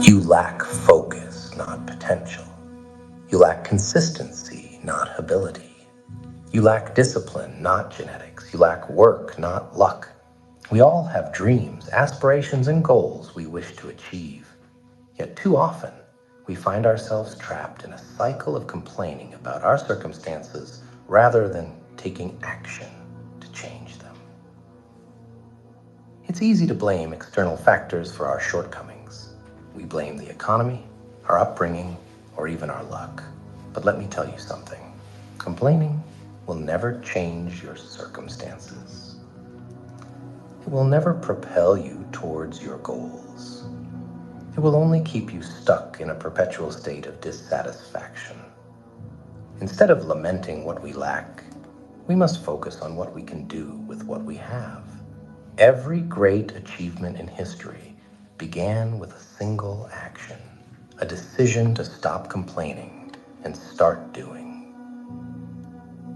You lack focus, not potential. You lack consistency, not ability. You lack discipline, not genetics. You lack work, not luck. We all have dreams, aspirations, and goals we wish to achieve. Yet too often, we find ourselves trapped in a cycle of complaining about our circumstances rather than taking action to change them. It's easy to blame external factors for our shortcomings. We blame the economy, our upbringing, or even our luck. But let me tell you something. Complaining will never change your circumstances. It will never propel you towards your goals. It will only keep you stuck in a perpetual state of dissatisfaction. Instead of lamenting what we lack, we must focus on what we can do with what we have. Every great achievement in history began with a single action, a decision to stop complaining and start doing.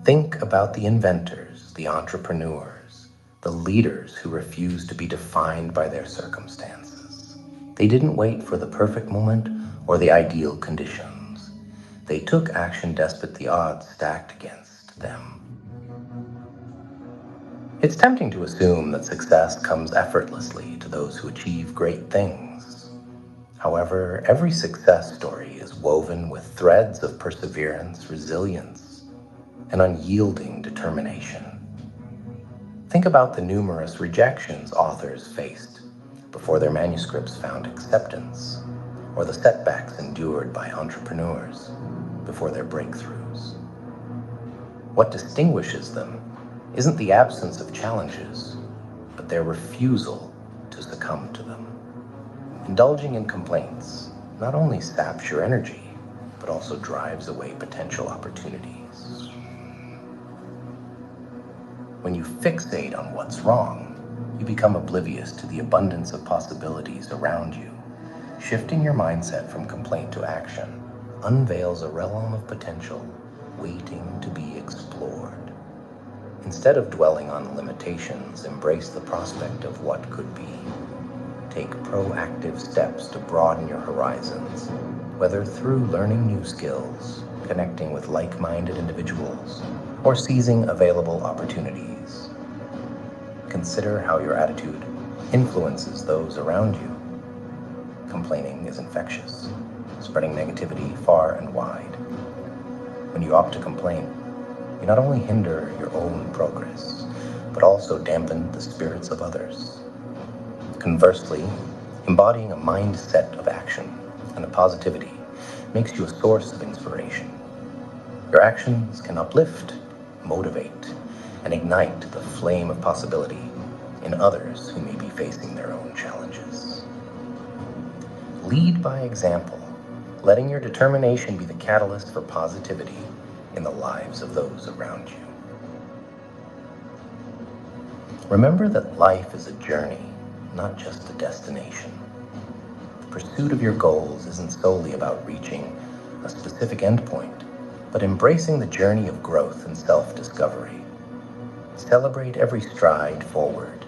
Think about the inventors, the entrepreneurs, the leaders who refused to be defined by their circumstances. They didn't wait for the perfect moment or the ideal conditions. They took action despite the odds stacked against them. It's tempting to assume that success comes effortlessly to those who achieve great things. However, every success story is woven with threads of perseverance, resilience, and unyielding determination. Think about the numerous rejections authors faced before their manuscripts found acceptance, or the setbacks endured by entrepreneurs before their breakthroughs. What distinguishes them isn't the absence of challenges, but their refusal to succumb to them. Indulging in complaints not only saps your energy, but also drives away potential opportunities. When you fixate on what's wrong, you become oblivious to the abundance of possibilities around you. Shifting your mindset from complaint to action unveils a realm of potential waiting to be explored. Instead of dwelling on limitations, embrace the prospect of what could be. Take proactive steps to broaden your horizons, whether through learning new skills, connecting with like-minded individuals, or seizing available opportunities. Consider how your attitude influences those around you. Complaining is infectious, spreading negativity far and wide. When you opt to complain, you not only hinder your own progress, but also dampen the spirits of others. Conversely, embodying a mindset of action and of positivity makes you a source of inspiration. Your actions can uplift, motivate, and ignite the flame of possibility in others who may be facing their own challenges. Lead by example, letting your determination be the catalyst for positivity in the lives of those around you. Remember that life is a journey, not just a destination. The pursuit of your goals isn't solely about reaching a specific endpoint, but embracing the journey of growth and self-discovery. Celebrate every stride forward,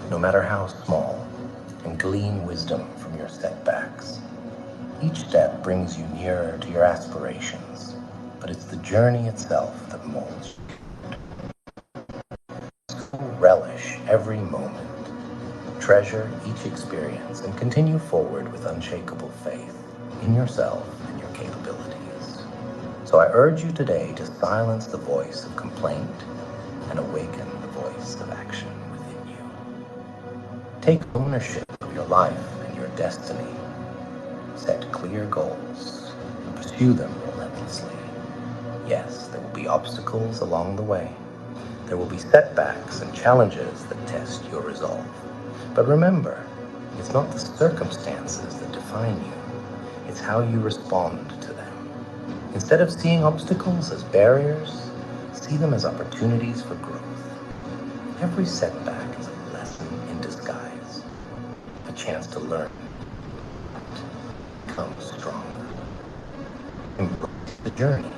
no matter how small, and glean wisdom from your setbacks. Each step brings you nearer to your aspirations, but it's the journey itself that molds you. So relish every moment, treasure each experience, and continue forward with unshakable faith in yourself and your capabilities. So I urge you today to silence the voice of complaint and awaken the voice of action within you. Take ownership of your life and your destiny. Set clear goals and pursue them relentlessly. Yes, there will be obstacles along the way. There will be setbacks and challenges that test your resolve. But remember, it's not the circumstances that define you. It's how you respond to them. Instead of seeing obstacles as barriers, see them as opportunities for growth. Every setback is a lesson in disguise, a chance to learn, become stronger. Embrace the journey,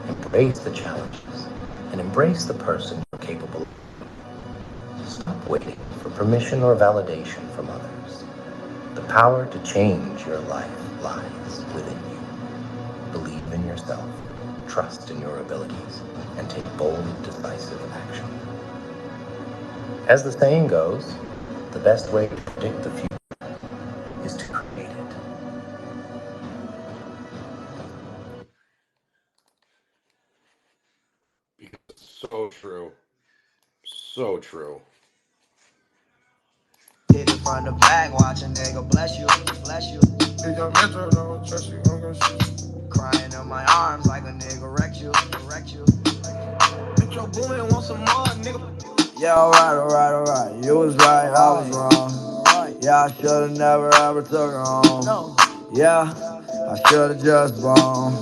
embrace the challenges, and embrace the person you're capable of. Stop waiting for permission or validation from others. The The power to change your life lies within you. Believe in yourself, trust in your abilities, and take bold, decisive action. As the saying goes, the best way to predict the future is to create it. So true. So true. Hit it from the back, watch a nigga bless you, bless you. If your mentor don't trust you, I'm gonna shoot you. Crying in my arms like a nigga wrecked you, wrecked you. Intro booming, want some more, nigga. Yeah, alright. You was right, I was wrong. Yeah, I should've never ever took her home. Yeah, I should've just blown.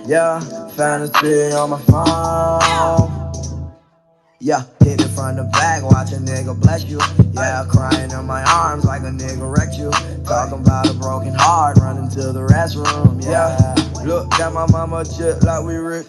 Yeah, fantasy on my phone. Yeah, hit it from the back, watch a nigga bless you. Yeah, crying in my arms like a nigga wrecked you. Talking about a broken heart, running to the restroom. Yeah, look at my mama chip like we rich.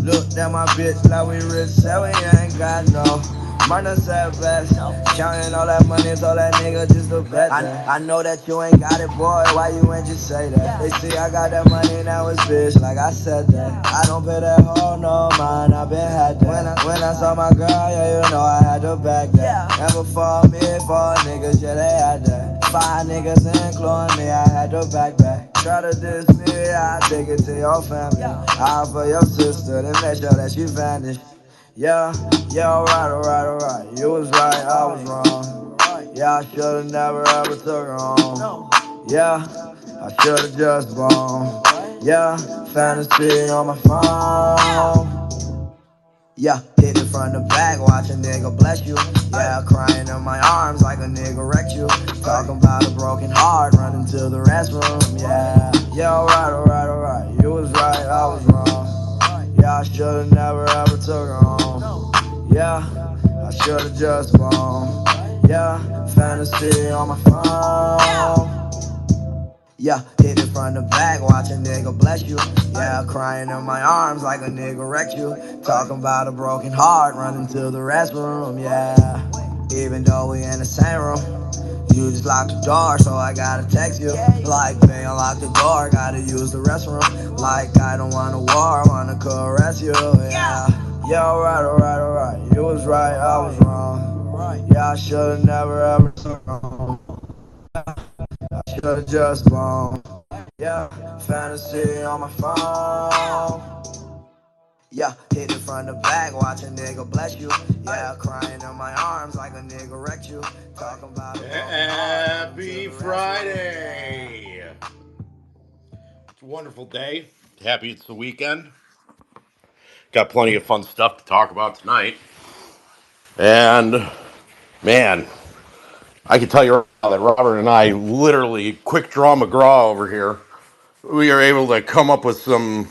Look at my bitch like we rich. Say we ain't got no money, said best. Counting all that money, so that nigga just a bet. I know that you ain't got it, boy. Why you ain't just say that? They see I got that money, now it's bitch. Like I said that. I don't pay that hoe no mind. I been had that. When I saw my girl, yeah, you know I had to back that. And before me, four niggas, yeah, they had that. Five niggas including me, I had to back back. Try to diss me, I take it to your family. I for your sister, then make sure that she vanished. Yeah, alright. You was right, I was wrong. Yeah, I should've never ever took her home. Yeah, I should've just blown. Yeah, fantasy on my phone. Yeah, hit it from the back, watch a nigga bless you. Yeah, crying in my arms like a nigga wrecked you. Talking about a broken heart, running to the restroom. Yeah, alright. You was right, I was wrong. Yeah, I should've never ever took her home. Yeah, I should've just blown. Yeah, fantasy on my phone. Yeah, hit it from the back, watch a nigga bless you. Yeah, crying in my arms like a nigga wrecked you. Talking about a broken heart, running to the restroom. Yeah, even though we in the same room. You just locked the door, so I gotta text you. Like, being lock the door, gotta use the restroom. Like, I don't want a war, I wanna caress you. Yeah, alright. You was right, I was wrong. Yeah, I should've never ever took on. I should've just blown. Yeah, fantasy on my phone. Yeah, hit it from the back, watch a nigga bless you. Yeah, crying in my arms like a nigga wrecked you. Talking about a Happy Friday. It's a wonderful day. Happy it's the weekend. Got plenty of fun stuff to talk about tonight. And man, I can tell you that Robert and I literally quick draw McGraw over here. We are able to come up with some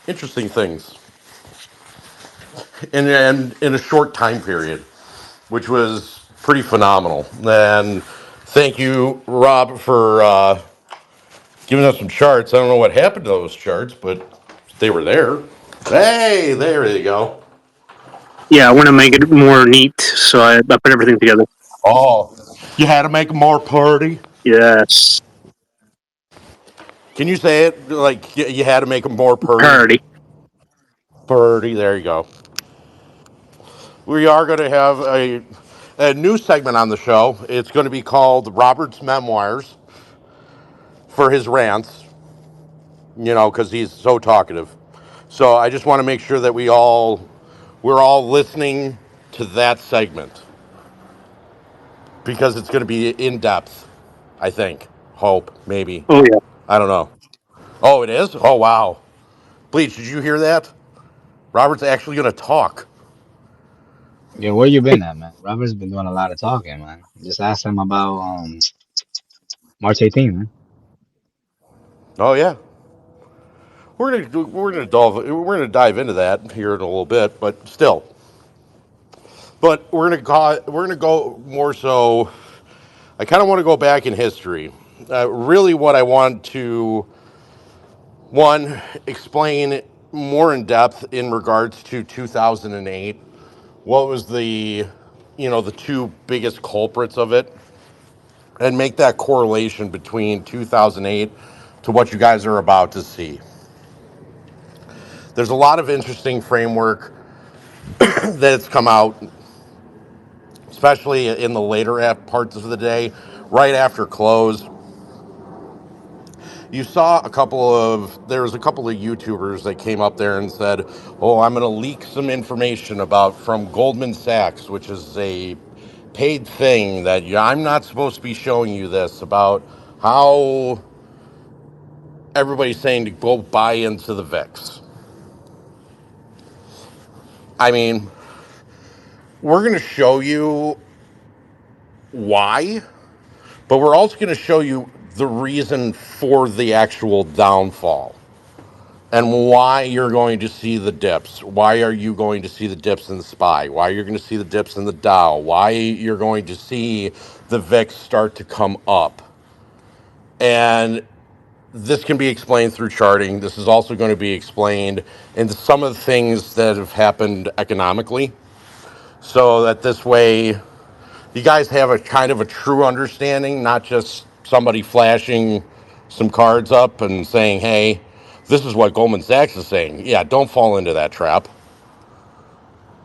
interesting things in a short time period, which was pretty phenomenal. And thank you, Rob, for giving us some charts. I don't know what happened to those charts, but they were there. Hey, there you go. Yeah, I want to make it more neat, so I put everything together. Oh, you had to make more party. Yes, Can you say it like you had to make them more purdy? party. Purdy. There you go. We are going to have a new segment on the show. It's going to be called Robert's Memoirs for his rants. You know, because he's so talkative. So I just want to make sure that we're all listening to that segment because it's going to be in depth. I think. Hope maybe. Oh yeah, I don't know. Oh, it is. Oh wow. Bleach, did you hear that? Robert's actually going to talk. Yo, where you been at, man? Robert's been doing a lot of talking, man. Just ask him about March 18th, man. Oh yeah. We're gonna dive into that here in a little bit, but still. But we're gonna go more so. I kind of want to go back in history. Really, what I want to one explain more in depth in regards to 2008. What was the two biggest culprits of it? and make that correlation between 2008 to what you guys are about to see. There's a lot of interesting framework that's come out, especially in the later parts of the day, right after close. You saw there was a couple of YouTubers that came up there and said, "Oh, I'm going to leak some information about from Goldman Sachs, which is a paid thing that I'm not supposed to be showing you this about how everybody's saying to go buy into the VIX." I mean, we're going to show you why, but we're also going to show you the reason for the actual downfall and why you're going to see the dips. Why are you going to see the dips in the SPY? Why you're going to see the dips in the Dow? Why you're going to see the VIX start to come up? And this can be explained through charting. This is also going to be explained into some of the things that have happened economically, so that this way you guys have a kind of a true understanding, not just somebody flashing some cards up and saying, "Hey, this is what Goldman Sachs is saying." Yeah, don't fall into that trap.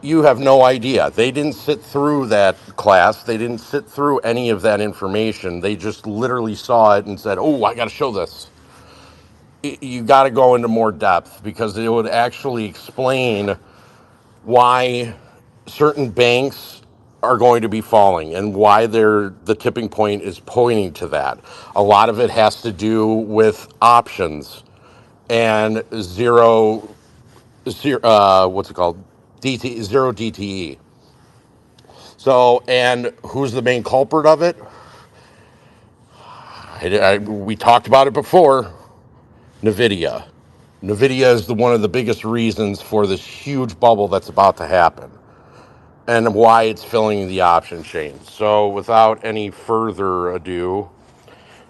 You have no idea. They didn't sit through that class. They didn't sit through any of that information. They just literally saw it and said, "Oh, I got to show this." You got to go into more depth, because it would actually explain why certain banks are going to be falling and why the tipping point is pointing to that. A lot of it has to do with options and what's it called? Zero DTE. So, and who's the main culprit of it? We talked about it before. NVIDIA. NVIDIA is one of the biggest reasons for this huge bubble that's about to happen, and why it's filling the option chain. So without any further ado,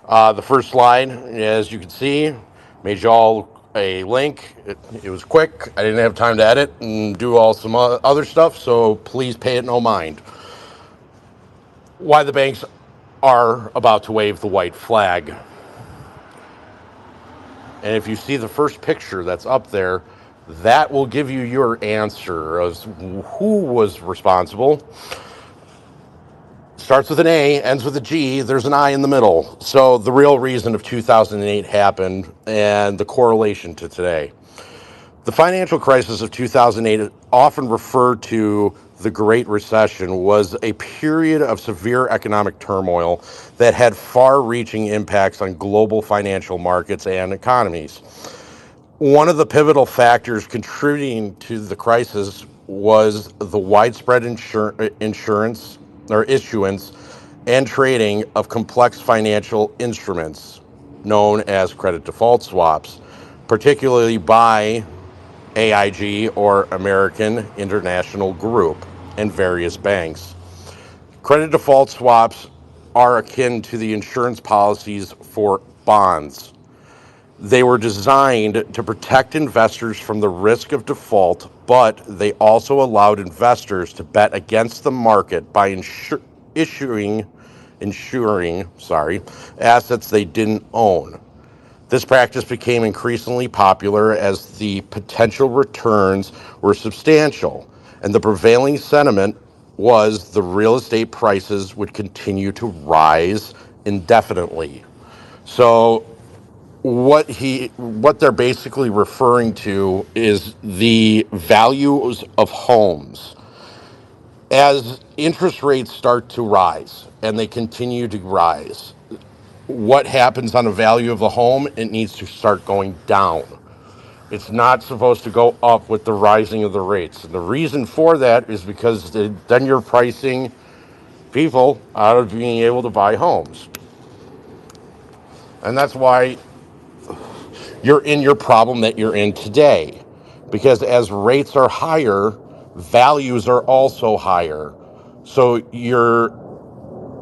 the first slide, as you can see, made you all a link. It was quick. I didn't have time to edit and do all some other stuff, so please pay it no mind. Why the banks are about to wave the white flag. And if you see the first picture that's up there, that will give you your answer as who was responsible. Starts with an A, ends with a G, there's an I in the middle. So the real reason of 2008 happened and the correlation to today. The financial crisis of 2008, often referred to the Great Recession, was a period of severe economic turmoil that had far-reaching impacts on global financial markets and economies. One of the pivotal factors contributing to the crisis was the widespread insurance or issuance and trading of complex financial instruments known as credit default swaps, particularly by AIG, or American International Group, and various banks. Credit default swaps are akin to the insurance policies for bonds. They were designed to protect investors from the risk of default, but they also allowed investors to bet against the market by insuring assets they didn't own. This practice became increasingly popular as the potential returns were substantial, and the prevailing sentiment was the real estate prices would continue to rise indefinitely. So what they're basically referring to is the values of homes. As interest rates start to rise, and they continue to rise, what happens on the value of the home? It needs to start going down. It's not supposed to go up with the rising of the rates. And the reason for that is because then you're pricing people out of being able to buy homes. And that's why you're in your problem that you're in today. Because as rates are higher, values are also higher. So you're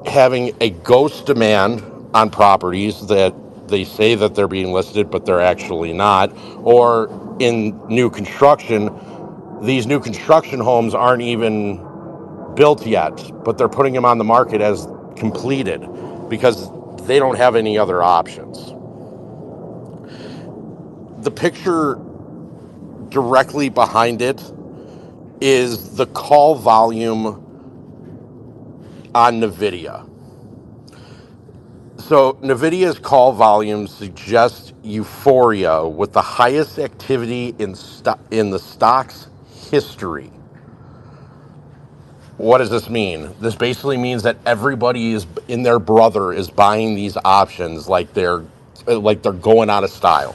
having a ghost demand on properties that they say that they're being listed, but they're actually not. Or in new construction, these new construction homes aren't even built yet, but they're putting them on the market as completed. because they don't have any other options. The picture directly behind it is the call volume on NVIDIA. So NVIDIA's call volume suggests euphoria with the highest activity in the stock's history. What does this mean? This basically means that everybody is in their brother is buying these options like they're going out of style.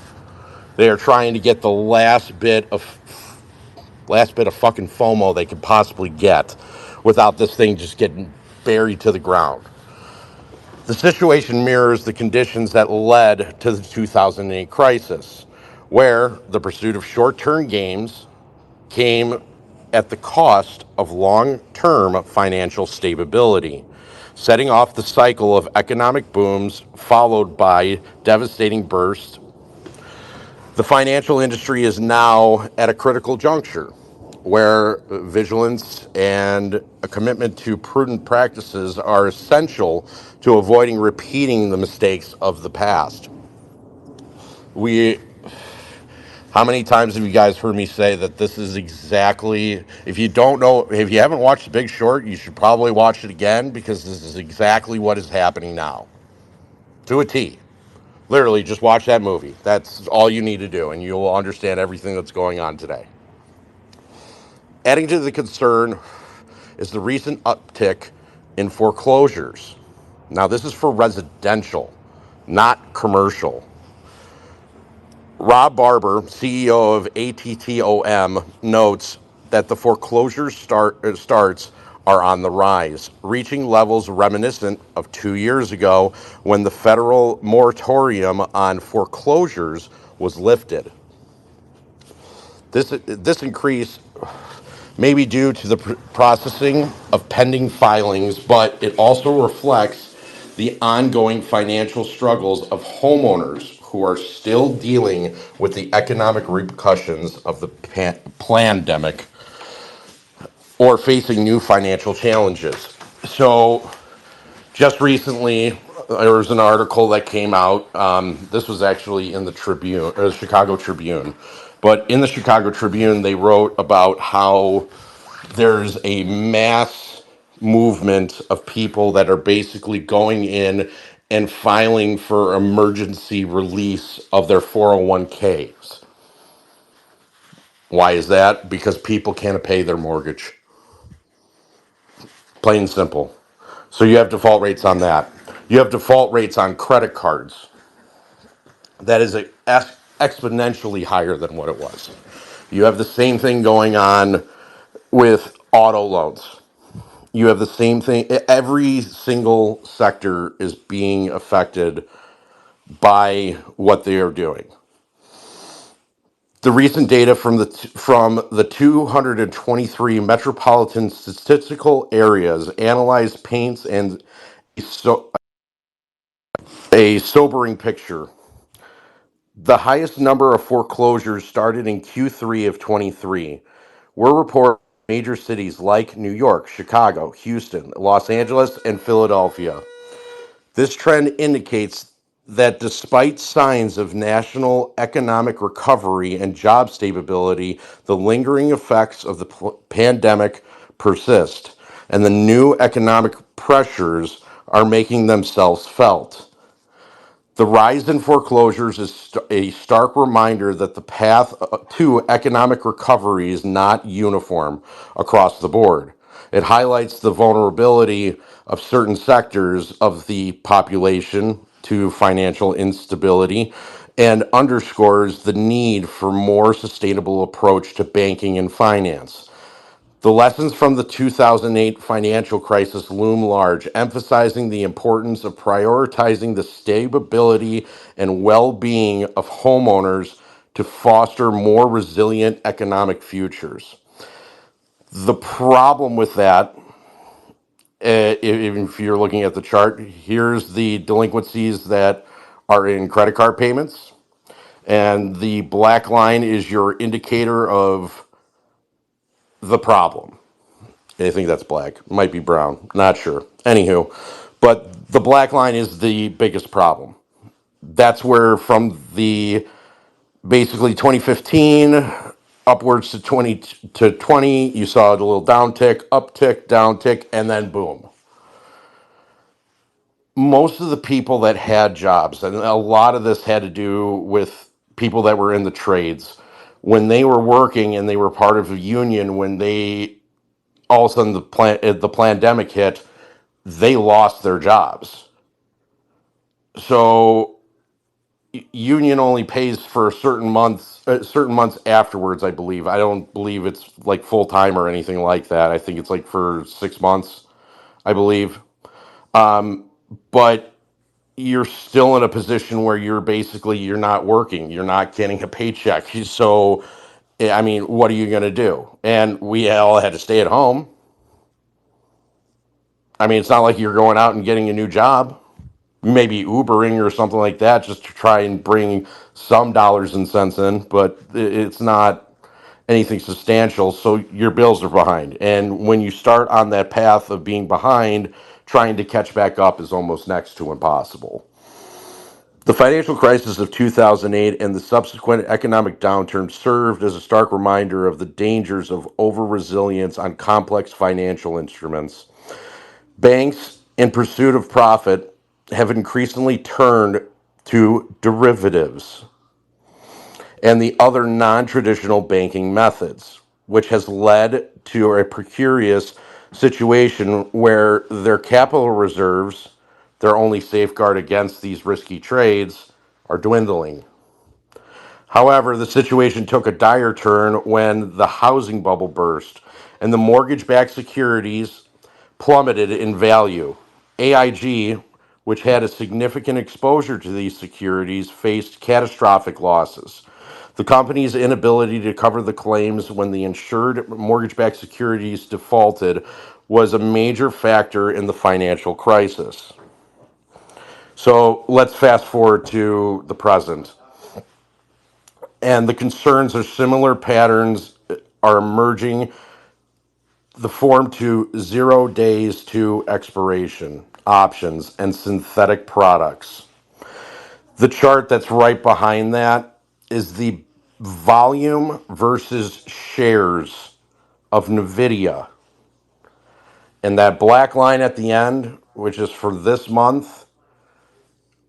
They are trying to get the last bit of fucking FOMO they could possibly get without this thing just getting buried to the ground. The situation mirrors the conditions that led to the 2008 crisis, where the pursuit of short-term gains came at the cost of long-term financial stability, setting off the cycle of economic booms followed by devastating bursts. The financial industry is now at a critical juncture where vigilance and a commitment to prudent practices are essential to avoiding repeating the mistakes of the past. We How many times have you guys heard me say that this is exactly, if you don't know, if you haven't watched The Big Short, you should probably watch it again because this is exactly what is happening now. To a T. Literally, just watch that movie. That's all you need to do, and you will understand everything that's going on today. Adding to the concern is the recent uptick in foreclosures. Now, this is for residential, not commercial. Rob Barber, CEO of ATTOM, notes that the foreclosure starts are on the rise, reaching levels reminiscent of 2 years ago when the federal moratorium on foreclosures was lifted. This increase may be due to the processing of pending filings, but it also reflects the ongoing financial struggles of homeowners who are still dealing with the economic repercussions of the pandemic or facing new financial challenges. So, just recently, there was an article that came out. This was actually in the Tribune, or the Chicago Tribune. But in the Chicago Tribune, they wrote about how there's a mass movement of people that are basically going in and filing for emergency release of their 401ks. Why is that? Because people can't pay their mortgage. Plain and simple. So you have default rates on that. You have default rates on credit cards. That is exponentially higher than what it was. You have the same thing going on with auto loans. You have the same thing. Every single sector is being affected by what they are doing. The recent data from the 223 metropolitan statistical areas analyzed paints and so a sobering picture. The highest number of foreclosures started in Q3 of 23 were reported in major cities like New York, Chicago, Houston, Los Angeles, and Philadelphia. This trend indicates that despite signs of national economic recovery and job stability, the lingering effects of the pandemic persist, and the new economic pressures are making themselves felt. The rise in foreclosures is a stark reminder that the path to economic recovery is not uniform across the board. It highlights the vulnerability of certain sectors of the population to financial instability and underscores the need for more sustainable approach to banking and finance. The lessons from the 2008 financial crisis loom large, emphasizing the importance of prioritizing the stability and well being of homeowners to foster more resilient economic futures. The problem with that, if you're looking at the chart, here's the delinquencies that are in credit card payments, and the black line is your indicator of the problem. I think that's black. Might be brown. Not sure. Anywho, but The black line is the biggest problem. That's where from the basically 2015 upwards to 20 you saw a little downtick, uptick, downtick, and then boom. Most of the people that had jobs, and a lot of this had to do with people that were in the trades, when they were working and they were part of a union, when they all of a sudden the pandemic hit, they lost their jobs. So union only pays for certain months afterwards, I believe. I don't believe it's like full time or anything like that. I think it's like for 6 months, I believe. But you're still in a position where you're not working, you're not getting a paycheck. So I mean, what are you going to do? And we all had to stay at home. I mean, it's not like you're going out and getting a new job. Maybe Ubering or something like that, just to try and bring some dollars and cents in, but it's not anything substantial. So your bills are behind. And when you start on that path of being behind, trying to catch back up is almost next to impossible. The financial crisis of 2008 and the subsequent economic downturn served as a stark reminder of the dangers of over resilience on complex financial instruments. Banks, in pursuit of profit, have increasingly turned to derivatives and the other non traditional banking methods, which has led to a precarious situation where their capital reserves, their only safeguard against these risky trades, are dwindling. However, the situation took a dire turn when the housing bubble burst and the mortgage backed securities plummeted in value. AIG, which had a significant exposure to these securities, faced catastrophic losses. The company's inability to cover the claims when the insured mortgage backed securities defaulted was a major factor in the financial crisis. So let's fast forward to the present. And the concerns are similar patterns are emerging, the form to 0 days to expiration options and synthetic products. The chart that's right behind that is the volume versus shares of NVIDIA. And that black line at the end, which is for this month,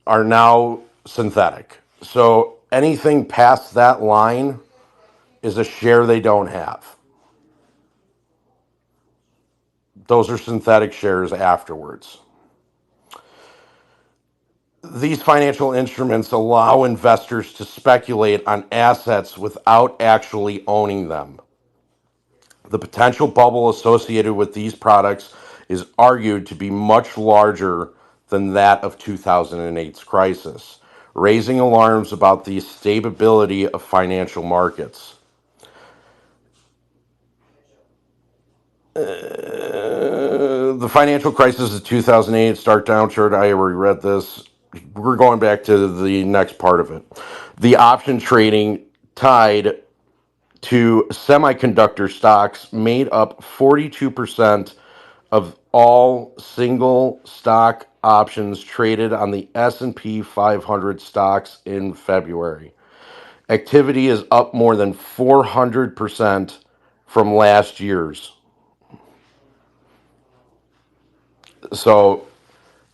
are now synthetic. So anything past that line is a share they don't have. Those are synthetic shares afterwards. These financial instruments allow investors to speculate on assets without actually owning them. The potential bubble associated with these products is argued to be much larger than that of 2008's crisis, raising alarms about the stability of financial markets. The financial crisis of 2008, stark downturn. I already read this. We're going back to the next part of it. The option trading tied to semiconductor stocks made up 42% of all single stock options traded on the S&P 500 stocks in February. Activity is up more than 400% from last year's. So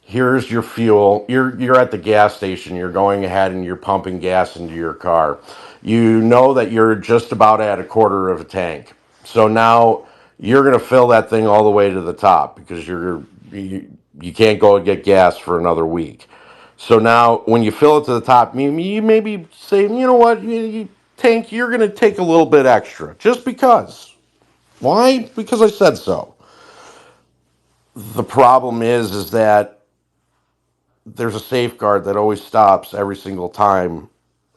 here's your fuel. You're at the gas station. You're going ahead and you're pumping gas into your car. You know that you're just about at a quarter of a tank. So now you're going to fill that thing all the way to the top because you can't go and get gas for another week. So now when you fill it to the top, you maybe say, you know what, tank, you're going to take a little bit extra just because. Why? Because I said so. The problem is that there's a safeguard that always stops every single time,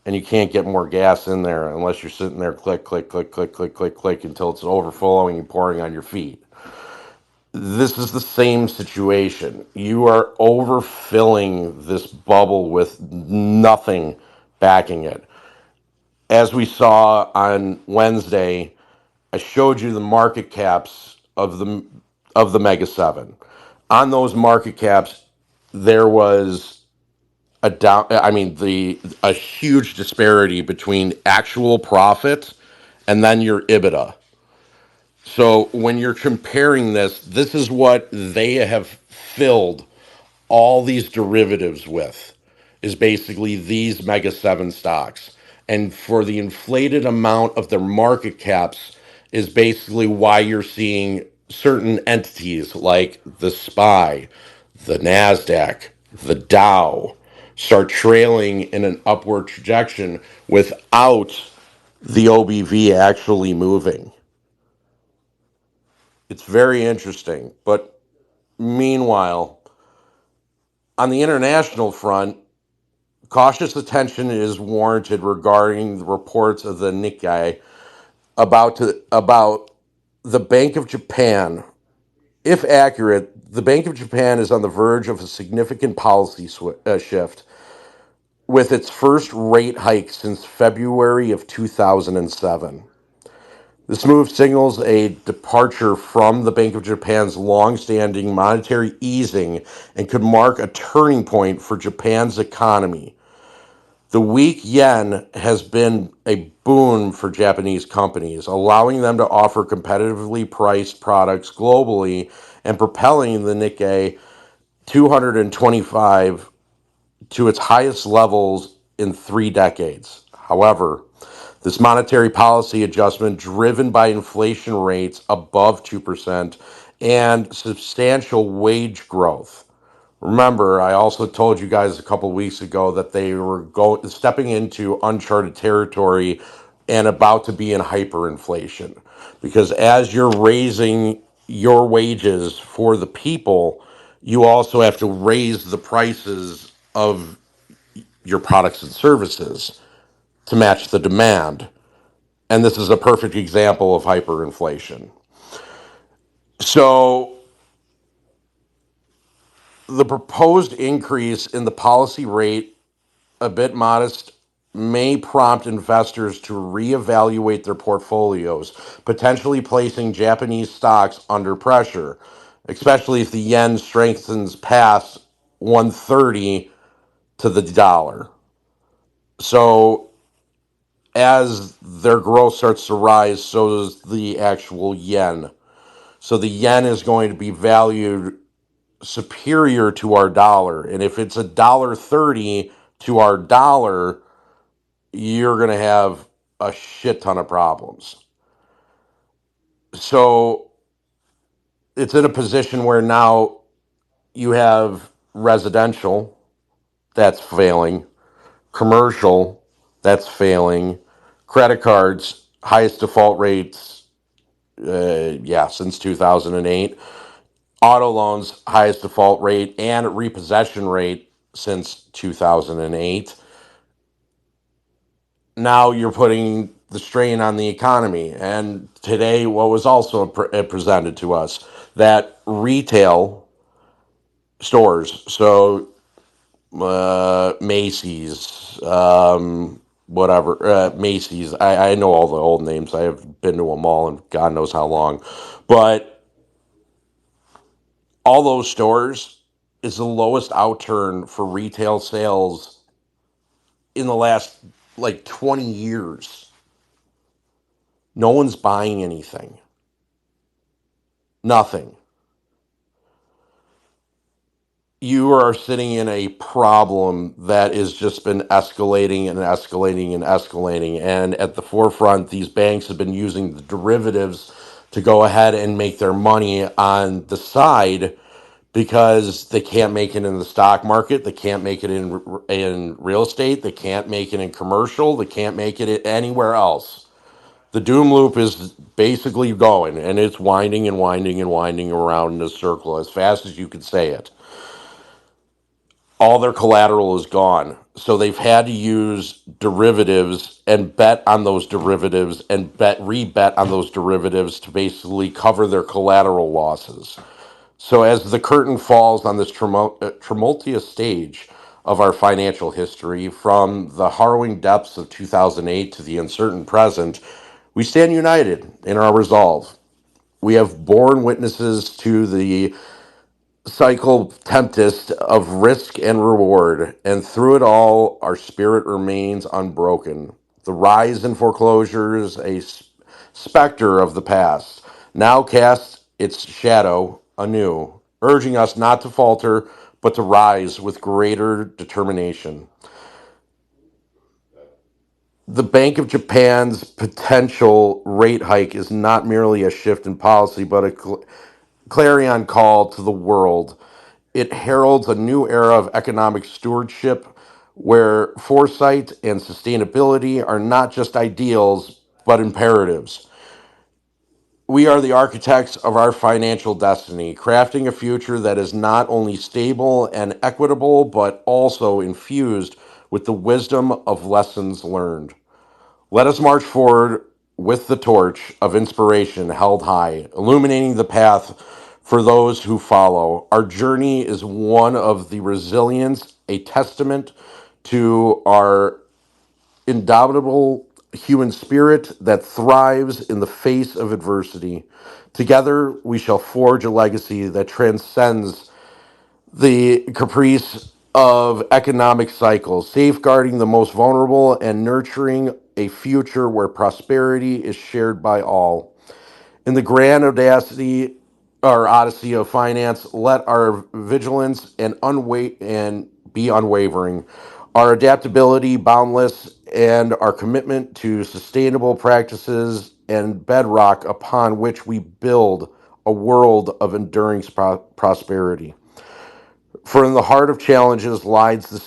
and you can't get more gas in there unless you're sitting there click, click, click, click, click, click, click until it's overflowing and pouring on your feet. This is the same situation. You are overfilling this bubble with nothing backing it. As we saw on Wednesday, I showed you the market caps of the Mega 7. On those market caps, there was a huge disparity between actual profit and then your EBITDA. So when you're comparing this, this is what they have filled all these derivatives with, is basically these mega seven stocks. And for the inflated amount of their market caps is basically why you're seeing certain entities like the SPY, the NASDAQ, the Dow start trailing in an upward trajectory without the OBV actually moving. It's very interesting. But meanwhile, on the international front, cautious attention is warranted regarding the reports of the Nikkei about the Bank of Japan. If accurate, the Bank of Japan is on the verge of a significant policy shift with its first rate hike since February of 2007. This move signals a departure from the Bank of Japan's long-standing monetary easing and could mark a turning point for Japan's economy. The weak yen has been a boon for Japanese companies, allowing them to offer competitively priced products globally and propelling the Nikkei 225 to its highest levels in 3 decades. However, this monetary policy adjustment, driven by inflation rates above 2% and substantial wage growth. Remember, I also told you guys a couple weeks ago that they were stepping into uncharted territory and about to be in hyperinflation. Because as you're raising your wages for the people, you also have to raise the prices of your products and services to match the demand. And this is a perfect example of hyperinflation. So the proposed increase in the policy rate, a bit modest, may prompt investors to reevaluate their portfolios, potentially placing Japanese stocks under pressure, especially if the yen strengthens past 130 to the dollar. So as their growth starts to rise, so does the actual yen. So the yen is going to be valued superior to our dollar. And if it's $1.30 to our dollar, you're going to have a shit ton of problems. So it's in a position where now you have residential that's failing, commercial that's failing, credit cards, highest default rates, since 2008. Auto loans, highest default rate and repossession rate since 2008. Now you're putting the strain on the economy. And today, what was also presented to us, that retail stores, so Macy's, Macy's, I know all the old names. I have been to them all and God knows how long. But all those stores is the lowest outturn for retail sales in the last like 20 years. No one's buying anything. Nothing. You are sitting in a problem that has just been escalating and escalating and escalating. And at the forefront, these banks have been using the derivatives to go ahead and make their money on the side because they can't make it in the stock market, they can't make it in real estate, they can't make it in commercial, they can't make it anywhere else. The doom loop is basically going, and it's winding and winding and winding around in a circle as fast as you could say it. All their collateral is gone. So they've had to use derivatives and bet on those derivatives and rebet on those derivatives to basically cover their collateral losses. So as the curtain falls on this tumultuous stage of our financial history, from the harrowing depths of 2008 to the uncertain present, we stand united in our resolve. We have borne witnesses to the cycle tempest of risk and reward, and through it all, our spirit remains unbroken. The rise in foreclosures, specter of the past, now casts its shadow anew, urging us not to falter, but to rise with greater determination. The Bank of Japan's potential rate hike is not merely a shift in policy, but a clarion call to the world. It heralds a new era of economic stewardship where foresight and sustainability are not just ideals, but imperatives. We are the architects of our financial destiny, crafting a future that is not only stable and equitable, but also infused with the wisdom of lessons learned. Let us march forward with the torch of inspiration held high, illuminating the path for those who follow. Our journey is one of the resilience, a testament to our indomitable human spirit that thrives in the face of adversity. Together, we shall forge a legacy that transcends the caprice of economic cycles, safeguarding the most vulnerable and nurturing a future where prosperity is shared by all. In the grand audacity or odyssey of finance, let our vigilance and be unwavering, our adaptability boundless, and our commitment to sustainable practices and bedrock upon which we build a world of enduring prosperity. For in the heart of challenges lies the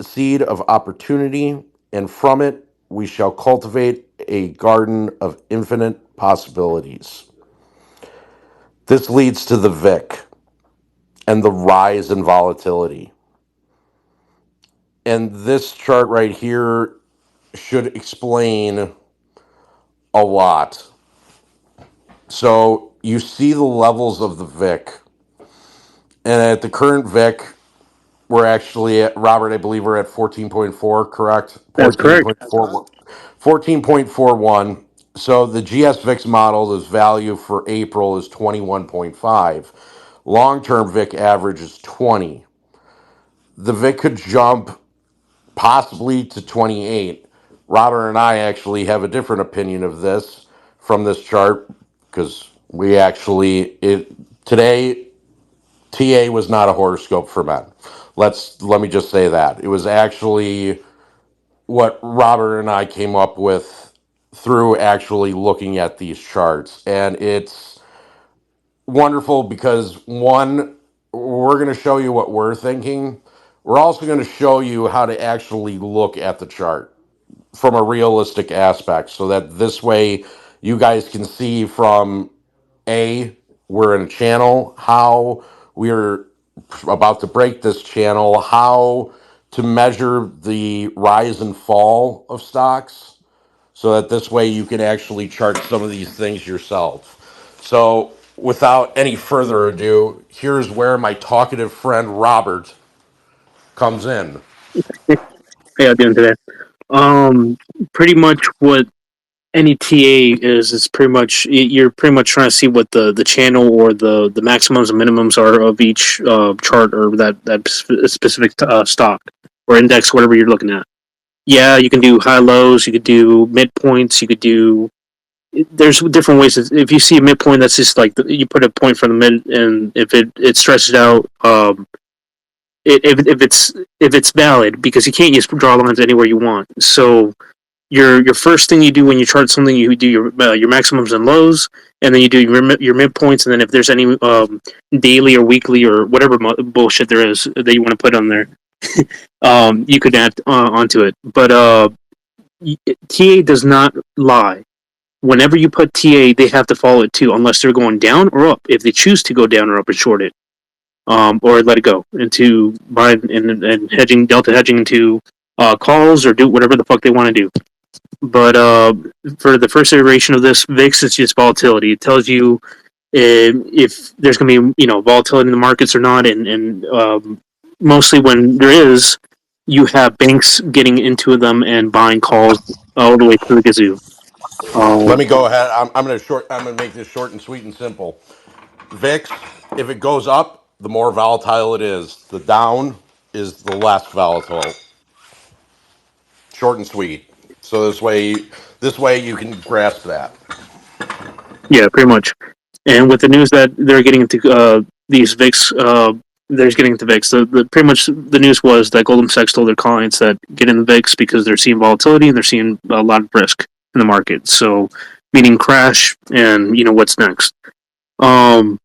seed of opportunity, and from it we shall cultivate a garden of infinite possibilities. This leads to the VIC and the rise in volatility. And this chart right here should explain a lot. So you see the levels of the VIC, and at the current VIC, we're actually at, Robert, I believe we're at 14.4, correct? That's correct. 14.41. 14.41. So the GS VIX model is value for April is 21.5. Long-term VIC average is 20. The VIC could jump possibly to 28. Robert and I actually have a different opinion of this from this chart because we actually it today TA was not a horoscope for men. Let me just say that. It was actually what Robert and I came up with through actually looking at these charts. And it's wonderful because one, we're going to show you what we're thinking. We're also going to show you how to actually look at the chart from a realistic aspect so that this way you guys can see from A, we're in a channel, how we're about to break this channel, how to measure the rise and fall of stocks so that this way you can actually chart some of these things yourself. So, without any further ado, here's where my talkative friend Robert comes in. How y'all doing today? Um, Pretty much what any TA is pretty much you're pretty much trying to see what the channel or the maximums and minimums are of each chart or that specific stock or index, whatever you're looking at. Yeah, you can do high lows, you could do midpoints, you could do. There's different ways. If you see a midpoint, that's just like you put a point for the mid, and if it stretches out, if it's valid, because you can't just draw lines anywhere you want. So your first thing you do when you chart something, you do your maximums and lows, and then you do your midpoints, and then if there's any daily or weekly or whatever bullshit there is that you want to put on there, you could add onto it. But TA does not lie. Whenever you put TA, they have to follow it too, unless they're going down or up. If they choose to go down or up and short it, or let it go into buy and hedging, delta hedging into calls or do whatever the fuck they want to do. But for the first iteration of this, VIX is just volatility. It tells you if there's going to be volatility in the markets or not, and mostly when there is, you have banks getting into them and buying calls all the way through the gazoo. Let Um, me go ahead. I'm going to make this short and sweet and simple. VIX, if it goes up, the more volatile it is. The down is the less volatile. Short and sweet. So this way you can grasp that. Yeah, pretty much. And with the news that they're getting into these VIX, they're getting into VIX. Pretty much the news was that Goldman Sachs told their clients that get in the VIX because they're seeing volatility and they're seeing a lot of risk in the market. So, meaning crash and what's next. Um,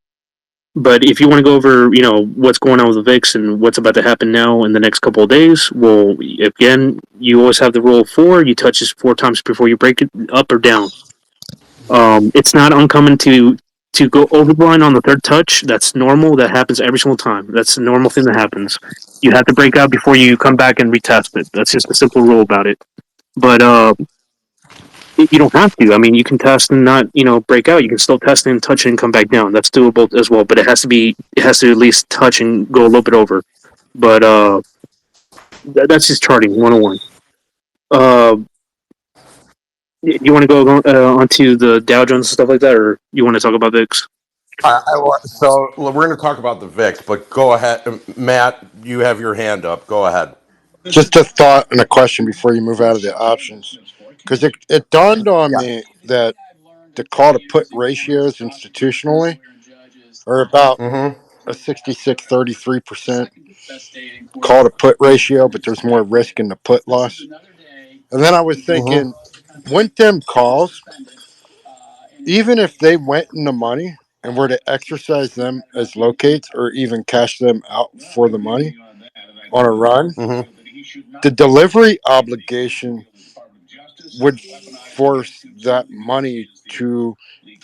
but if you want to go over what's going on with the VIX and what's about to happen now in the next couple of days, well, again, you always have the rule of four. You touch this four times before you break it up or down. It's not uncommon to go over the line on the third touch. That's normal. That happens every single time. That's a normal thing that happens. You have to break out before you come back and retest it. That's just a simple rule about it. But you don't have to. I mean, you can test and not break out. You can still test and touch and come back down. That's doable as well. But it has to at least touch and go a little bit over. But that's just charting 101. Uh, you want to go onto the Dow Jones and stuff like that, or you want to talk about VIX? So we're going to talk about the VIX, but go ahead, Matt. You have your hand up. Go ahead. Just a thought and a question before you move out of the options, because it dawned on Yeah. me that the call to put ratios institutionally are about Mm-hmm. a 66-33% call to put ratio, but there's more risk in the put loss. And then I was Mm-hmm. thinking, wouldn't them calls, even if they went in the money and were to exercise them as locates or even cash them out for the money on a run, Mm-hmm. the delivery obligation would force that money to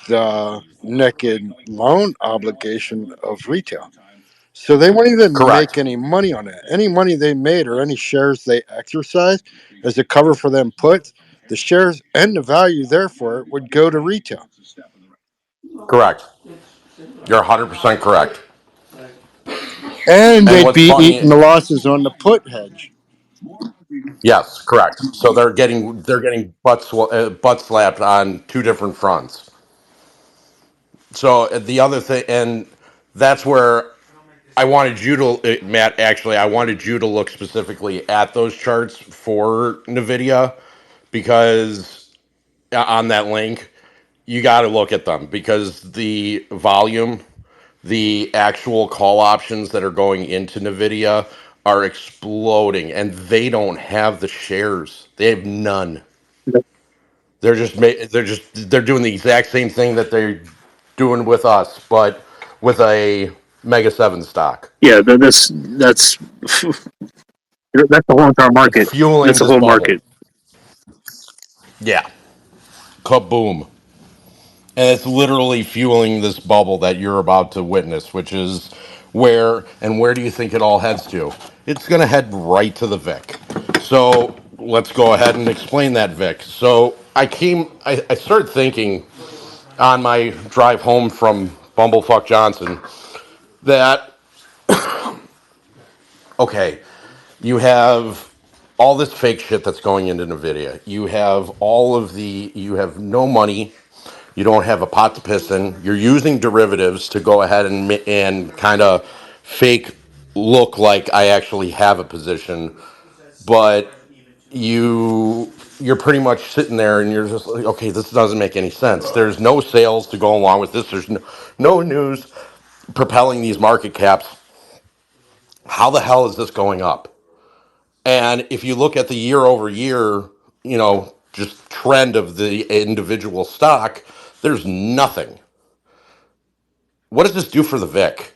the naked loan obligation of retail. So they won't even make Correct. any money on it. Any money they made or any shares they exercise as a cover for them puts, the shares and the value therefore would go to retail. Correct. You're 100% correct. And And they'd what's be eating funny, the losses on the put hedge. yes, correct. So they're getting butt slapped on two different fronts. So the other thing, and that's where I wanted you to, Matt. Actually, I wanted you to look specifically at those charts for Nvidia because on that link, you got to look at them because the volume, the actual call options that are going into Nvidia are exploding, and they don't have the shares. They have none. They're doing the exact same thing that they're doing with us, but with a Mega Seven stock. Yeah, that's the whole entire It's market. That's fueling the this whole bubble. market. Yeah, kaboom! And it's literally fueling this bubble that you're about to witness, which is where do you think it all heads to? It's going to head right to the Vic. So let's go ahead and explain that Vic. So I started thinking on my drive home from Bumblefuck Johnson that okay, you have all this fake shit that's going into Nvidia. You have no money. You don't have a pot to piss in. You're using derivatives to go ahead and kind of fake look like I actually have a position, but you're pretty much sitting there and you're just like, okay, this doesn't make any sense. There's no sales to go along with this. There's no news propelling these market caps. How the hell is this going up? And if you look at the year over year, just trend of the individual stock, there's nothing. What does this do for the VIC?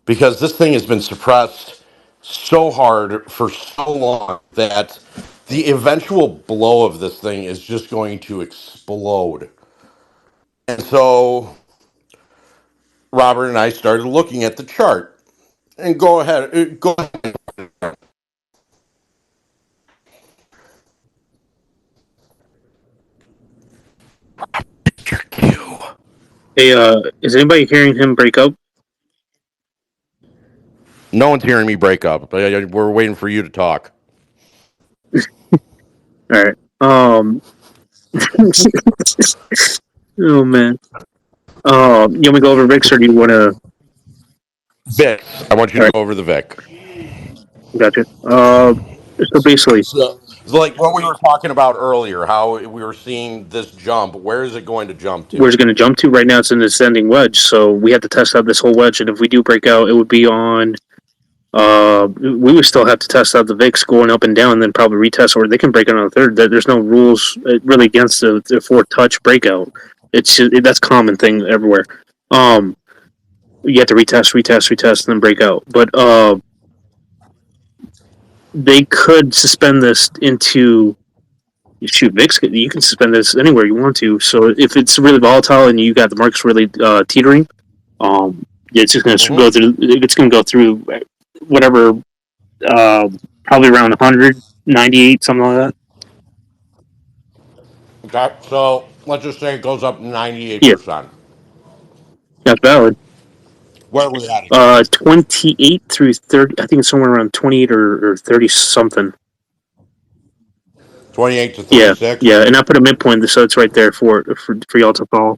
Because this thing has been suppressed so hard for so long that the eventual blow of this thing is just going to explode. And so Robert and I started looking at the chart. And go ahead. Your cue. Hey, is anybody hearing him break up? No one's hearing me break up. We're waiting for you to talk. All right. Oh man. You want me to go over VIX, or do you want to? Vic. I want you All to right, go over the Vic. gotcha. So basically, So like what we were talking about earlier, how we were seeing this jump. Where is it going to jump where's to? it going to jump to? Right now, it's an ascending wedge, so we have to test out this whole wedge, and if we do break out, it would be on. We would still have to test out the VIX going up and down, and then probably retest, or they can break it on the third. There's no rules really against the four touch breakout. It's just, that's a common thing everywhere. Um, you have to retest, and then break out. But they could suspend this into shoot VIX. You can suspend this anywhere you want to. So if it's really volatile and you got the markets really teetering, it's just going to Hmm. go through. It's going to go through whatever. Uh, Probably around 198, something like that. Okay, so let's just say it goes up Yeah, 98%. that's valid. Where are we at? 28 through 30. I think it's somewhere around 28 or 30 something. 28 to Yeah, 36. yeah. And I put a midpoint, so it's right there for y'all to follow.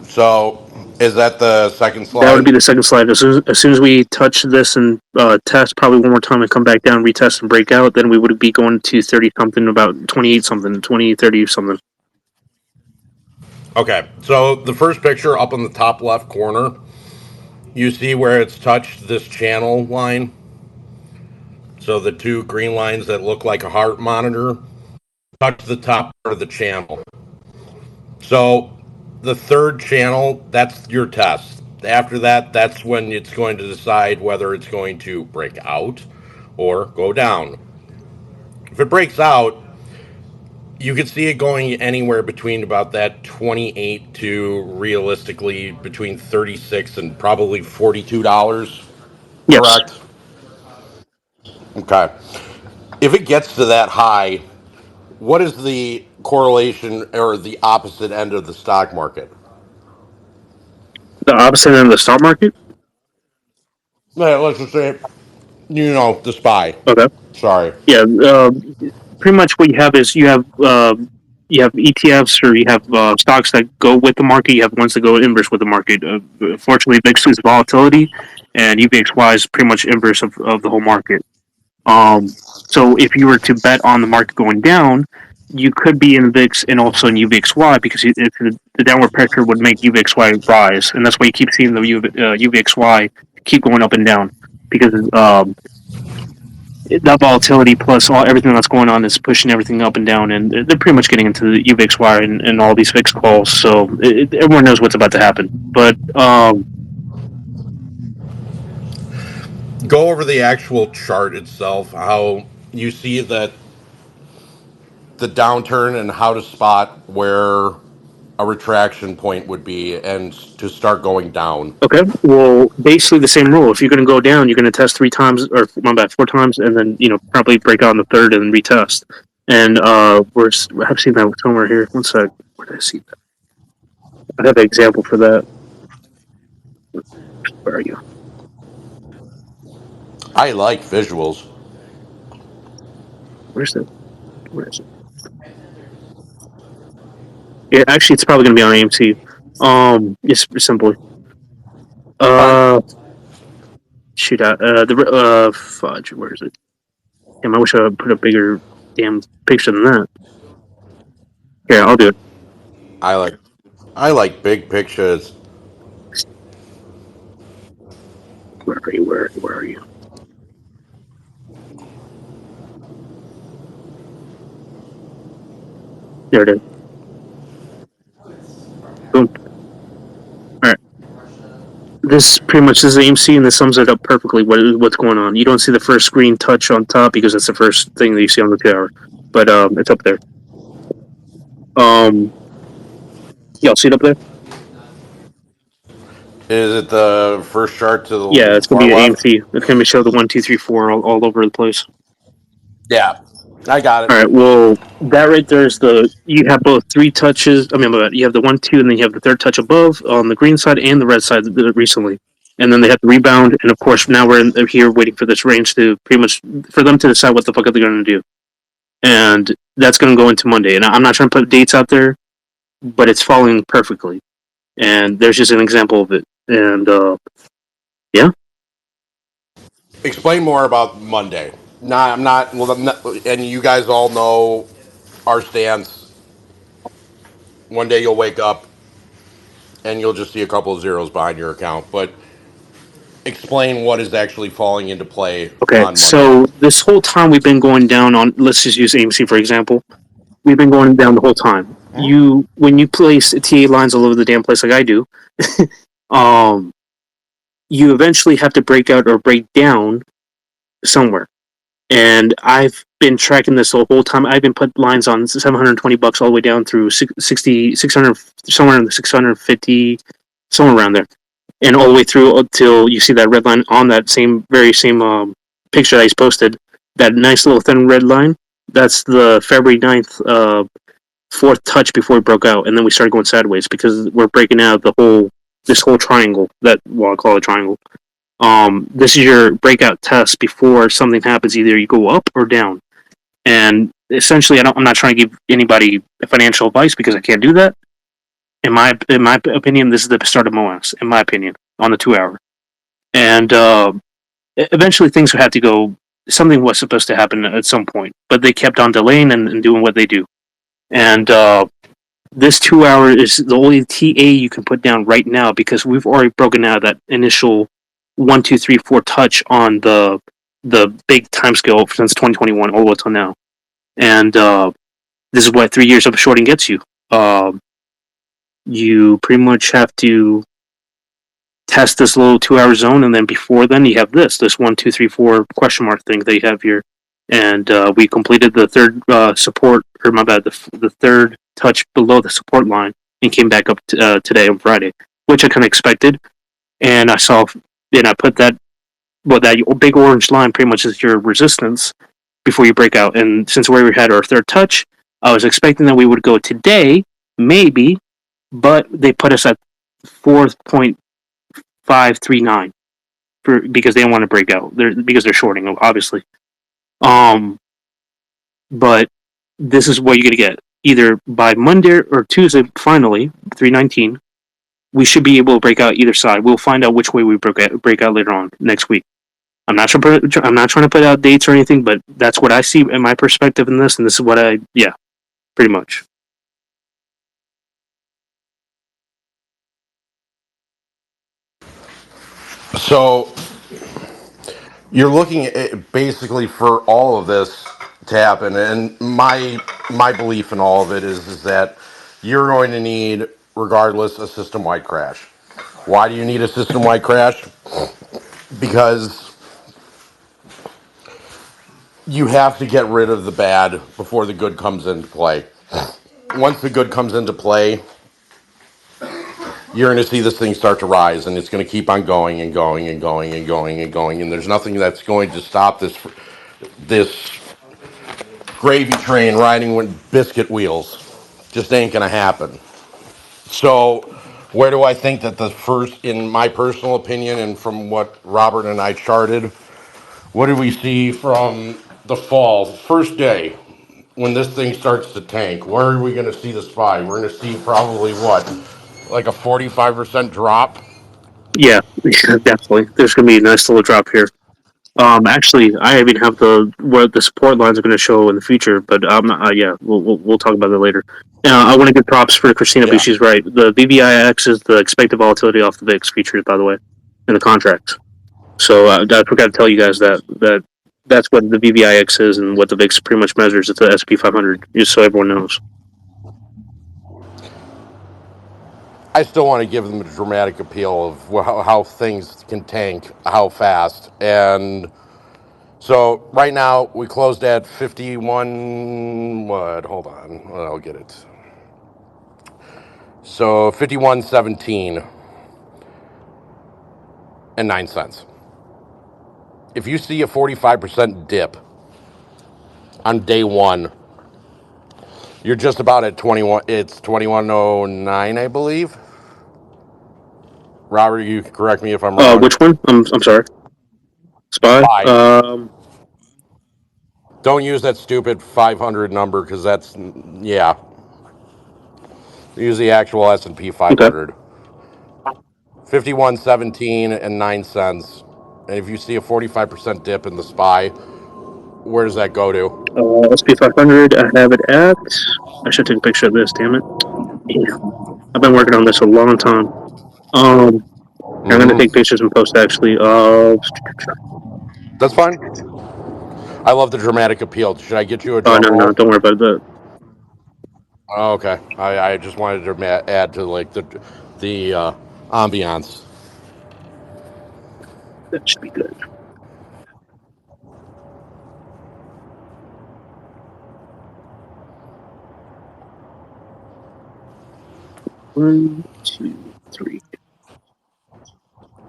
So is that the second That would slide? be the second slide. As soon as we touch this and test probably one more time and come back down, retest and break out, then we would be going to 30 something, about 28 something, 20, 30 something. Okay, so the first picture up in the top left corner, you see where it's touched this channel line. So the two green lines that look like a heart monitor touch the top part of the channel. So the third channel, that's your test. After that, that's when it's going to decide whether it's going to break out or go down. If it breaks out, you could see it going anywhere between about that 28 to realistically between 36 and probably $42. Yes. Correct? Okay. If it gets to that high, what is the correlation or the opposite end of the stock market? The opposite end of the stock market? Let's just say, the SPY. Okay. Sorry. Yeah. Pretty much what you have is you have ETFs or you have stocks that go with the market. You have ones that go inverse with the market. Fortunately, VIX is volatility, and UVXY is pretty much inverse of the whole market. Um, so if you were to bet on the market going down, you could be in VIX and also in UVXY because the downward pressure would make UVXY rise, and that's why you keep seeing the UVXY keep going up and down because that volatility plus everything that's going on is pushing everything up and down, and they're pretty much getting into the UVXY and all these fixed calls. So everyone knows what's about to happen. But Go over the actual chart itself, how you see that the downturn and how to spot where a retraction point would be and to start going down. okay, well, basically the same rule. If you're going to go down, you're going to test three times, or my bad, four times, and then probably break out on the third and then retest. And I've seen that somewhere here. One sec, where did I see that? I have an example for that. Where are you? I like visuals. Where's that? Where is it? Yeah, actually, it's probably going to be on AMC. It's simply. All right. Uh, Shoot out. Fudge. Where is it? Damn, I wish I would put a bigger damn picture than that. Yeah, I'll do it. I like I like big pictures. Where are you? Where are you? There it is. Boom. All right. This pretty much is AMC, and this sums it up perfectly. What's going on? You don't see the first screen touch on top because that's the first thing that you see on the tower, but it's up there. Um, Y'all see it up there? Is it the first chart to Yeah, the it's gonna far be left? AMC. It's gonna show the 1, 2, 3, 4 all over the place. Yeah, I got All it. right. Well, that right there is you have both three touches. I mean, you have the 1, 2, and then you have the third touch above on the green side and the red side recently, and then they have the rebound. And of course, now we're here waiting for this range to pretty much for them to decide what the fuck are they going to do, and that's going to go into Monday. And I'm not trying to put dates out there, but it's following perfectly. And there's just an example of it. And Yeah. Explain more about Monday. Nah, I'm not. Well, and you guys all know our stance. One day you'll wake up and you'll just see a couple of zeros behind your account. But explain what is actually falling into play Okay. on Monday. So this whole time we've been going down on. Let's just use AMC for example. We've been going down the whole time. You when you place TA lines all over the damn place like I do, um, you eventually have to break out or break down somewhere. And I've been tracking this the whole time. I've been put lines on $720 all the way down through 60, 600, somewhere in the 650, somewhere around there, and all the way through until you see that red line on that very same picture that I posted. That nice little thin red line. That's the February 9th fourth touch before we broke out, and then we started going sideways because we're breaking out this whole triangle. I call it triangle. This is your breakout test before something happens. Either you go up or down. And essentially, I'm not trying to give anybody financial advice because I can't do that. In my opinion, this is the start of MOAS. In my opinion, on the 2 hour, and eventually things would have to go. Something was supposed to happen at some point, but they kept on delaying and doing what they do. And this 2 hour is the only TA you can put down right now because we've already broken out that initial 1, 2, 3, 4 touch on the big time scale since 2021 all the way till now. And this is what 3 years of shorting gets you. You pretty much have to test this little 2 hour zone, and then before then you have this 1, 2, 3, 4 question mark thing that you have here. And we completed the third support, or my bad, the third touch below the support line, and came back up today on Friday, which I kind of expected. And I put that big orange line pretty much is your resistance before you break out. And since we had our third touch, I was expecting that we would go today, maybe, but they put us at 4.539 because they don't want to break out. Because they're shorting, obviously. Um, but this is what you're gonna get either by Monday or Tuesday. Finally, 319. We should be able to break out either side. We'll find out which way we break out later on next week. I'm not trying to put out dates or anything, but that's what I see in my perspective in this, and this is what pretty much. So you're looking at basically for all of this to happen, and my belief in all of it is that you're going to need, regardless, a system-wide crash. Why do you need a system-wide crash? Because you have to get rid of the bad before the good comes into play. Once the good comes into play, you're going to see this thing start to rise, and it's going to keep on going and going and going and going and going, and there's nothing that's going to stop this gravy train riding with biscuit wheels. Just ain't going to happen. So where do I think that the first, in my personal opinion, and from what Robert and I charted, what do we see from the fall, first day, when this thing starts to tank? Where are we going to see the SPY? We're going to see probably what, like a 45% drop? Yeah, definitely. There's gonna be a nice little drop here. Actually, I even have what the support lines are going to show in the future, but yeah, we'll talk about that later. I want to give props for Christina because Yeah. she's right. The VVIX is the expected volatility off the VIX features, by the way, in the contracts. So I forgot to tell you guys that's what the VVIX is and what the VIX pretty much measures. It's the SP 500, just so everyone knows. I still want to give them a dramatic appeal of how things can tank, how fast. And so right now we closed at 51. What? Hold on. I'll get it. So 51.17 and 9 cents. If you see a 45% dip on day one, you're just about at 21. It's 21.09, I believe. Robert, you can correct me if I'm wrong. Which one? I'm sorry. Spy. Bye. Don't use that stupid 500 number because that's, yeah. Use the actual S&P Okay. 500. 51.17 and 9 cents. And if you see a 45% dip in the SPY, where does that go to? SP 500. I have it at. I should take a picture of this. Damn it! Yeah, I've been working on this a long time. Um, I'm gonna take Mm-hmm. pictures and post actually. That's fine. I love the dramatic appeal. Should I get you a Oh drum no, no, roll? don't worry about that. Oh, okay. I just wanted to add to like the ambiance. That should be good. One, two, three.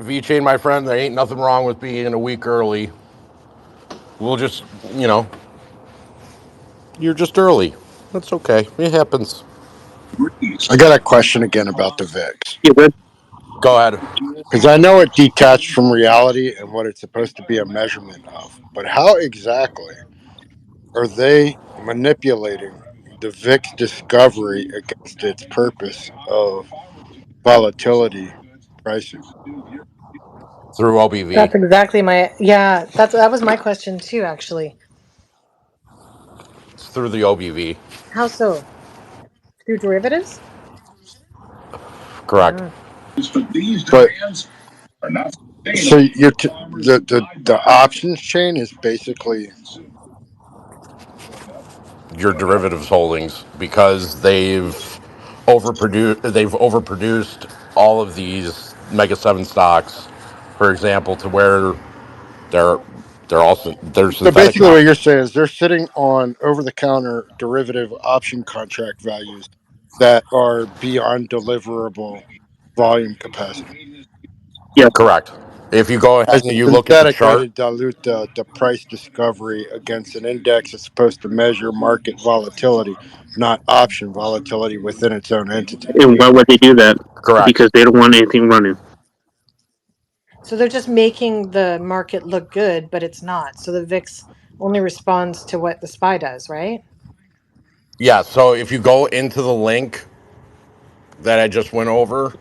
V Chain, my friend, there ain't nothing wrong with being a week early. We'll just, you know, you're just early. That's okay. It happens. I got a question again about the VIX. Yeah, good. Go ahead. Because I know it detached from reality and what it's supposed to be a measurement of. But how exactly are they manipulating the VIX discovery against its purpose of volatility pricing? Through OBV. That's exactly my yeah. That was my question too. Actually, It's through the OBV. how so? Through derivatives? Correct. Ah. But so the options chain is basically Your derivatives holdings because they've overproduced all of these mega seven stocks, for example, to where they're they're so synthetic basically now. what you're saying is they're sitting on over the counter derivative option contract values that are beyond deliverable volume capacity Yeah, Correct. If you go ahead as and a you look at the synthetic way to chart, dilute the price discovery against an index that's supposed to measure market volatility, not option volatility within its own entity. and why would they do that? correct. Because they don't want anything running. So they're just making the market look good, but it's not. So the VIX only responds to what the SPY does, right? Yeah. So if you go into the link that I just went over,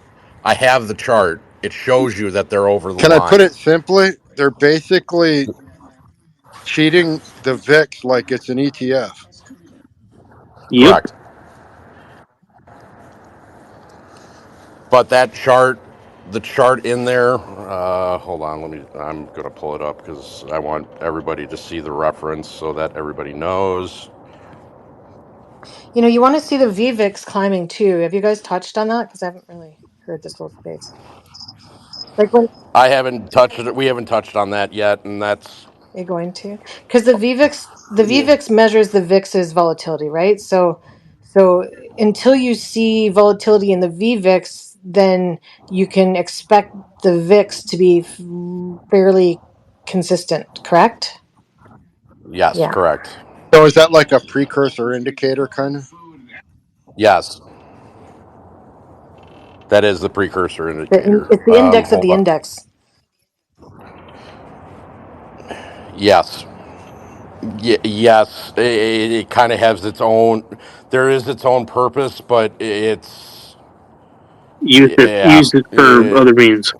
I have the chart. It shows you that they're over the Can I put line. it simply? They're basically cheating the VIX like it's an ETF. Yep. Correct. But that chart, the chart in there, hold on, I'm going to pull it up because I want everybody to see the reference so that everybody knows. You know, you want to see the VVIX climbing too. Have you guys touched on that? Because I haven't really heard this whole space. Like when I haven't touched it. We haven't touched on that yet. And that's, you're going to, because the VVIX measures the VIX's volatility, right? So until you see volatility in the VVIX, then you can expect the VIX to be fairly consistent, correct? yes, Yeah. correct. So is that like a precursor indicator kind of? Yes, that is the precursor indicator. It's the index of Hold the on. index. Yes. Yes. It kind of has its own, there is its own purpose, but it's, yeah. Use it for other means.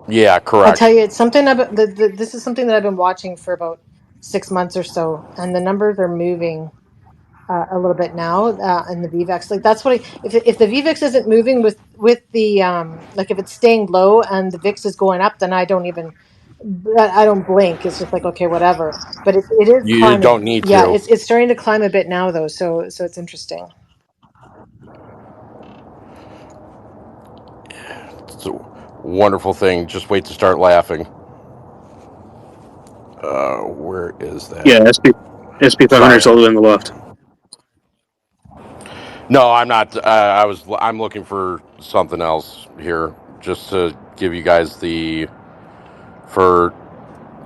Yeah, I tell correct. you, it's something about this is something that I've been watching for about 6 months or so, and the numbers are moving a little bit now in the VVAX. Like that's what if the VVIX isn't moving with the like if it's staying low and the VIX is going up, then I don't blink. It's just like okay, whatever. But it is You climbing. don't need Yeah, to. it's starting to climb a bit now though. So it's interesting. It's a wonderful thing. Just wait to start laughing. Where is that? Yeah, SP 500 is Sorry. all the way on the left. No, I'm not. I'm looking for something else here, just to give you guys the for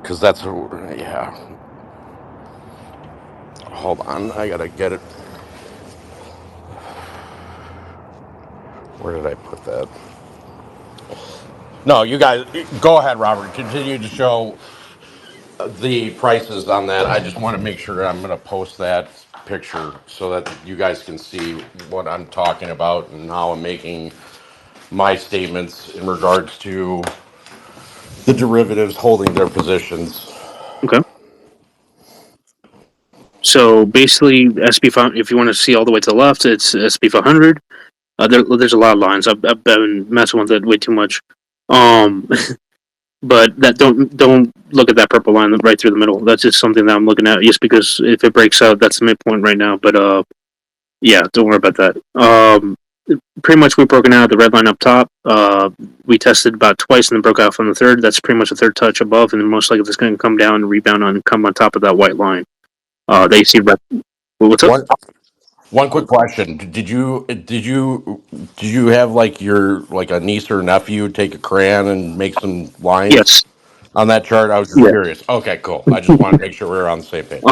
because that's yeah. Hold on, I gotta get it. Where did I put that? No, you guys go ahead, Robert. Continue to show the prices on that. I just want to make sure I'm going to post that picture so that you guys can see what I'm talking about and how I'm making my statements in regards to the derivatives holding their positions. Okay. So basically, SP 5, if you want to see all the way to the left, it's SP 500. There's a lot of lines. I've been messing with it way too much. Um, but that don't look at that purple line right through the middle. That's just something that I'm looking at, just because if it breaks out, that's the midpoint right now. But yeah, don't worry about that. Pretty much we've broken out the red line up top. We tested about twice and then broke out on the third. That's pretty much a third touch above, and then most likely it's going to come down and rebound on come on top of that white line. They see red. What's up? One quick question: did you have like your like a niece or nephew take a crayon and make some lines Yes. on that chart? I was just Yeah. curious. Okay, cool. I just wanted to make sure we were on the same page.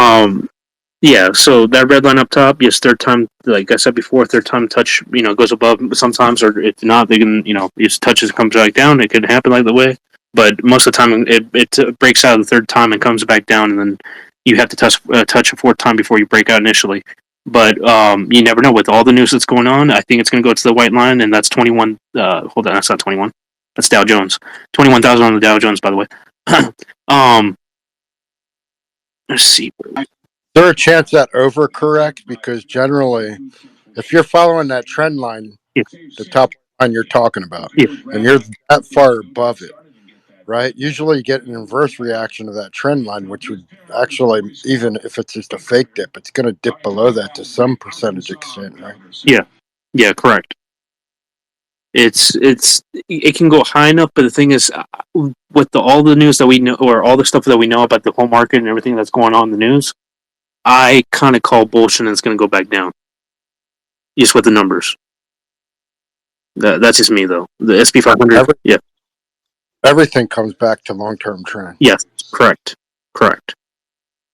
Yeah, so that red line up top, yes, third time, like I said before, third time touch, goes above sometimes, or if not, they can, just touches comes back down. It could happen like that way, but most of the time it breaks out the third time and comes back down, and then you have to touch a fourth time before you break out initially. But you never know with all the news that's going on. I think it's going to go to the white line, and that's 21. Hold on, that's not 21. That's Dow Jones. 21,000 on the Dow Jones, by the way. um, let's see. Is there a chance that overcorrect? Because generally, if you're following that trend line, Yeah, the top line you're talking about, yeah, and you're that far above it, right? Usually you get an inverse reaction to that trend line, which would actually, even if it's just a fake dip, it's going to dip below that to some percentage extent, right? yeah, yeah, correct. It can go high enough, but the thing is, with all the news that we know, or all the stuff that we know about the whole market and everything that's going on in the news, I kind of call bullshit and it's going to go back down, just with the numbers. That's just me though. The SP 500, yeah, Everything comes back to long-term trend. yes, correct, correct.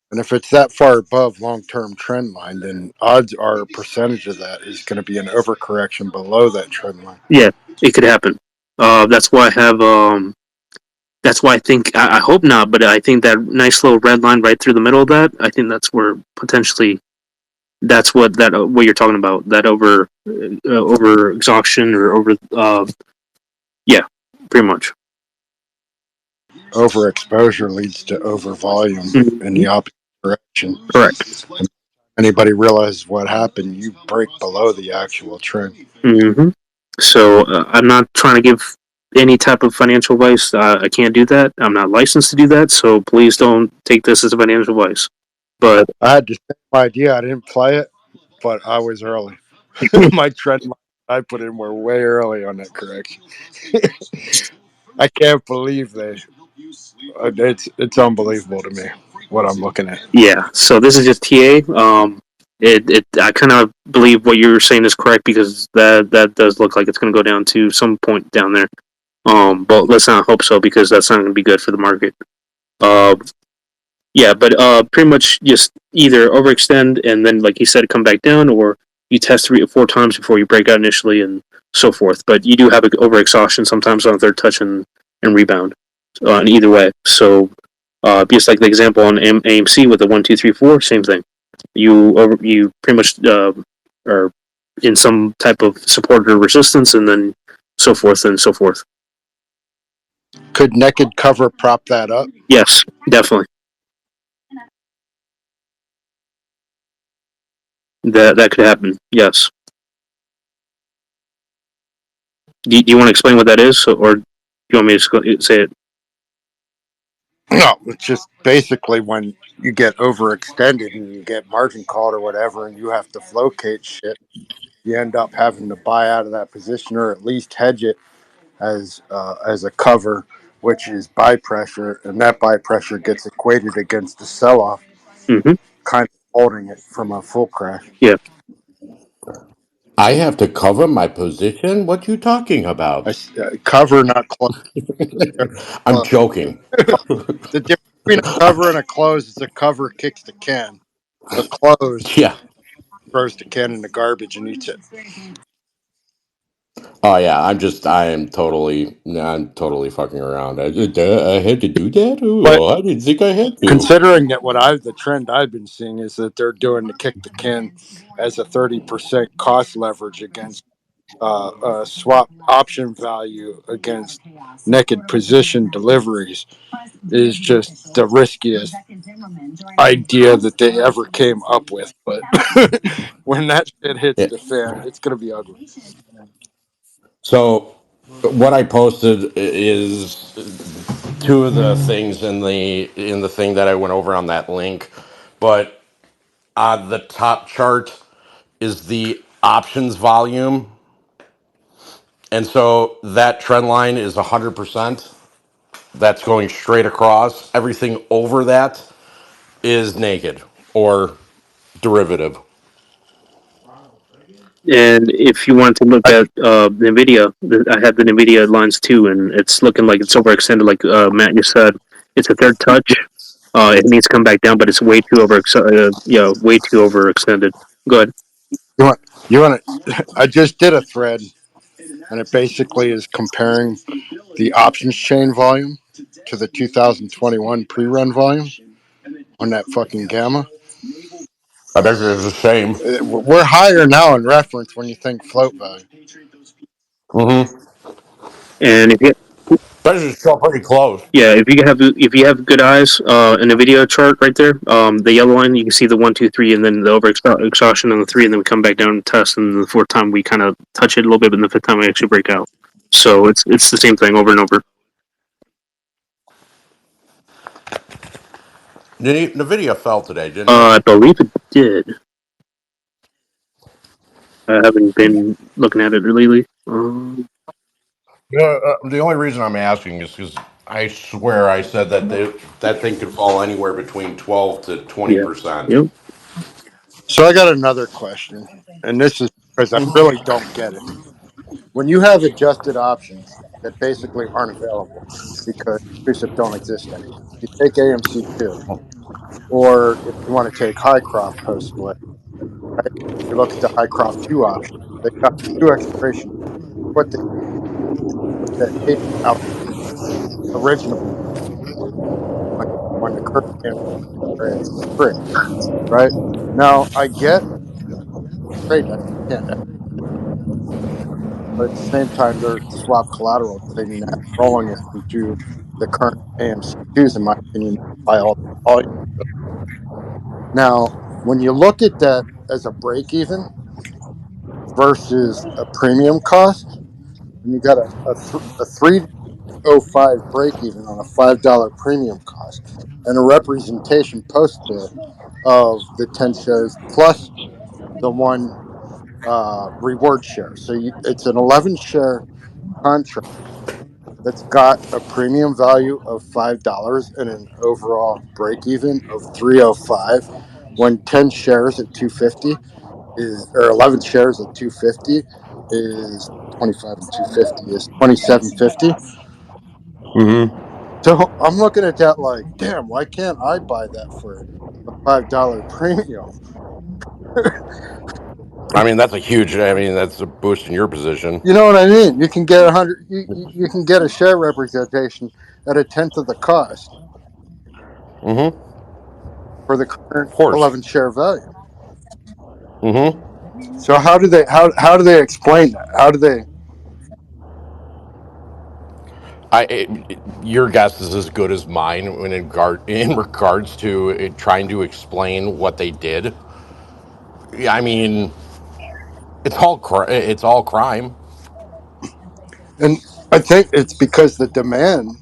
And if it's that far above long-term trend line, then odds are a percentage of that is going to be an overcorrection below that trend line. Yeah, it could happen. That's why I have. That's why I think I hope not, but I think that nice little red line right through the middle of that. I think that's where potentially that's what you're talking about, that over exhaustion or over yeah, pretty much. Overexposure leads to over volume in Mm-hmm. the opposite direction. Correct. Anybody realizes what happened, you break below the actual trend. Mm-hmm. So I'm not trying to give any type of financial advice. I can't do that. I'm not licensed to do that. So please don't take this as a financial advice. But I had the same idea. I didn't play it, but I was early. My trend line I put in were way early on that correction. I can't believe they. It's unbelievable to me what I'm looking at. yeah, so this is just TA. I kind of believe what you're saying is correct, because that does look like it's going to go down to some point down there. But let's not hope so, because that's not going to be good for the market. Uh, yeah, but pretty much just either overextend and then, like you said, come back down, or you test 3 or 4 times before you break out initially, and so forth. But you do have an overexhaustion sometimes on third touch and rebound, in either way. So just like the example on AMC with the 1, 2, 3, 4, same thing. You pretty much are in some type of support or resistance, and then so forth and so forth. Could naked cover prop that up? Yes, definitely. That could happen. Yes. Do you want to explain what that is, or do you want me to say it? No, it's just basically when you get overextended and you get margin called or whatever, and you have to flocate shit, you end up having to buy out of that position or at least hedge it as a cover, which is buy pressure, and that buy pressure gets equated against the sell off, Mm-hmm. kind of holding it from a full crash. Yeah. I have to cover my position. What you talking about? Cover, not close. I'm joking. The difference between a cover and a close is a cover kicks the can. A close Yeah. throws the can in the garbage and eats it. Oh yeah. I'm totally fucking around. I had to do that. But Oh, I didn't think I had to. considering that the trend I've been seeing is that they're doing the kick the can as a 30% cost leverage against swap option value against naked position deliveries is just the riskiest idea that they ever came up with. But when that shit hits Yeah. the fan, it's gonna be ugly. So what I posted is two of the things in the thing that I went over on that link, but on the top chart is the options volume, and so that trend line is 100%. That's going straight across. Everything over that is naked or derivative. And if you want to look at NVIDIA, I have the NVIDIA lines too, and it's looking like it's overextended. Like Matt, you said, it's a third touch. It needs to come back down, but it's way too way too overextended. Good. You want you want to? I just did a thread, and it basically is comparing the options chain volume to the 2021 pre-run volume on that fucking gamma. I bet it's the same. We're higher now in reference when you think float value. Mm-hmm. And if you But it's still pretty close. yeah, if you have good eyes, in the video chart right there, the yellow line, you can see the 1, 2, 3, and then the over exhaustion on the 3, and then we come back down and test, and the fourth time we kind of touch it a little bit, but the fifth time we actually break out. So it's the same thing over and over. The video fell today, didn't it? I believe it did. I haven't been looking at it lately. Yeah, the only reason I'm asking is because I swear I said that that thing could fall anywhere between 12 to twenty Yeah. percent. Yep. So I got another question, and this is because I really don't get it. When you have adjusted options that basically aren't available because precept don't exist anymore, you take AMC2, or if you want to take Highcroft post split, right? You look at the Highcroft 2 option. They got 2 expiration. What they was that Ape out original when the current AMC are at 3, right? Now I get trade that you can't, but at the same time they're swap collateral trading that, rolling it into the current AMC2s, in my opinion, by all volume. Now, when you look at that as a break even versus a premium cost, and you got a 305 break even on a $5 premium cost, and a representation post split of the 10 shares plus the one reward share. So it's an 11 share contract that's got a premium value of $5 and an overall break even of 305, when 10 shares at 250 is, or 11 shares at 250 is 25, and 250 is 2750. Mm-hmm. So I'm looking at that like, damn, why can't I buy that for a $5 premium? I mean, that's a huge. I mean, that's a boost in your position. You know what I mean? You can get 100. You can get a share representation at a tenth of the cost Mm-hmm. for the current Of course. 11 share value. Mm-hmm. So how do they explain that? How do they? Your guess is as good as mine when in regards to trying to explain what they did. Yeah, I mean, it's all crime. And I think it's because the demand,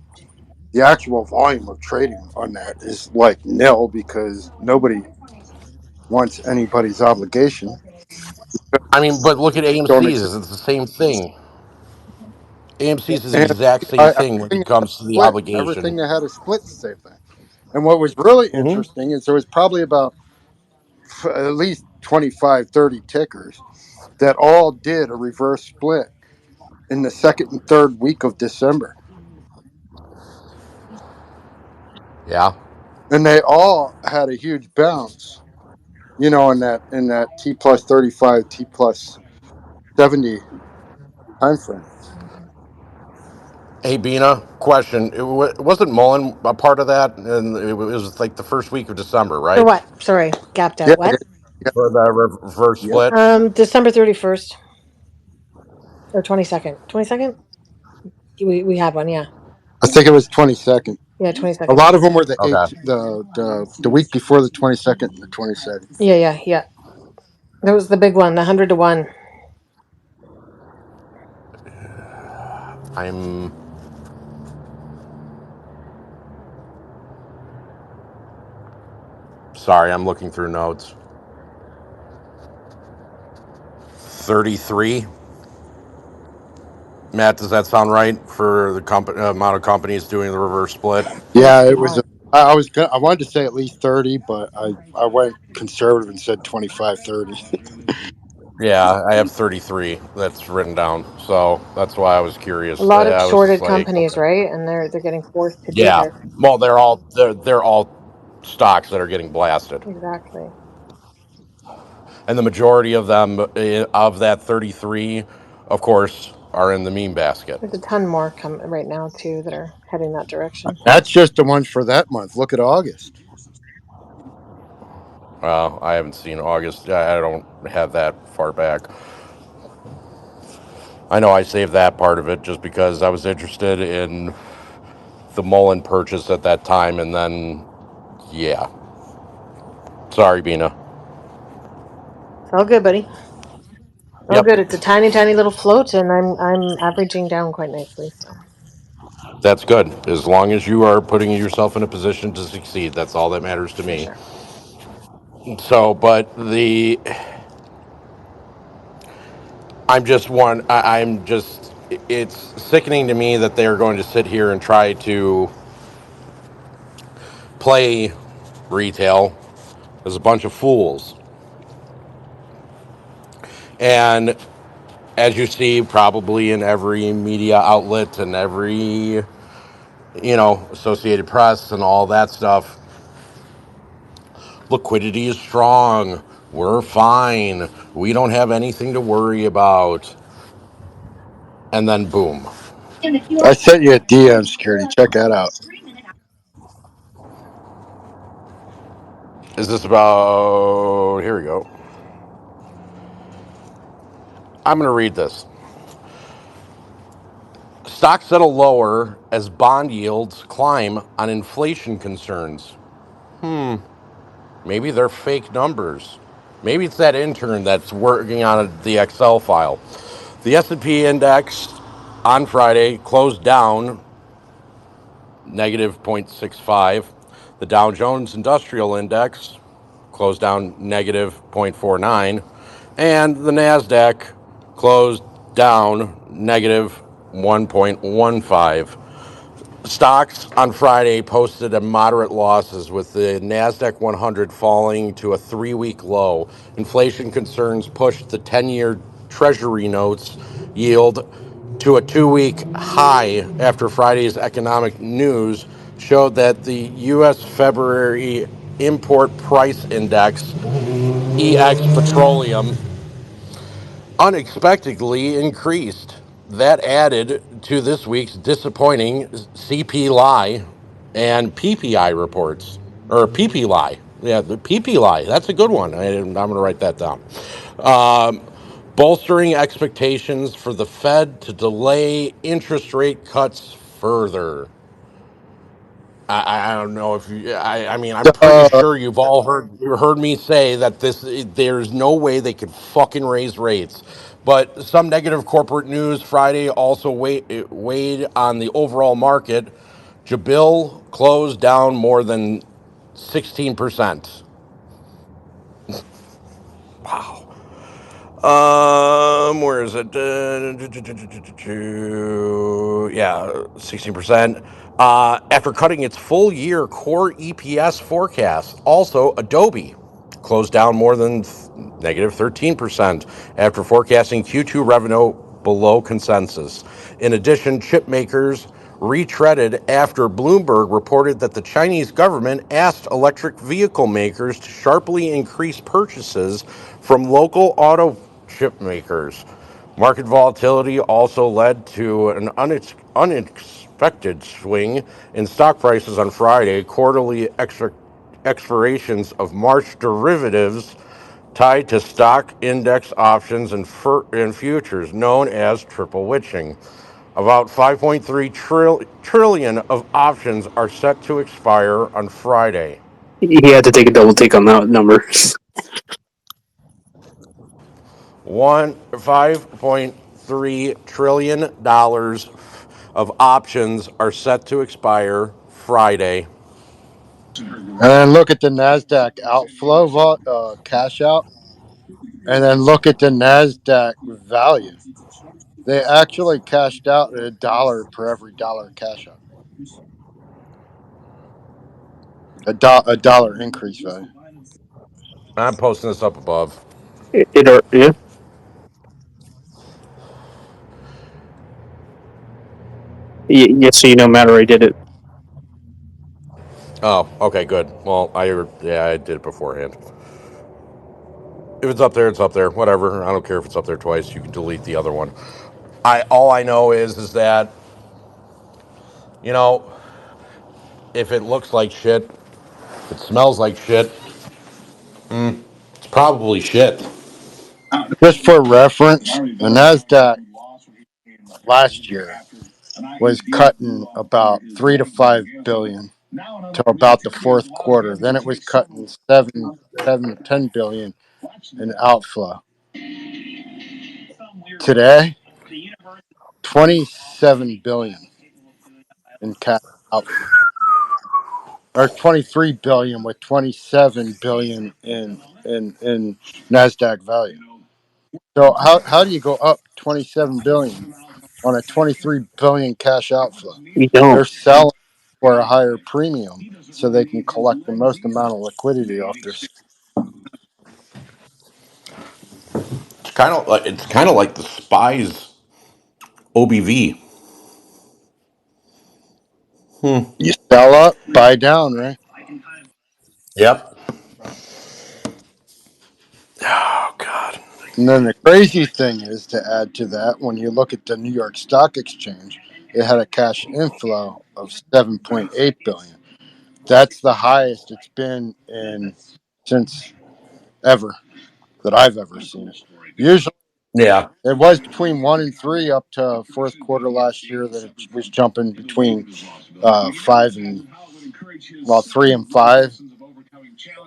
the actual volume of trading on that is like nil, because nobody wants anybody's obligation. I mean, but look at Don't exist. AMC's. It's the same thing. AMC's is the And exact same thing when everything it that had comes a to the split, obligation. everything that had a split, the same thing. And what was really Mm-hmm. interesting is there was probably about at least 25, 30 tickers that all did a reverse split in the second and third week of December. Yeah. And they all had a huge bounce, in that T plus 35, T plus 70 time frame. Hey, Bina, question. Wasn't Mullen a part of that? And it was like the first week of December, For right? what? Sorry, gapped Yeah, out. What? yeah, For the reverse yeah. split. December 31st. or 22nd. 22nd. We had one. Yeah. I think it was 22nd. Yeah. A 22nd. lot of them were the Okay. the week before the 22nd and the 22nd. Yeah. Yeah. Yeah. That was the big one. The 100 to 1. I'm sorry. I'm looking through notes. 33. Matt, does that sound right for the amount of companies doing the reverse split? Oh Yeah, it was. God. I wanted to say at least 30, but I went conservative and said 25, 30. Yeah, I have 33 that's written down. So that's why I was A curious. lot of I was shorted like, companies, okay. right? And they're getting forced to do Yeah. this. Well, they're all stocks that are getting blasted. Exactly. And the majority of them, of that 33, of course, are in the meme basket. There's a ton more come right now too that are heading that direction. That's just the ones for that month. Look at August. I haven't seen August. I don't have that far back. I know I saved that part of it just because I was interested in the Mullen purchase at that time. And then, yeah. Sorry, Bina. It's all good, buddy. All Yep, good. It's a tiny, tiny little float, and I'm averaging down quite nicely. So that's good. As long as you are putting yourself in a position to succeed, that's all that matters to for me. sure. So, but I'm just one. I'm just. It's sickening to me that they're going to sit here and try to play retail as a bunch of fools. And as you see, probably in every media outlet and every, Associated Press and all that stuff, liquidity is strong. We're fine. We don't have anything to worry about. And then boom. I sent you a DM, security. Check that out. Is this about. Here we go. I'm going to read this. Stocks settle lower as bond yields climb on inflation concerns. Maybe they're fake numbers. Maybe it's that intern that's working on the Excel file. The S&P index on Friday closed down negative 0.65. The Dow Jones Industrial Index closed down negative 0.49. And the NASDAQ closed down negative 1.15. Stocks on Friday posted a moderate losses with the Nasdaq 100 falling to a 3-week low. Inflation concerns pushed the 10-year Treasury notes yield to a 2-week high after Friday's economic news showed that the U.S. February import price index, EX petroleum, unexpectedly increased. That added to this week's disappointing CPI and PPI reports, or PPI. Yeah, the PPI. That's a good one. I'm going to write that down. Um, Bolstering expectations for the Fed to delay interest rate cuts further. I don't know if you. I mean, I'm pretty Uh, sure you heard me say that there's no way they could fucking raise rates. But some negative corporate news Friday also weighed on the overall market. Jabil closed down more than 16%. Wow. Where is it? Yeah, 16%. After cutting its full year core EPS forecast, also Adobe closed down more than negative 13% after forecasting Q2 revenue below consensus. In addition, chip makers retreaded after Bloomberg reported that the Chinese government asked electric vehicle makers to sharply increase purchases from local auto chip makers. Market volatility also led to an unexpected swing in stock prices on Friday. Quarterly expirations of March derivatives tied to stock index options and futures, known as triple witching. About 5.3 trillion of options are set to expire on Friday. He had to take a double take on that number. One $5.3 trillion of options are set to expire Friday. And then look at the Nasdaq outflow cash out, and then look at the Nasdaq value. They actually cashed out at $1 per every dollar cash out. A dollar increase value. I'm posting this up above. Yeah. Yes, so you know Matt already did it. Oh, okay, good. Well, I did it beforehand. If it's up there, it's up there. Whatever. I don't care if it's up there twice. You can delete the other one. All I know is that you know if it looks like shit, if it smells like shit, it's probably shit. Just for reference, the Nasdaq last year was cutting about 3 to 5 billion to about the fourth quarter. Then it was cutting 10 billion in outflow. Today, 27 billion in cash outflow, or 23 billion with 27 billion in Nasdaq value. So how do you go up 27 billion on a 23 billion cash outflow? You don't. They're selling for a higher premium so they can collect the most amount of liquidity off their. It's kind of like the spies OBV. You sell up, buy down, right? Yep. Oh God. And then the crazy thing is to add to that, when you look at the New York Stock Exchange, it had a cash inflow of 7.8 billion. That's the highest it's been in since ever that I've ever seen. Usually Yeah. it was between 1 and 3 up to fourth quarter last year that it was jumping between 3 and 5.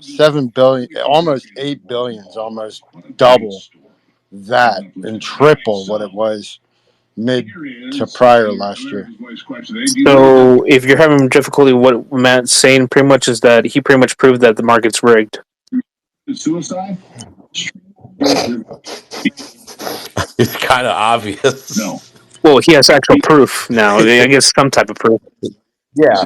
7 billion, almost 8 billion is almost double that and triple what it was mid to prior last year. So if you're having difficulty, what Matt's saying pretty much is that he pretty much proved that the market's rigged. It's kind of obvious. Well, he has actual proof now. I guess some type of proof. Yeah.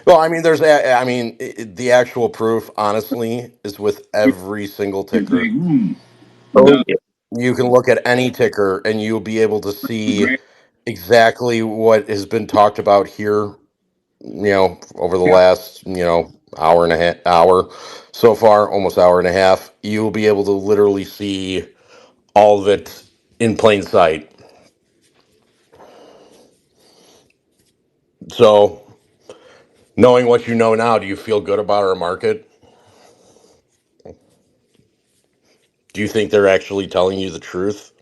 Well, I mean, the actual proof, honestly, is with every single ticker. Oh, yeah. You can look at any ticker and you'll be able to see exactly what has been talked about here, over the last, hour and a half, hour so far, almost hour and a half. You'll be able to literally see all of it in plain sight. So, knowing what you know now, do you feel good about our market? Do you think they're actually telling you the truth?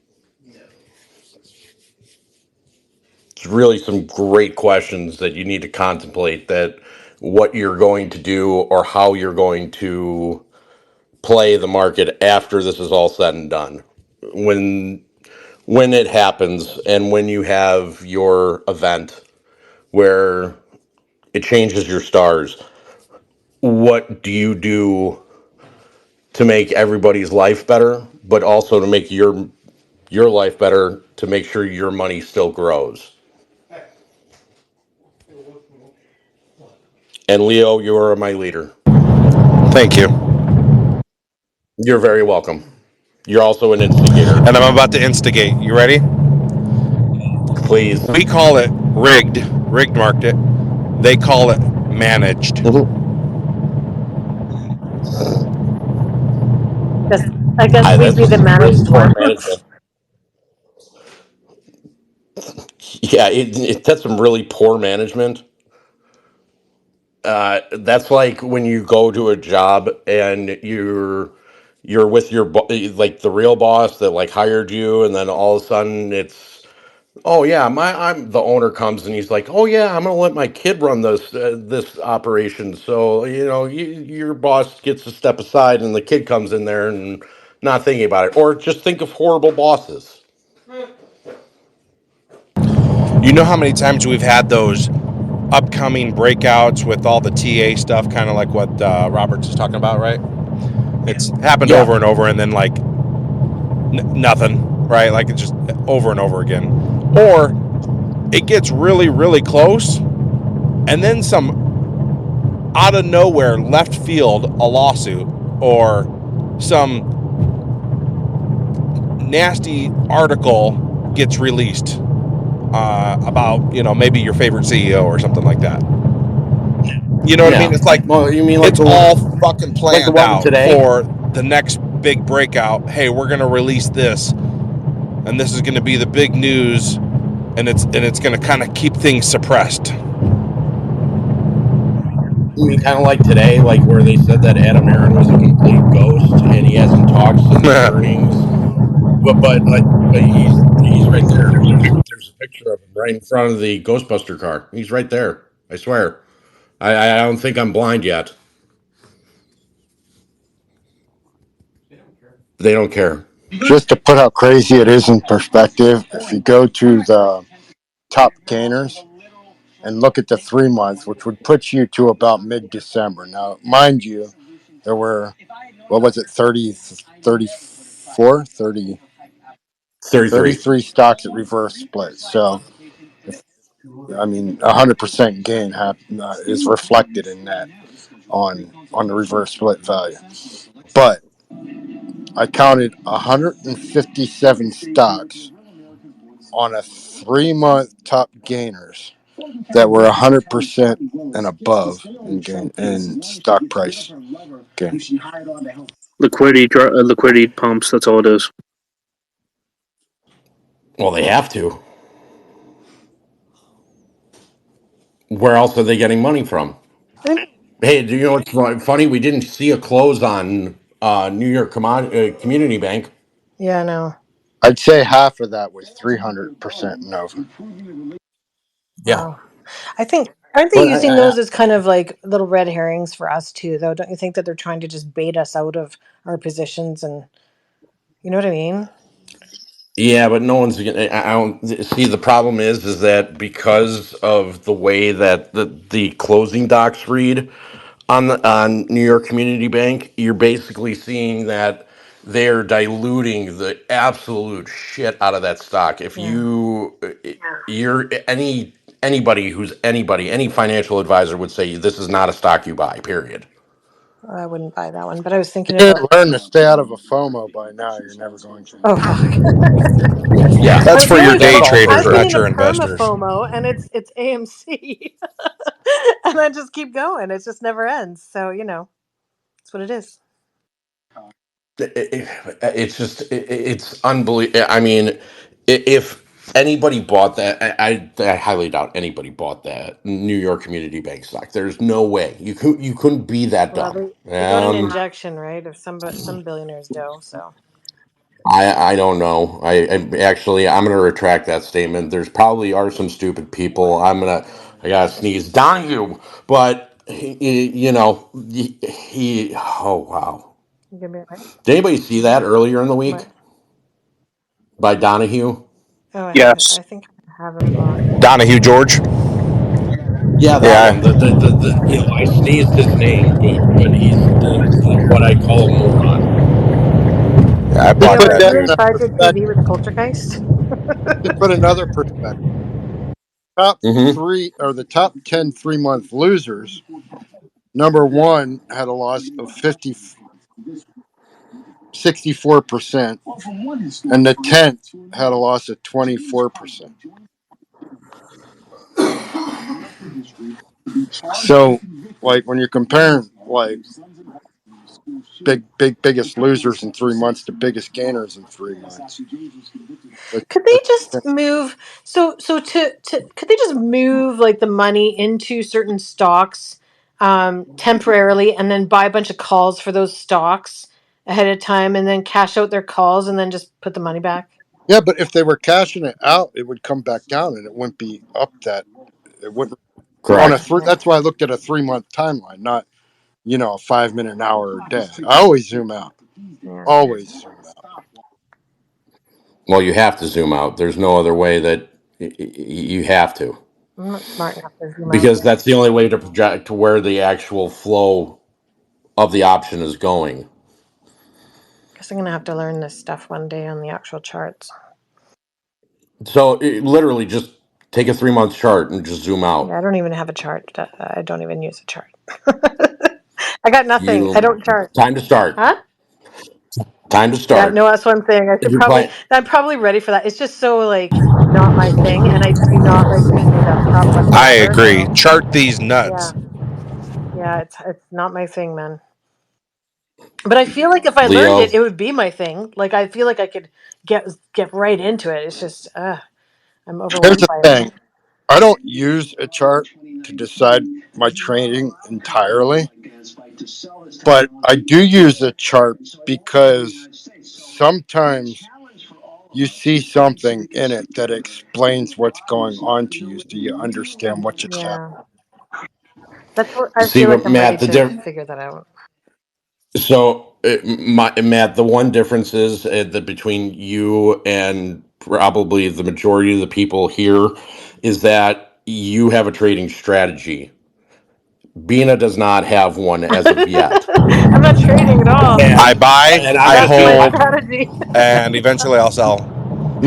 It's really some great questions that you need to contemplate, that what you're going to do or how you're going to play the market after this is all said and done. When when it happens and when you have your event where it changes your stars, what do you do to make everybody's life better, but also to make your life better, to make sure your money still grows? And Leo, you are my leader. Thank you. You're very welcome. You're also an instigator. And I'm about to instigate. You ready? Please. We call it rigged. Rigged marked it. They call it managed. Mhm. I guess we'd be the That's really managed poor ones. management. Yeah, that's some really poor management. That's like when you go to a job and you're with your like the real boss that like hired you, and then all of a sudden it's, oh yeah, I'm the owner comes and he's like, oh yeah, I'm gonna let my kid run this operation. So your boss gets to step aside, and the kid comes in there and not thinking about it. Or just think of horrible bosses. You know how many times we've had those upcoming breakouts with all the TA stuff, kind of like what Roberts is talking about, right? It's happened Yeah, over and over, and then like nothing, right? Like it's just over and over again. Or it gets really, really close, and then some out of nowhere, left field, a lawsuit or some nasty article gets released about maybe your favorite CEO or something like that. You know what I mean? yeah. It's like Well, you mean like it's the all fucking like the planned one out today? for the next big breakout. Hey, we're gonna release this, and this is gonna be the big news, and it's gonna kind of keep things suppressed. I mean, kind of like today, like where they said that Adam Aaron was a complete ghost and he hasn't talked since earnings. But he's right there. There's a picture of him right in front of the Ghostbuster car. He's right there. I swear. I don't think I'm blind yet. They don't care. Just to put how crazy it is in perspective, if you go to the top gainers and look at the 3 months, which would put you to about mid December. Now, mind you, there were, what was it, 30, 34, 30, 33. 33 stocks at reverse split. So, I mean, 100% gain is reflected in that on the reverse split value. But I counted 157 stocks on a 3 month top gainers that were 100% and above in gain in stock price gain. Liquidity pumps. That's all it is. Well, they have to. Where else are they getting money from? Hey, do you know what's funny? We didn't see a close on New York Community Bank. Yeah, no. I'd say half of that was 300% Nova. Yeah. Wow. I think aren't they But using those as kind of like little red herrings for us too, though? Don't you think that they're trying to just bait us out of our positions and you know what I mean? yeah, but no one's gonna. I don't see. The problem is that because of the way that the closing docs read on New York Community Bank, you're basically seeing that they're diluting the absolute shit out of that stock. If Yeah. you're anybody, any financial advisor would say this is not a stock you buy. Period. I wouldn't buy that one, but I was thinking You about didn't learn to stay out of a FOMO by now. You're never going to. oh fuck. Yeah, That's for The your only that's day FOMO also I traders, was true. not thinking your of perma investors. FOMO and it's AMC. And I just keep going. It just never ends. So, it's what it is. It's just it's unbelievable. I mean, if anybody bought that, I highly doubt anybody bought that New York Community Bank stock. There's no way you couldn't be that Well, dumb. they got an injection, right? Of some billionaires do, so I don't know. I actually I'm gonna retract that statement. There's probably are some stupid people. I gotta sneeze. Donahue, but he oh wow. you give me a minute. Did anybody see that earlier in the week What? by Donahue? Oh, Yes. I think I have him blocked. Donahue George. Yeah, that one. Yeah, I sneezed his name, but he's what I call a moron. I To Yeah, blocked put what that that you dude. in a inspired TV perspective, with Poltergeist? to put another perspective, top Hmm. three or the top 10 3 month losers. Number one had a loss of 64%, and the 10th had a loss of 24%. So, like, when you're comparing, like, biggest losers in 3 months to biggest gainers in 3 months, like, Could they just move to could they just move like the money into certain stocks temporarily and then buy a bunch of calls for those stocks ahead of time and then cash out their calls and then just put the money back? Yeah, but if they were cashing it out, it would come back down and it wouldn't be up that it wouldn't on a Correct. three. Yeah. That's why I looked at a 3 month timeline, not a 5 minute, an hour, a day. I always zoom out. Yeah. Always zoom out. Well, you have to zoom out. There's no other way that you have to, I'm not smart enough to zoom out because yet. that's the only way to project to where the actual flow of the option is going. Guess I'm gonna have to learn this stuff one day on the actual charts. So literally, just take a 3 month chart and just zoom Yeah, out. I don't even have a chart. I don't even use a chart. I got nothing. I You don't chart. time to start. Huh? Time to Yeah, start. no, that's what I'm saying. I If should you're probably. playing, I'm probably ready for that. It's just so like not my thing, and I do not like being made up crap I whatsoever. agree. So Chart these yeah, nuts. yeah, it's not my thing, man. But I feel like if I learned Leo, it, it would be my thing. Like I feel like I could get right into it. It's just I'm Here's overwhelmed the by thing: everything. I don't use a chart to decide my trading entirely, but I do use a chart because sometimes you see something in it that explains what's going on to you, so you understand what just happened. Yeah, that's what I see feel like. what I'm ready Matt to figure that out. So, Matt, the one difference is that between you and probably the majority of the people here is that you have a trading strategy. Bina does not have one as of yet. I'm not trading at all. I And buy, and I'm I That's actually my hold, strategy. and eventually I'll sell.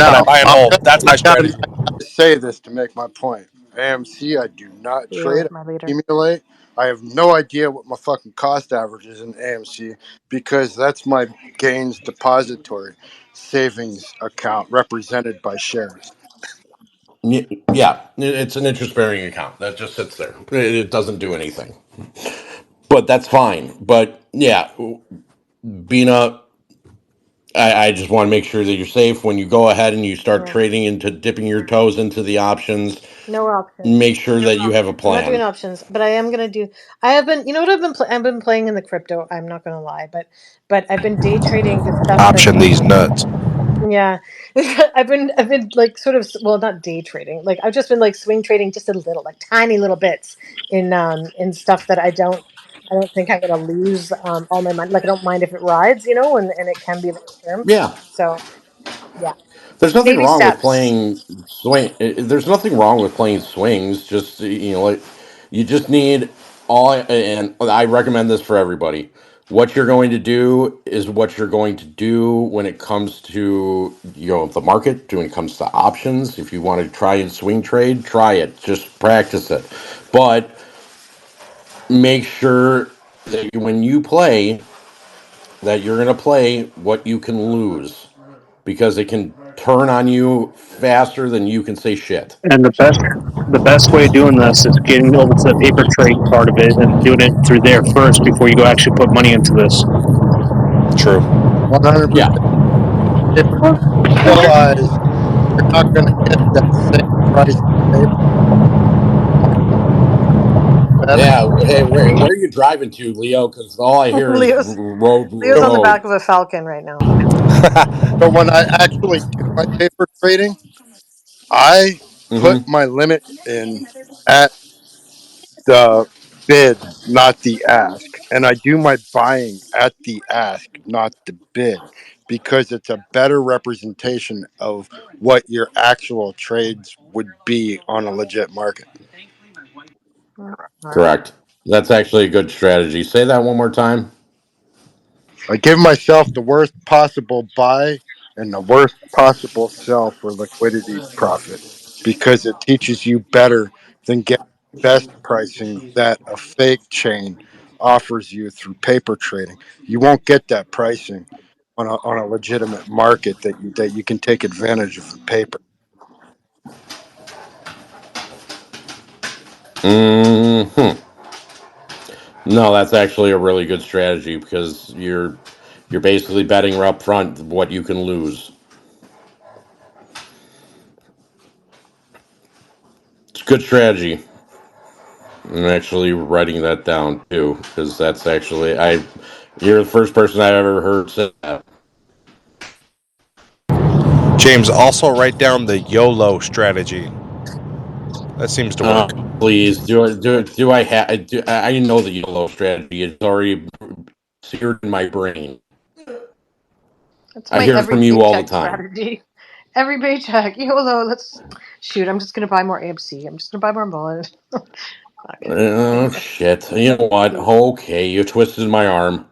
But I Now, buy and hold. That's my I strategy. gotta say this to make my point. AMC, I do not Leo trade. is I my leader. accumulate. I have no idea what my fucking cost average is in AMC because that's my gains depository savings account represented by shares. yeah, it's an interest bearing account that just sits there. It doesn't do anything, but that's fine. But yeah, Bina, I just want to make sure that you're safe when you go ahead and you start Yeah, trading into dipping your toes into the options. no options. Make sure that you have a I'm not doing plan. options, but I am gonna do. I have been. You know what I've been. I've been playing in the crypto. I'm not gonna lie, but I've been day trading the stuff that. Option these nuts. Yeah, I've been like sort of, well, not day trading. Like I've just been like swing trading just a little, like tiny little bits in stuff that I don't think I'm gonna lose all my money. Like I don't mind if it rides, and it can be long term. Yeah, So yeah, there's nothing baby wrong with steps. playing swing. There's nothing wrong with playing swings. Just like you just need all. And I recommend this for everybody. What you're going to do is what you're going to do when it comes to the market. When it comes to options, if you want to try and swing trade, try it. Just practice it, but make sure that when you play, that you're going to play what you can lose, because it can turn on you faster than you can say shit. And the best way of doing this is getting over to the paper trade part of it and doing it through there first before you go actually put money into this. True. 100%. Yeah, If you realize you're not going to get that same price paper market better. yeah. Hey, where are you driving to, Leo? Because all I hear is Leo's road, Leo's So, on the road. back of a falcon right now. so when I actually do my paper trading, I put Hmm. my limit in at the bid, not the ask. And I do my buying at the ask, not the bid, because it's a better representation of what your actual trades would be on a legit market. Smart. Correct. That's actually a good strategy. Say that one more time. I give myself the worst possible buy and the worst possible sell for liquidity profit because it teaches you better than getting best pricing that a fake chain offers you through paper trading. You won't get that pricing on a legitimate market that you can take advantage of in paper. Hmm. No, that's actually a really good strategy, because you're basically betting up front what you can lose. It's a good strategy. I'm actually writing that down too, because that's actually You're the first person I've ever heard say that. James, also write down the YOLO strategy. That seems to work. Please do I have do I know the YOLO strategy. It's already seared in my brain. That's I my hear it every from you all the paycheck time. strategy. Every paycheck. YOLO, let's shoot. I'm just gonna buy more AMC. I'm just gonna buy more bullet. Fuck. Oh shit! You know what? Okay, you twisted my arm.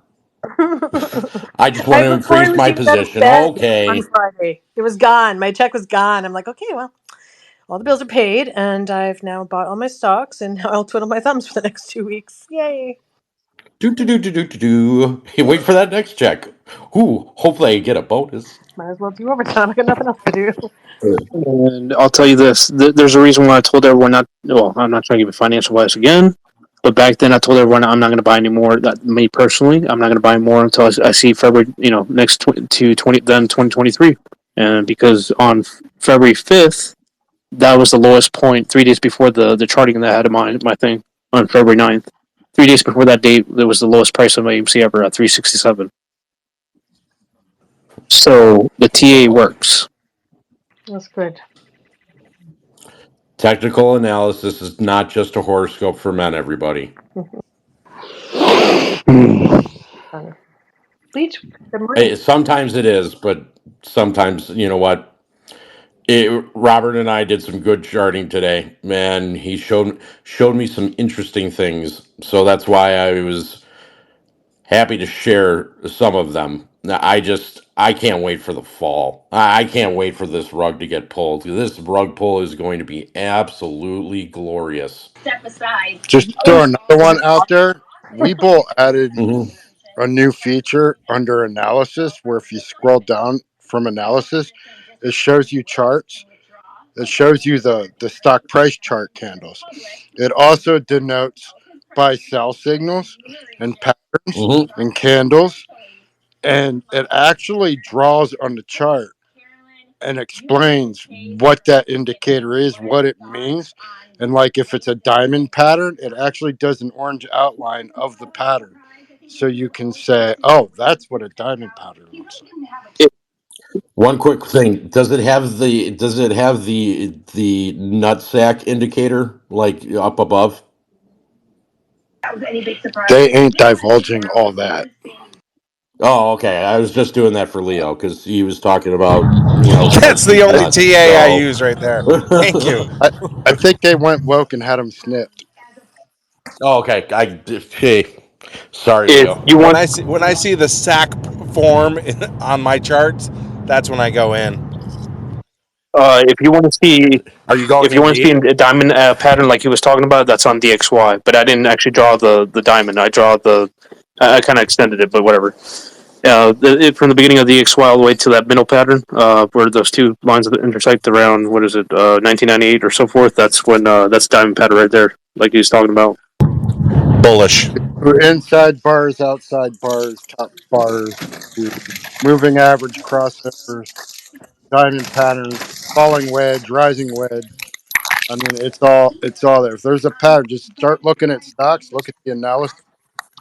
I just want Right to before I increase was my even out of position. bed on Okay. Friday, it was gone. My check was gone. I'm like, okay, well, all the bills are paid, and I've now bought all my stocks, and now I'll twiddle my thumbs for the next 2 weeks. Yay! Do do do do do do do. Hey, wait for that next check. Ooh, hopefully I get a bonus. Might as well do overtime. I got nothing else to do. And I'll tell you this: there's a reason why I told everyone not. Well, I'm not trying to give you financial advice again, but back then I told everyone I'm not going to buy any more. That me personally, I'm not going to buy more until I see February. Next to 2023, and because on February 5th, that was the lowest point. 3 days before the charting that I had in my thing on February 9th. 3 days before that date, there was the lowest price of my AMC ever at 367. So the TA works. That's good. Technical analysis is not just a horoscope for men, everybody. Fun. Bleach. Good morning. Sometimes it is, but sometimes, you know what? Robert and I did some good charting today. Man, he showed me some interesting things. So that's why I was happy to share some of them. Now, I can't wait for the fall. I can't wait for this rug to get pulled. This rug pull is going to be absolutely glorious. Just throw another one out there. Webull added Hmm. a new feature under analysis where if you scroll down from analysis, it shows you charts. It shows you the stock price chart candles. It also denotes buy sell signals and patterns Hmm. and candles. And it actually draws on the chart and explains what that indicator is, what it means. And like if it's a diamond pattern, it actually does an orange outline of the pattern. So you can say, oh, that's what a diamond pattern looks like. One quick thing: does it have the nutsack indicator like up above? They ain't divulging all that. Oh, okay. I was just doing that for Leo because he was talking about That's smoking the some I, only nuts. TA I So, use right there. Thank you. I, I think they went woke and had them snipped. oh, okay. Hey, sorry, If Leo. you When want, I see the sack form on my charts, that's when I go in. if you want to see Are you going if you in want to see deep? a diamond pattern like he was talking about, that's on DXY. But I didn't actually draw the diamond. I draw the. I kind of extended it, but whatever. From the beginning of the DXY all the way to that middle pattern, where those two lines intersect around what is it, 1998 or so forth. That's when that's diamond pattern right there, like he was talking about. Bullish. Inside bars, outside bars, top bars, the moving average crossovers, diamond patterns, falling wedge, rising wedge. I mean, it's all there. If there's a pattern, just start looking at stocks, look at the analysis,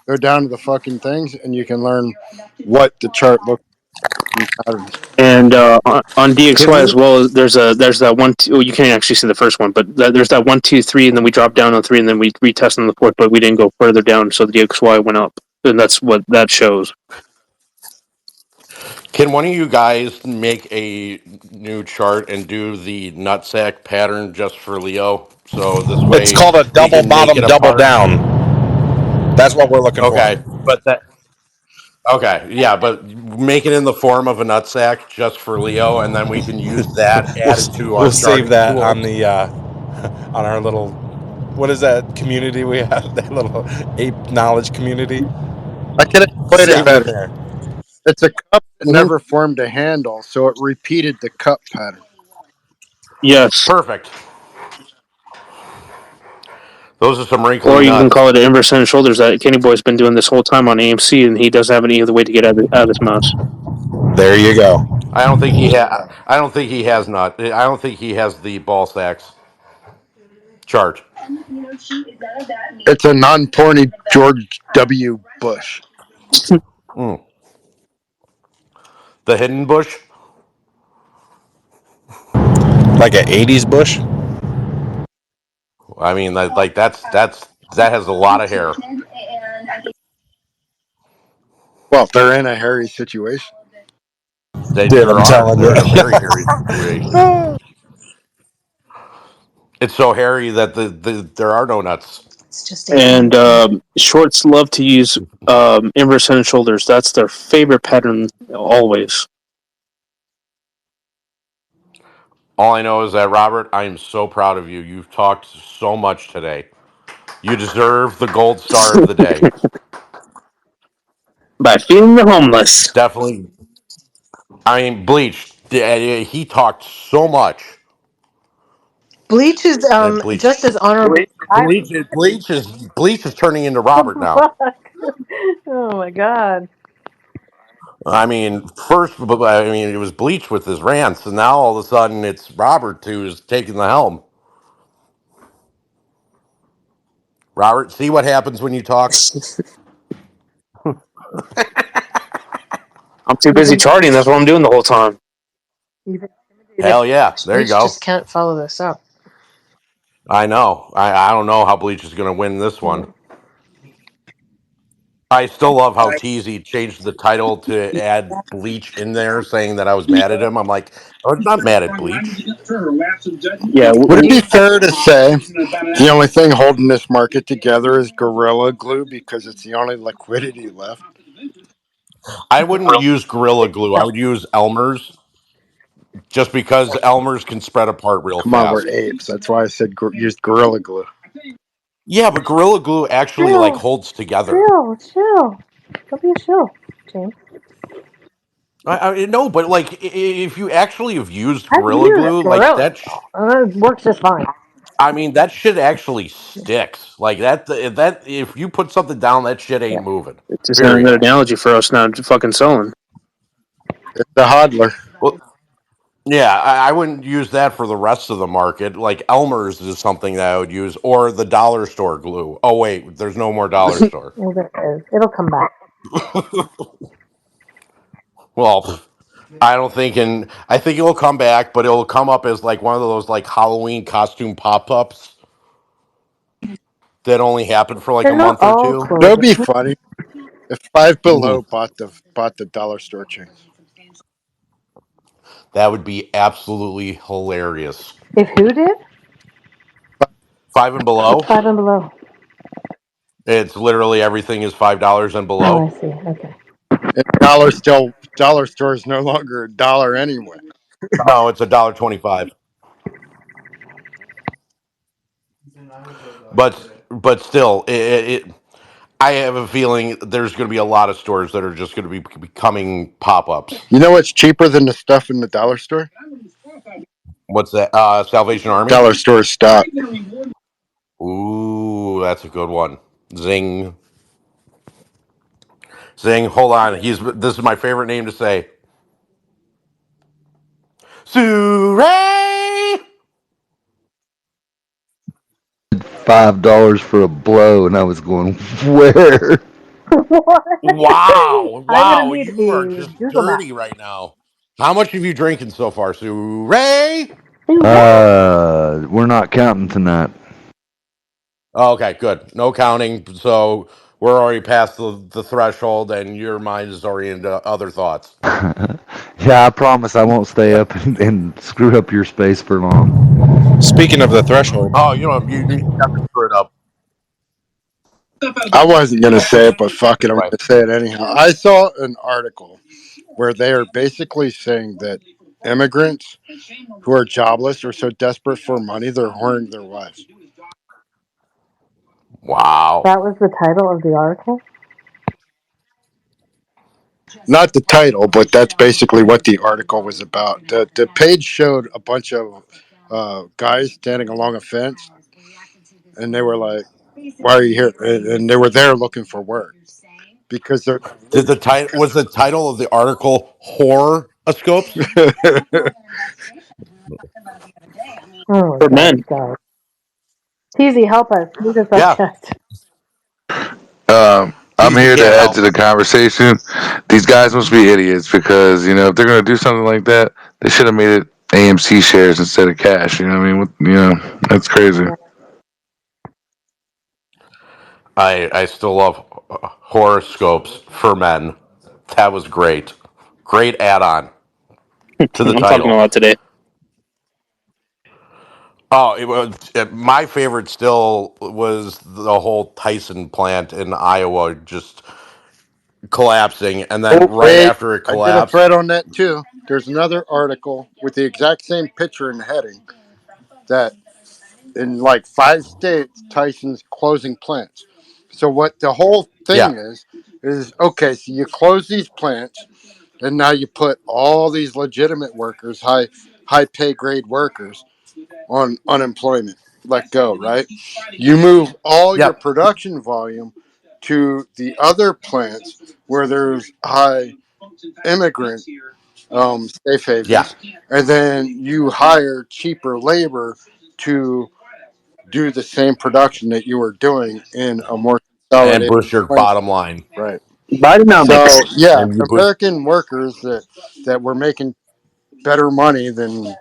go down to the fucking things, and you can learn what the chart looks like in patterns. And on Can DXY as we? well, there's that one. Two, you can't actually see the first one, but there's that 1, 2, 3, and then we drop down on 3, and then we retest on the fourth, but we didn't go further down, so the DXY went up, and that's what that shows. Can one of you guys make a new chart and do the nutsack pattern just for Leo? So this It's way called a we double can make bottom, it a double part. down. That's what we're looking for. Okay, but that. Okay, yeah, but make it in the form of a nutsack just for Leo, and then we can use that We'll added to our we'll save charting that on tool. the on our little, what is that community we have? That little ape knowledge community. I can explain it Save it better. there. It's a cup that Hmm. never formed a handle, so it repeated the cup pattern. Yes, Perfect. Those are some wrinkly or you can nuts. call it an inverse head and shoulders that Kenny Boy's been doing this whole time on AMC, and he doesn't have any other way to get out of his mouse. There you go. I don't think he I don't think he has not. I don't think he has the ball sacks chart. It's a non-porny George W. Bush. Mm. The hidden bush. Like an '80s bush. I mean, like that has a lot of hair. Well, they're in a hairy situation. They Dude, sure I'm are. telling They're you. in a very hairy situation. It's so hairy that there are no nuts. It's just And a shorts love to use inverse head and shoulders. That's their favorite pattern always. All I know is that, Robert, I am so proud of you. You've talked so much today. You deserve the gold star of the day. By feeding the homeless. Definitely. I mean, Bleach. He talked so much. Bleach is Bleach. just as honorable. Bleach is turning into What Robert the now. fuck? Oh my god. I mean, it was Bleach with his rants, and now all of a sudden it's Robert who's taking the helm. Robert, see what happens when you talk? I'm too busy Even charting. That's what I'm doing the whole time. even intimidated. Hell yeah, there you Bleach just go. can't follow this up. I know. I don't know how Bleach is going to win this one. Mm. I still love how Teasy changed the title to add Bleach in there, saying that I was mad at him. I'm like, I was not mad at Bleach. Yeah, Would it be fair to say the only thing holding this market together is Gorilla Glue because it's the only liquidity left? I wouldn't use Gorilla Glue. I would use Elmer's, just because Elmer's can spread apart real Come on, we're fast. apes. That's why I said use Gorilla Glue. Yeah, but Gorilla Glue actually like Chill, holds together. chill. Don't be a chill, James. I no, but like if you actually have used I've Gorilla used Glue, like Gorilla. that, It works just fine. I mean that shit actually sticks. Like that if you put something down, that shit Yeah. ain't moving. it's just not a Period. good analogy for us now to fucking selling. It's the hodler. Well, yeah, I wouldn't use that for the rest of the market. Like Elmer's is something that I would use, or the dollar store glue. Oh wait, there's no more dollar store. Well, there is. It'll come back. Well, I don't think, and I think it'll come back, but it'll come up as like one of those like Halloween costume pop ups that only happen for like They're a not month or all two. That would be clothing. funny if Five Below Mhm. bought the dollar store chain. That would be absolutely hilarious. If who did? Five and What's below. five and below? It's literally everything is $5 and Oh, I below. see. Okay. And dollar store is no longer a dollar anyway. No, it's $1.25. But still, I have a feeling there's going to be a lot of stores that are just going to be becoming pop ups. You know what's cheaper than the stuff in the dollar store? What's that? Salvation Army. Dollar store stock. Ooh, that's a good one. Zing, zing. Hold on. This is my favorite name to say. Surrey. $5 for a blow, and I was going, where? What? Wow, I'm gonna wow. need You are a just Google map. dirty right now. How much have you drinking so far, Surrey? Hey, what? We're not counting tonight. Okay, good. No counting. So we're already past the threshold, and your mind is already into other thoughts. Yeah, I promise I won't stay up and screw up your space for long. Speaking of the threshold, Oh, you never screw it up. I wasn't gonna say it, but fuck it, I'm Right. gonna say it anyhow. I saw an article where they are basically saying that immigrants who are jobless are so desperate for money they're whoring their wives. Wow. That was the title of the article. Not the title, but that's basically what the article was about. The page showed a bunch of guys standing along a fence, and they were like, "Why are you here?" And they were there looking for work because they're. Did the title was the title of the article horoscopes? Oh my For god, men. guys. Teasy, help us. Move this up Yeah. chest. I'm He here to can't add help to the it. conversation. These guys must be idiots because if they're gonna do something like that, they should have made it AMC shares instead of cash. You know what I mean? That's crazy. Yeah. I still love horoscopes for men. That was great. Great add on to the I'm talking a title. lot today. Oh, my favorite still was the whole Tyson plant in Iowa just collapsing, and then Oh, right wait. after it I did a collapsed, thread on that too. There's another article with the exact same picture and heading that in like 5 states, Tyson's closing plants. So what the whole yeah, thing is okay. So you close these plants, and now you put all these legitimate workers, high pay grade workers, on unemployment. Let go, right? You move all your yep, production volume to the other plants where there's high immigrant safe yeah, havens, and then you hire cheaper labor to do the same production that you were doing in a more and consolidated boost your plant. bottom line, Right. So Bidenomics. yeah, and you boost. American workers that were making better money than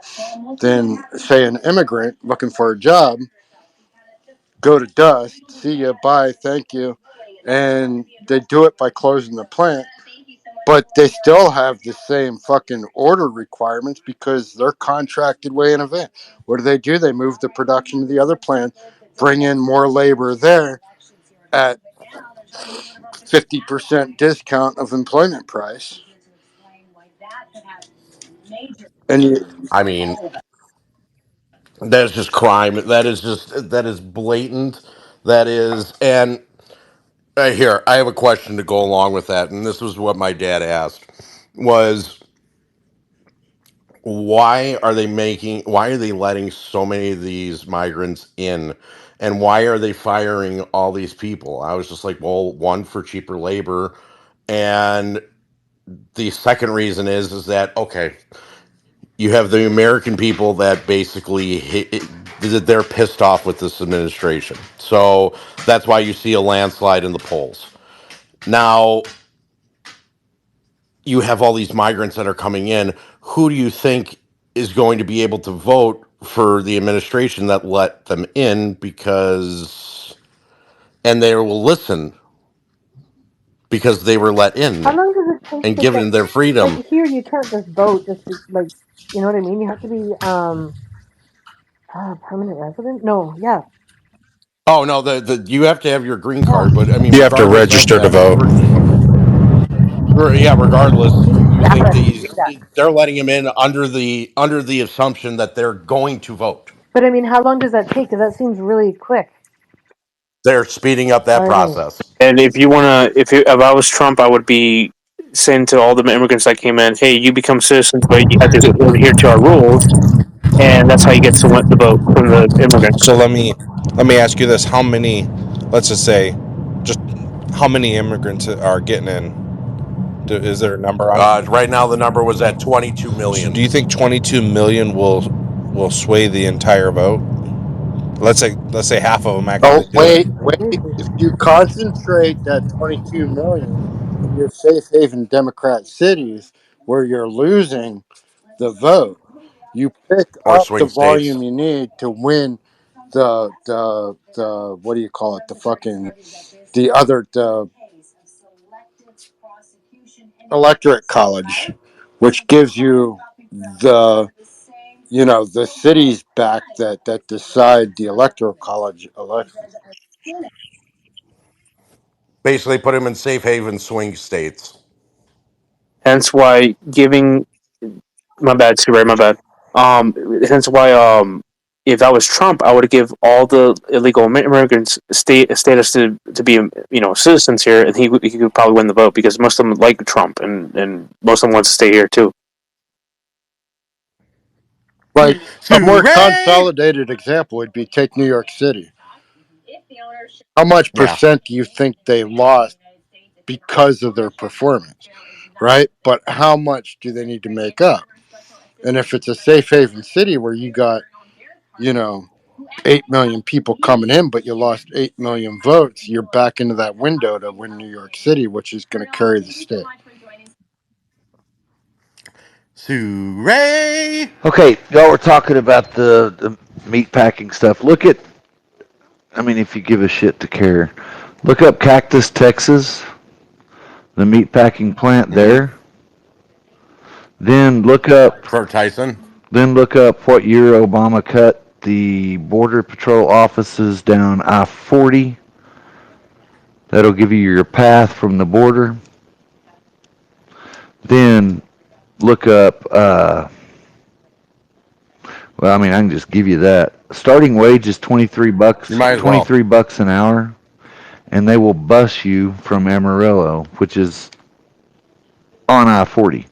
say an immigrant looking for a job go to dust. See you, bye, thank you, and they do it by closing the plant. But they still have the same fucking order requirements because they're contracted way in advance. What do? They move the production to the other plant, bring in more labor there at 50% discount of employment price. And you, I mean, that is just crime. That is blatant. That is, and here I have a question to go along with that, and this was what my dad asked was why are they letting so many of these migrants in, and why are they firing all these people? I was just like, well, one, for cheaper labor, and the second reason is that okay, you have the American people that basically that they're pissed off with this administration, so that's why you see a landslide in the polls now. You have all these migrants that are coming in. Who do you think is going to be able to vote for the administration that let them in? Because, and they will listen because they were let How in long does it take and to get given their like freedom. here? You can't just vote, just like you know what I mean. You have to be permanent resident. No, yeah, Oh no, the you have to have your green yeah, card, but I mean, You have to regardless of register to that, vote. yeah, regardless, you yeah. think But yeah, they're letting them in under the assumption that they're going to vote. but I mean, how long does that take? Because that seems really quick. They're speeding up that Are they? process. And if I was Trump, I would be saying to all the immigrants that came in, "Hey, you become citizens, but you have to adhere to our rules," and that's how you get the vote from the immigrants. So let me ask you this: how many? Let's just say, just how many immigrants are getting in? Is there a number on it? Right now, the number was at 22 So million. do you think 22 million will sway the entire vote? Let's say half of them oh, actually do it. wait. If you concentrate that 22 million in your safe haven Democrat cities where you're losing the vote, you pick Or up the swing states. volume you need to win the what do you call it? The fucking the electorate college, which gives you the the cities back that decide the electoral college election. Basically, put him in safe haven swing states. Hence why giving my bad, Sue Ray, my bad. Hence why if I was Trump, I would give all the illegal immigrants status to be citizens here, and he could probably win the vote because most of them like Trump, and most of them want to stay here too. Like a more Hooray! consolidated example would be take New York City. How much Yeah. percent do you think they lost because of their performance, right? But how much do they need to make up? And if it's a safe haven city where you got, you know, 8 million people coming in, but you lost 8 million votes, you're back into that window to win New York City, which is going to carry the state. Sue Ray. Okay, y'all were talking about the meat packing stuff. Look at, I mean, if you give a shit to care, look up Cactus, Texas, the meat packing plant Mm-hmm. there. Then look up, For Tyson. then look up what year Obama cut the border patrol offices down I-40. That'll give you your path from the border. Then look up. Well, I mean, I can just give you that. Starting wage is 23 You bucks, might as well. 23 bucks an hour, and they will bus you from Amarillo, which is on I-40.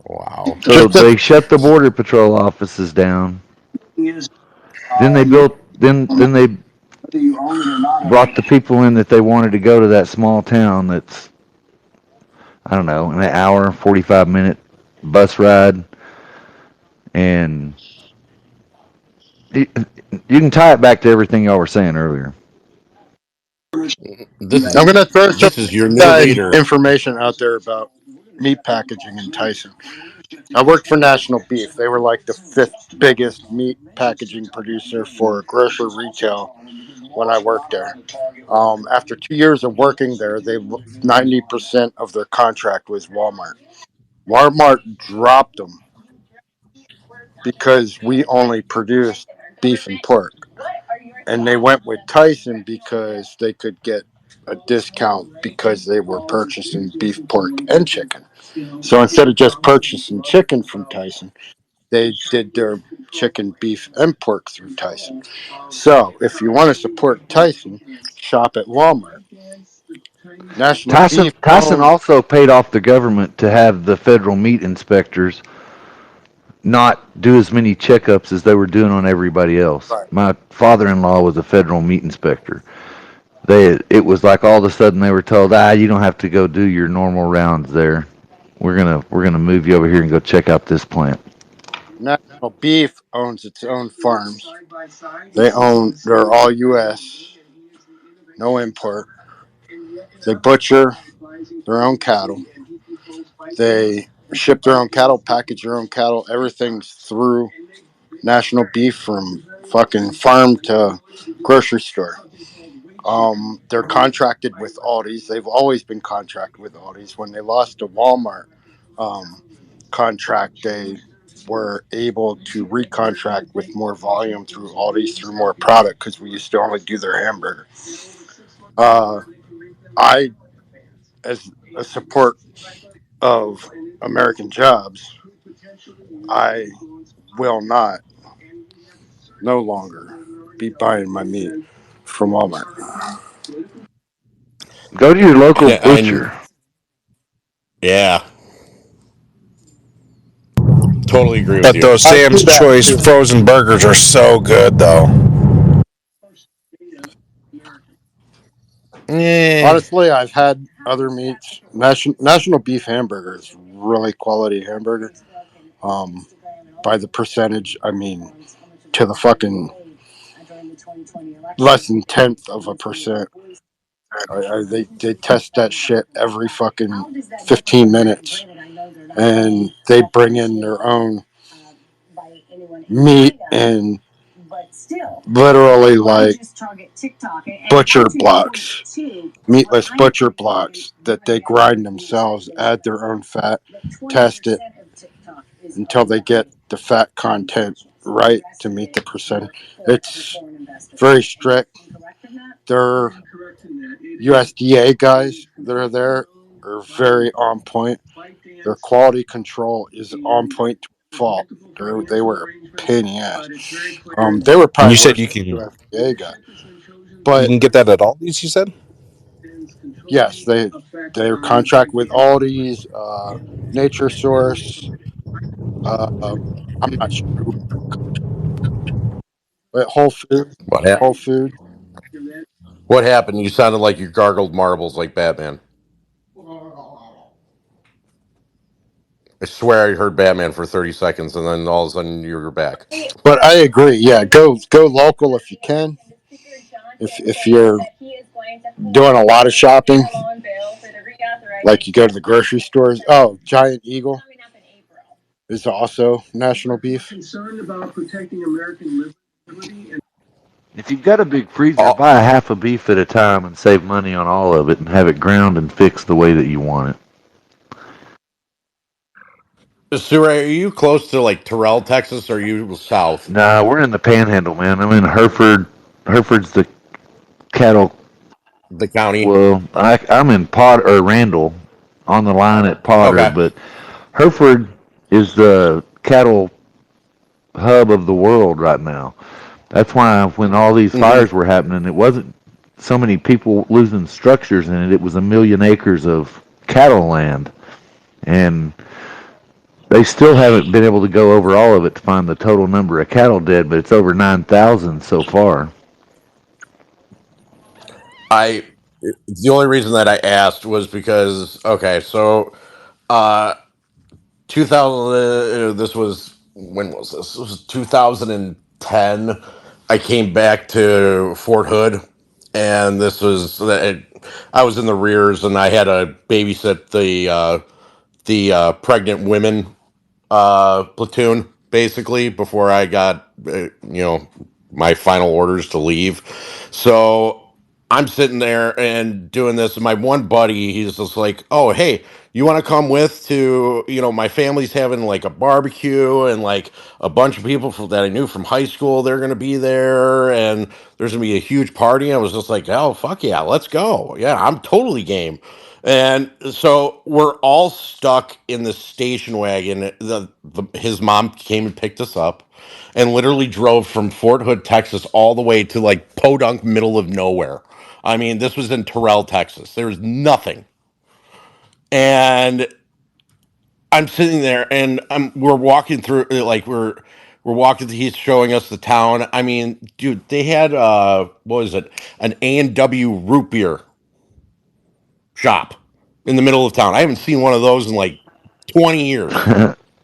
Wow. So Just as they shut the border patrol offices down. Then they built. Then they brought the people in that they wanted to go to that small town. That's, I don't know, an hour, 45-minute bus ride, and you can tie it back to everything y'all were saying earlier. This I'm going to throw some this is your new inside leader. information out there about meat packaging in Tyson. I worked for National Beef. They were like the fifth biggest meat packaging producer for grocery retail when I worked there. After 2 years of working there, they 90% of their contract was Walmart. Walmart dropped them because we only produced beef and pork, and they went with Tyson because they could get a discount because they were purchasing beef, pork, and chicken. So instead of just purchasing chicken from Tyson, they did their chicken, beef, and pork through Tyson. So if you want to support Tyson, shop at Walmart. National Tyson Beef Tyson owned. also paid off the government to have the federal meat inspectors not do as many checkups as they were doing on everybody else. Right. My father-in-law was a federal meat inspector. It was like all of a sudden they were told, you don't have to go do your normal rounds there. We're gonna move you over here and go check out this plant. National Beef owns its own farms. They're all U.S., no import. They butcher their own cattle. They ship their own cattle, package their own cattle. Everything's through National Beef from fucking farm to grocery store. They're contracted with Aldi's. They've always been contracted with Aldi's. When they lost the Walmart um, contract, they were able to recontract with more volume through Aldi's through more product because we used to only do their hamburger. Uh, I, as a support of American jobs, I will not no longer be buying my meat from Walmart. Go to your local And butcher. yeah, totally agree with But you. those I Sam's do that Choice too. frozen burgers are so good, though. Eh. Honestly, I've had other meats. National Beef hamburger is really quality hamburger. Um, by the percentage, I mean, to the fucking less than tenth of a percent. They test that shit every fucking 15 minutes, and they bring in their own meat and literally like butcher blocks, meatless butcher blocks that they grind themselves, add their own fat, test it until they get the fat content right to meet the percent. It's very strict. Their USDA guys that are there are very on point. Their quality control is on point to a fault. They were a pain in the ass. They were And you probably said worse you than the can USDA guy. you But can get that at Aldi's. You said. yes, they contract with Aldi's, Nature Source. I'm not sure who, but Whole Food, What happened? Whole Food. What happened? You sounded like you gargled marbles like Batman. I swear I heard Batman for 30 seconds, and then all of a sudden you were back. But I agree. Yeah, go local if you can. If you're doing a lot of shopping, like you go to the grocery stores. Oh, Giant Eagle is also national beef. If you've got a big freezer, Oh, buy a half a beef at a time and save money on all of it and have it ground and fixed the way that you want it. Sura, are you close to like Terrell, Texas, or are you south? Nah, we're in the panhandle, man. I'm in Hereford. Hereford's the cattle. The county? Well, I'm in Pot or Randall on the line at Potter, Okay. but Hereford is the cattle hub of the world right now. That's why when all these Hmm. fires were happening, it wasn't so many people losing structures in it. It was a million acres of cattle land, and they still haven't been able to go over all of it to find the total number of cattle dead, but it's over 9,000 so far. I the only reason that I asked was because okay, so uh 2000 this was when was this? This was 2010. I came back to Fort Hood and this was I was in the rears and I had to babysit the pregnant women platoon basically before I got my final orders to leave. So I'm sitting there and doing this, and my one buddy, he's just like, "Oh, hey, you want to come with to my family's having like a barbecue and like a bunch of people that I knew from high school. They're gonna be there, and there's gonna be a huge party." I was just like, "Oh, fuck yeah, let's go! Yeah, I'm totally game." And so we're all stuck in the station wagon. His mom came and picked us up and literally drove from Fort Hood, Texas, all the way to like Podunk, middle of nowhere. I mean, this was in Terrell, Texas. There was nothing. And I'm sitting there and we're walking through like we're walking he's showing us the town. I mean, dude, they had what was it? An A&W root beer shop in the middle of town. I haven't seen one of those in like 20 years.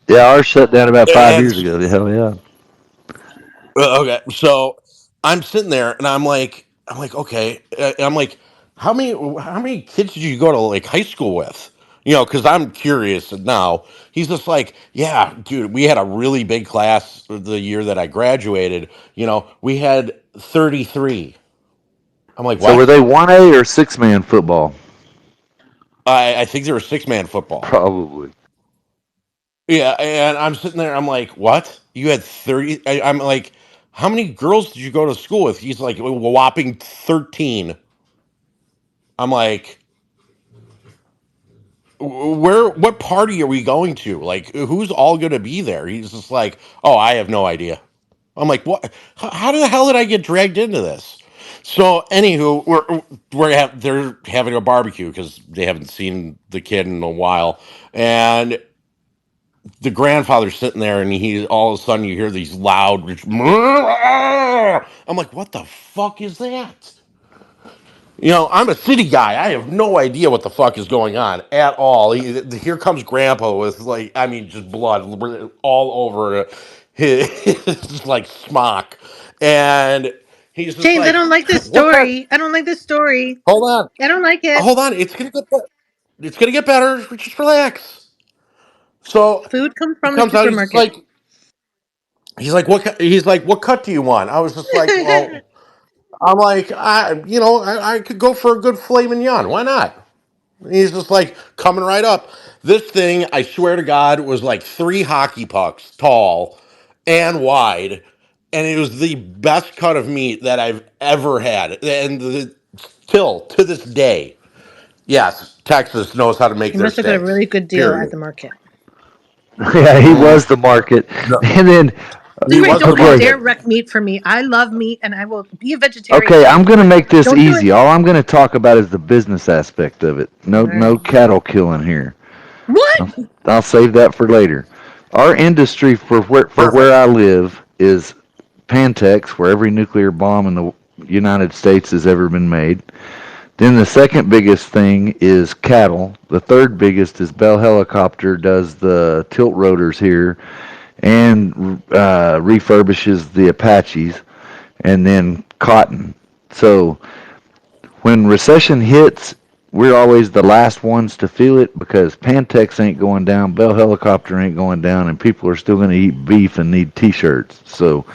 Yeah, ours shut down about 5 years And ago. Hell yeah. okay, so I'm sitting there and I'm like, okay, I'm like, how many kids did you go to like high school with? Because I'm curious now. He's just like, yeah, dude, we had a really big class the year that I graduated. We had 33. I'm like, So were what? they 1A or 6-man football? I think they were six-man football. Probably. Yeah, and I'm sitting there. I'm like, "What? You had 30?" I'm like, "How many girls did you go to school with?" He's like, "A whopping 13." I'm like, Where? What party are we going to? Like, who's all going to be there?" He's just like, "Oh, I have no idea." I'm like, "What? How the hell did I get dragged into this?" So, anywho, they're having a barbecue because they haven't seen the kid in a while, and the grandfather's sitting there and he all of a sudden you hear these loud I'm like, what the fuck is that? I'm a city guy. I have no idea what the fuck is going on at all. Here comes grandpa with like, I mean, just blood all over his like smock. And he's just James, I like, don't like this what kind? story. I don't like this story. Hold on. I don't like it. Hold on. It's gonna get better. Just relax. So Food comes he from the comes out, he's just supermarket. like, what cut do you want? I was just like, well, I'm like, I could go for a good filet mignon. Why not? And he's just like coming right up. This thing, I swear to God, was like 3 hockey pucks tall and wide, and it was the best cut of meat that I've ever had. And still to this day, yes, Texas knows how to make You their must have got a steaks. really good deal at Period. the market. Yeah, he Mm, was the market. no, And then, he Anyway, was the don't you okay, dare market. wreck meat for me. I love meat and I will be a vegetarian okay, for I'm you. going to make this Don't do it. easy. All I'm going to talk about is the business aspect of it. All No, no right. cattle killing here. What? I'll, I'll save that for later. Our industry for where Perfect. I live is Pantex, where every nuclear bomb in the United States has ever been made. Then the second biggest thing is cattle. The third biggest is Bell Helicopter does the tilt rotors here and refurbishes the Apaches, and then cotton. So when recession hits, we're always the last ones to feel it because Pantex ain't going down, Bell Helicopter ain't going down, and people are still going to eat beef and need T-shirts. So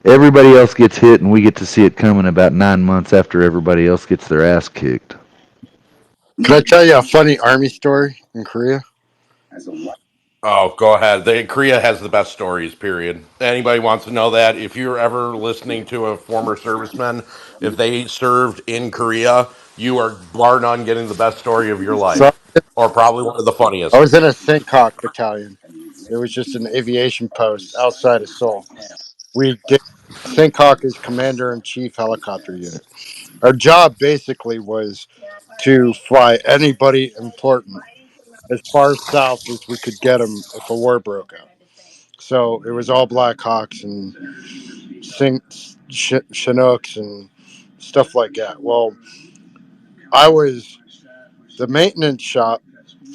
everybody else gets hit, and we get to see it coming about 9 months after everybody else gets their ass kicked. Can I tell you a funny army story in Korea? Oh, go ahead. Korea has the best stories, period. Anybody wants to know that? If you're ever listening to a former serviceman, if they served in Korea, you are bar none getting the best story of your So life. Or probably one of the I funniest. was in a Sinkhawk battalion. It was just an aviation post outside of Seoul. We did Sinkhawk is Commander in Chief Helicopter Unit. Our job basically was to fly anybody important as far south as we could get them if a war broke out. So it was all Black Hawks and Chinooks and stuff like that. Well, I was the maintenance shop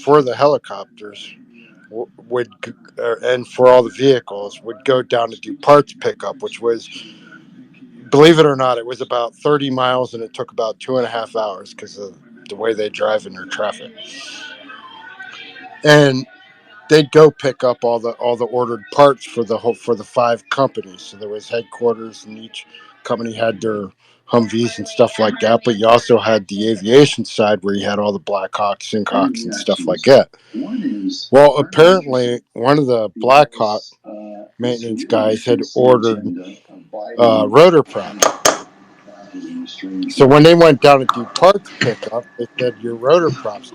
for the helicopters would and for all the vehicles would go down to do parts pickup, which was, believe it or not, it was about 30 miles and it took about 2.5 hours because of the way they drive in their traffic. And they'd go pick up all the ordered parts for the 5 companies. So there was headquarters, and each company had their Humvees and stuff like that. But you also had the aviation side where you had all the Black Hawks, Sinkhawks, and stuff like that. Well, apparently one of the Black Hawk maintenance guys had ordered rotor props. So when they went down to do parts pickup, they said, "Your rotor props,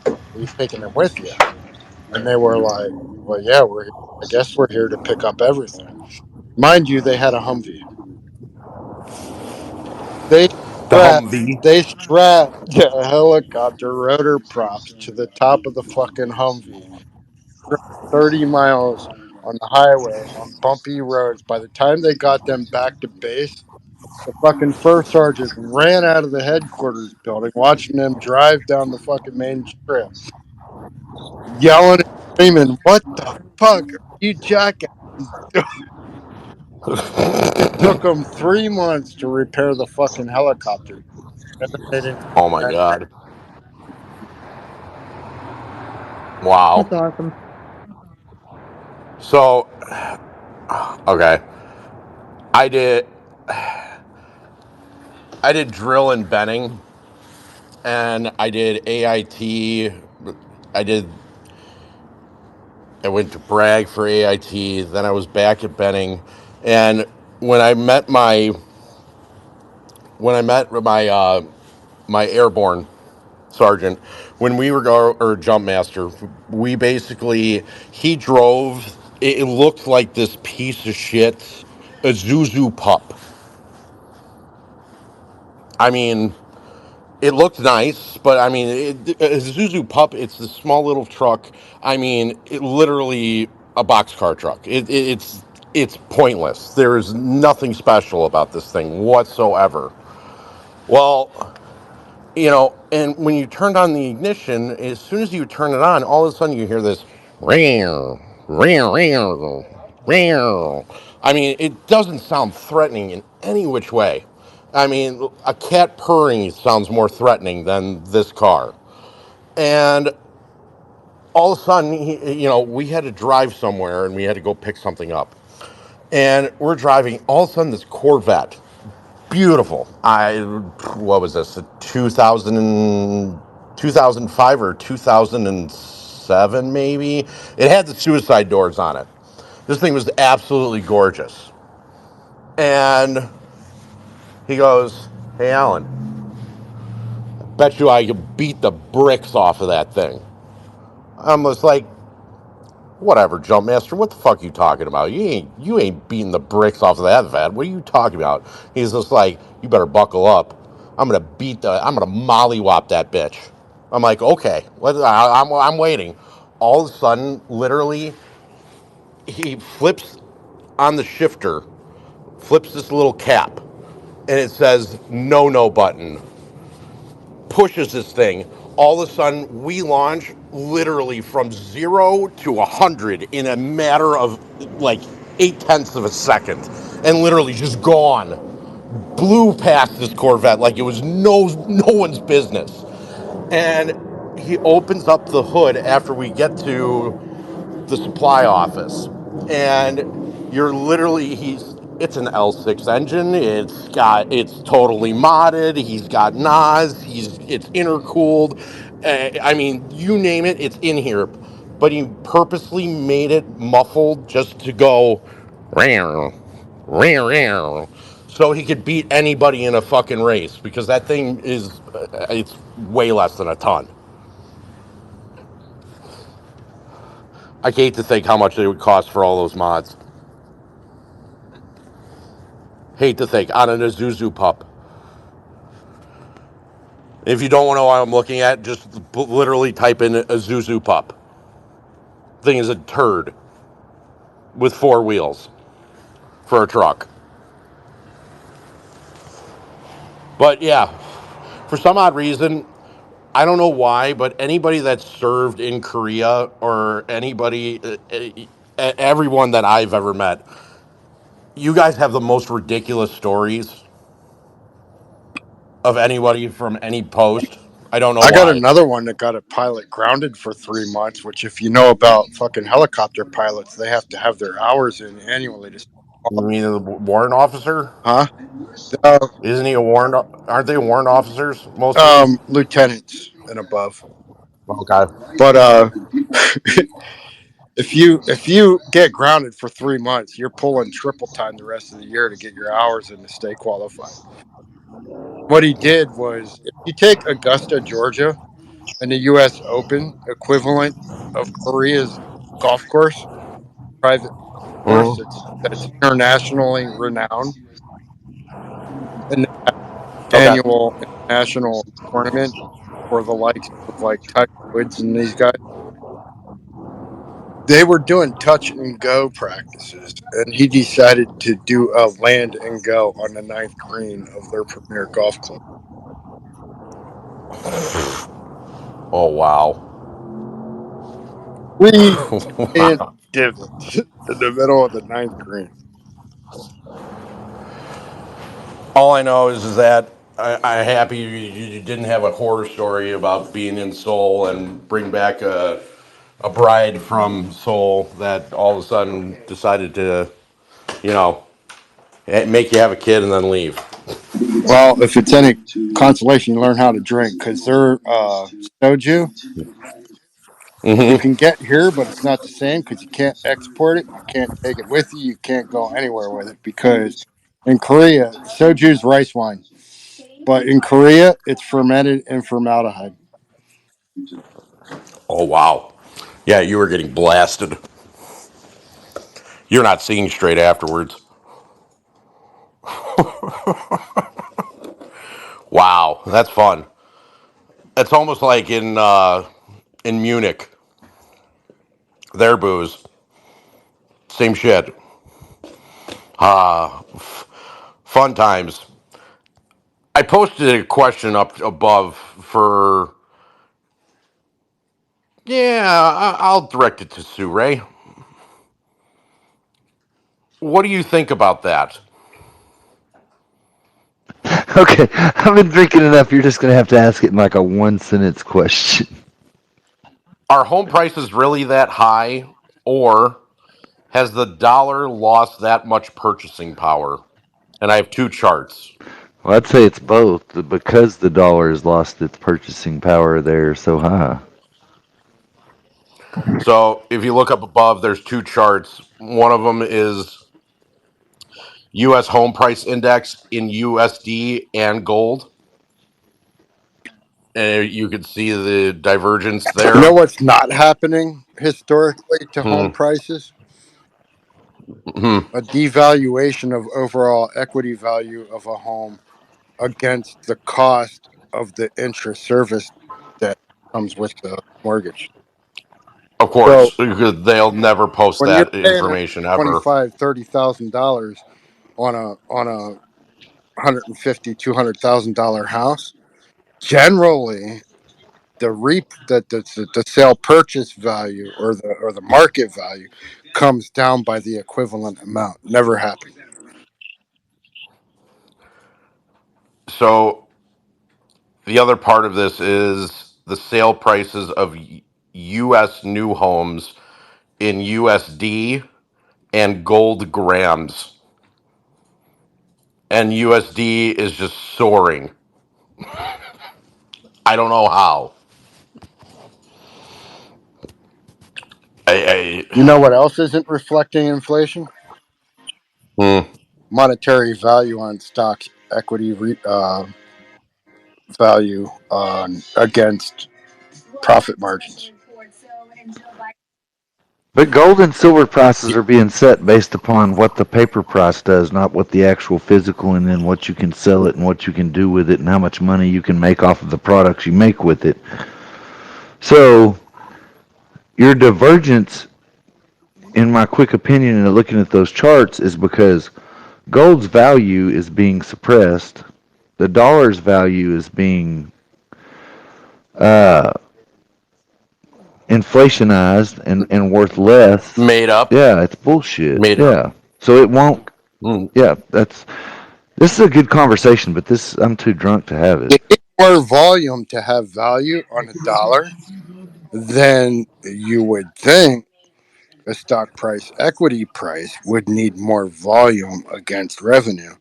are you taking them with you?" And they were like, "Well, yeah, I guess we're here to pick up everything." Mind you, they had a Humvee. They The strapped Humvee. they strapped the helicopter rotor props to the top of the fucking Humvee. 30 miles on the highway on bumpy roads. By the time they got them back to base, the fucking first sergeant ran out of the headquarters building, watching them drive down the fucking main strip, yelling and screaming, "What the fuck are you jackass?" It took them 3 months to repair the fucking helicopter. And then they didn't Oh my come back. god. Wow. That's awesome. So, okay. I did I did drill and benning, and I did AIT. I did I went to Bragg for AIT, then I was back at Benning, and when I met my my airborne sergeant, when we were or jump master, we basically he drove. It looked like this piece of shit, a Zuzu pup. I mean, it looked nice, but I mean, a Zuzu Pup, it's this small little truck. I mean, it literally a boxcar truck. It's pointless. There is nothing special about this thing whatsoever. Well, and when you turned on the ignition, as soon as you turn it on, all of a sudden you hear this ring, ring, ring, ring. I mean, it doesn't sound threatening in any which way. I mean, a cat purring sounds more threatening than this car. And all of a sudden, we had to drive somewhere and we had to go pick something up. And we're driving. All of a sudden, this Corvette, beautiful. What was this? A 2005 or 2007, maybe. It had the suicide doors on it. This thing was absolutely gorgeous. And he goes, "Hey, Alan, bet you I could beat the bricks off of that thing." I'm just like, "Whatever, jump master. What the fuck are you talking about? You ain't beating the bricks off of that vat. What are you talking about?" He's just like, "You better buckle up. I'm gonna mollywop that bitch." I'm like, "Okay, I'm waiting." All of a sudden, literally, he flips on the shifter, flips this little cap, and it says no button. pushes this thing. All of a sudden, we launch literally from 0 to 100 in a matter of like 8 tenths of a second, and literally just gone. Blew past this Corvette like it was no one's business. And he opens up the hood after we get to the supply office, and you're literally he's it's an L6 engine. It's totally modded. He's got NOS. It's intercooled. I mean, you name it, it's in here. But he purposely made it muffled just to go, "Meow, meow, meow," so he could beat anybody in a fucking race because that thing is it's way less than a ton. I hate to think how much they would cost for all those mods. Hate to think on an Isuzu pup. If you don't know what I'm looking at, just literally type in Isuzu pup. Thing is a turd with 4 wheels for a truck. But yeah, for some odd reason, I don't know why, but anybody that's served in Korea or anybody, everyone that I've ever met, you guys have the most ridiculous stories of anybody from any post. I don't know I got why. another one that got a pilot grounded for 3 months, which, if you know about fucking helicopter pilots, they have to have their hours in annually to. You mean the warrant officer? Huh? Uh, Isn't he a warrant? Aren't they warrant officers? Most of them. lieutenants and above. Okay. But if you get grounded for 3 months, you're pulling triple time the rest of the year to get your hours in to stay qualified. What he did was, if you take Augusta, Georgia, and the U.S. Open equivalent of Korea's golf course, private course, Mhm. that's internationally renowned, and Okay. annual international tournament for the likes of like Tiger Woods and these guys. They were doing touch and go practices, and he decided to do a land and go on the ninth green of their premier golf club. Oh wow. Three giant Wow. divots in the middle of the ninth green. All I know is that I'm happy you didn't have a horror story about being in Seoul and bring back a bride from Seoul that all of a sudden decided to, you know, make you have a kid and then leave. Well, if it's any consolation, you learn how to drink, because their soju you Hmm. can get here, but it's not the same because you can't export it. You can't take it with you. You can't go anywhere with it because in Korea, soju is rice wine, but in Korea, it's fermented in formaldehyde. Oh wow. Yeah, you were getting blasted. You're not seeing straight afterwards. Wow, that's fun. It's almost like in Munich, their booze, same shit. Fun times. I posted a question up above for yeah. I'll direct it to Sue Ray. What do you think about that? Okay, I've been drinking enough. You're just gonna have to ask it in like a one sentence question. Are home prices really that high, or has the dollar lost that much purchasing power? And I have two charts. Well, I'd say it's both because the dollar has lost its purchasing power. They're so high. So if you look up above, there's two charts. One of them is U.S. home price index in USD and gold, and you can see the divergence You know there. what's not happening historically to Hmm. home prices? Hmm. A devaluation of overall equity value of a home against the cost of the interest service that comes with the mortgage. Of So course, because they'll never post when you're that paying information ever. $25,000, $30,000 on a $150,000 $200,000 house, Generally, the sale purchase value or the market value comes down by the equivalent amount. Never happened. So the other part of this is the sale prices of U.S. new homes in USD and gold grams, and USD is just soaring. I don't know how. You know what else isn't reflecting inflation? Hmm. Monetary value on stocks, equity value on against profit margins. But gold and silver prices are being set based upon what the paper price does, not what the actual physical, and then what you can sell it and what you can do with it and how much money you can make off of the products you make with it. So your divergence, in my quick opinion, and looking at those charts, is because gold's value is being suppressed, the dollar's value is being uh, inflationized and worth less. Made up. Yeah, it's bullshit. Made up. Yeah. So it won't. Hmm. Yeah, this is a good conversation, but this I'm too drunk to have it. You need more volume to have value on a dollar than you would think a stock price equity price would need more volume against revenue,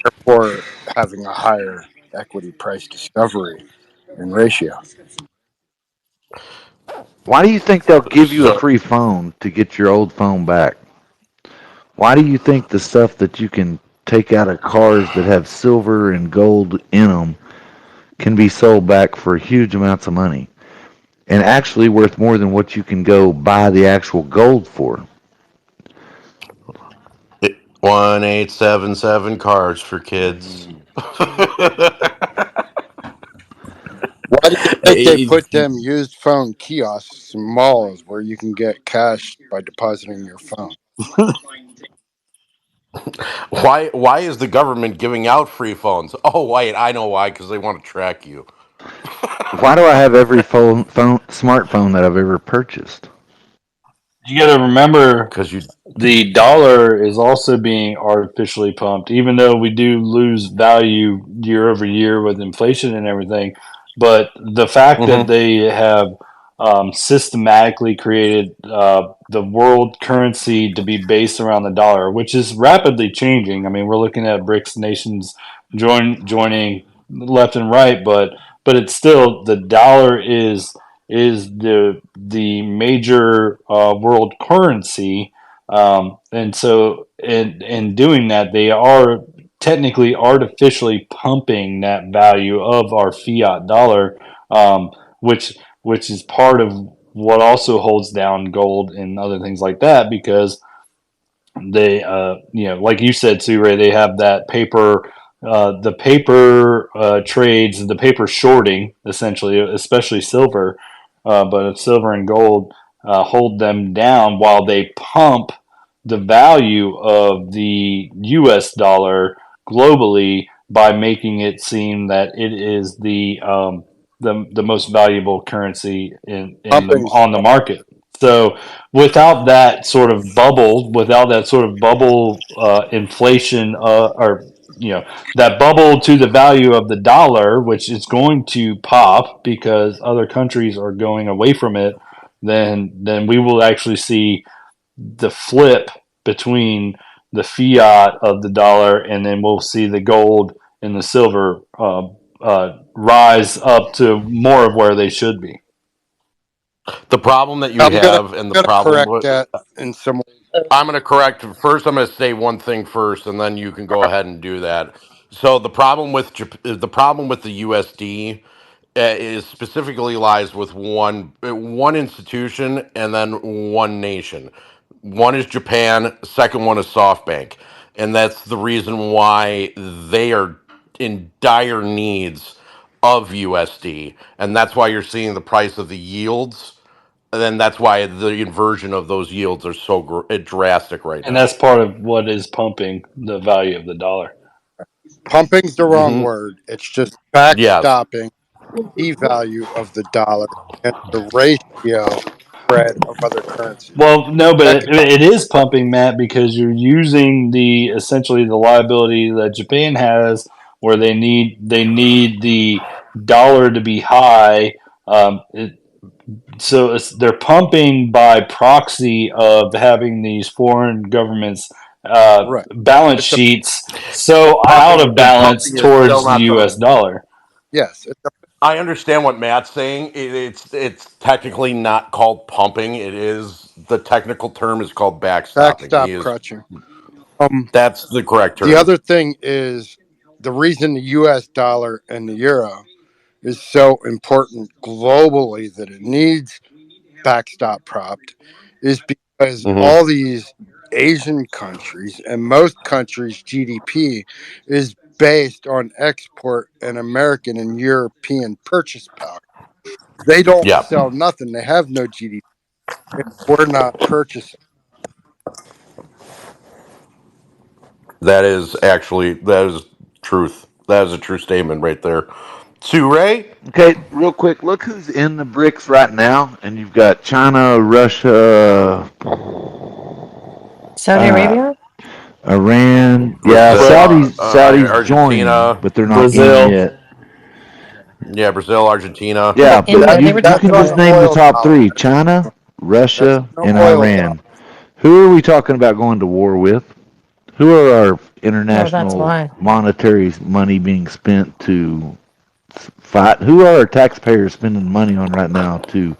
therefore having a higher equity price discovery and ratio. Why do you think they'll give you a So free phone to get your old phone back? Why do you think the stuff that you can take out of cars that have silver and gold in them can be sold back for huge amounts of money and actually worth more than what you can go buy the actual gold for? 1877 cards for kids. Why do you think they It- put them used phone kiosks in malls where you can get cash by depositing your phone? Why is the government giving out free phones? Oh wait, I know why, because they want to track you. Why do I have every smartphone that I've ever purchased? You got to remember Because you the dollar is also being artificially pumped, even though we do lose value year over year with inflation and everything. But the fact that Mhm. they have systematically created the world currency to be based around the dollar, which is rapidly changing. I mean, we're looking at BRICS nations joining left and right, but it's still the dollar is the major world currency, and so in doing that, they are technically artificially pumping that value of our fiat dollar, which is part of what also holds down gold and other things like that because they like you said, Sue Ray, they have that paper, the paper trades, the paper shorting essentially, especially silver, but if silver and gold hold them down while they pump the value of the US dollar globally by making it seem that it is the most valuable currency in the Pumping. on the market. So without that sort of bubble inflation, or that bubble to the value of the dollar, which is going to pop because other countries are going away from it, then we will actually see the flip between the fiat of the dollar, and then we'll see the gold and the silver rise up to more of where they should be. the problem that you I'm gonna have, and the gonna problem correct with, that in some way. I'm going to correct first. I'm going to say one thing first, and then you can go ahead and do that. So the problem with the USD is specifically lies with one institution and then one nation. One is Japan. Second one is SoftBank, and that's the reason why they are in dire needs of USD, and that's why you're seeing the price of the yields. And then that's why the inversion of those yields are so drastic right And now. that's part of what is pumping the value of the dollar. Pumping's the wrong Hmm. word. It's just Yes. backstopping the value of the dollar and the ratio spread of other currencies. Well, no, but Economic. it is pumping, Matt, because you're using the essentially the liability that Japan has, where they need the dollar to be high. So they're pumping by proxy of having these foreign governments' Right. balance It's a sheets so out Pumping of and balance pumping is still towards the not the. U.S. dollar. yes, it's a I understand what Matt's saying. It's technically not called pumping. It is the technical term is called backstopping. He backstop is crutching. Um, That's the correct the term. other thing is the reason the U.S. dollar and the euro is so important globally that it needs backstop propped is because Hmm. all these Asian countries and most countries' GDP is based on export and American and European purchase power. They don't Yeah, sell nothing. They have no GDP. If we're not purchasing. that is truth. That is a true statement right there. Sue Ray, Okay, real quick, look who's in the BRICS right now, and you've got China, Russia, Saudi uh, Arabia? Iran. Yeah, But Brazil, Saudis joining, Argentina. but they're not in Brazil, yet. Yeah, Brazil, Argentina. How Yeah, about but India? That's They were you that's talking can on just the about. name the oil top dollar. three: China, That's Russia, on and the oil dollar. Iran. Who are we talking about going to war with? Who are our Oh, that's international why. monetary money being spent to fight? Who are our taxpayers spending money on right now to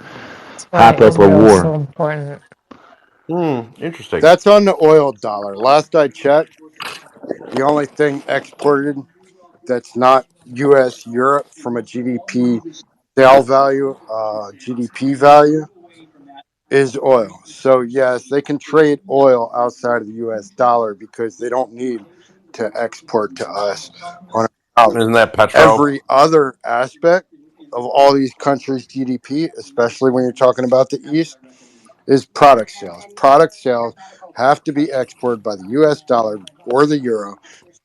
That's why hype up a Israel is war? so important. Interesting. That's on the oil dollar. Last I checked, the only thing exported that's not U.S. Europe from a GDP sale value, GDP value is oil. So yes, they can trade oil outside of the U.S. dollar because they don't need to export to us on a dollar. Isn't that Petro? Every other aspect of all these countries' GDP, especially when you're talking about the East, is product sales. Product sales have to be exported by the US dollar or the euro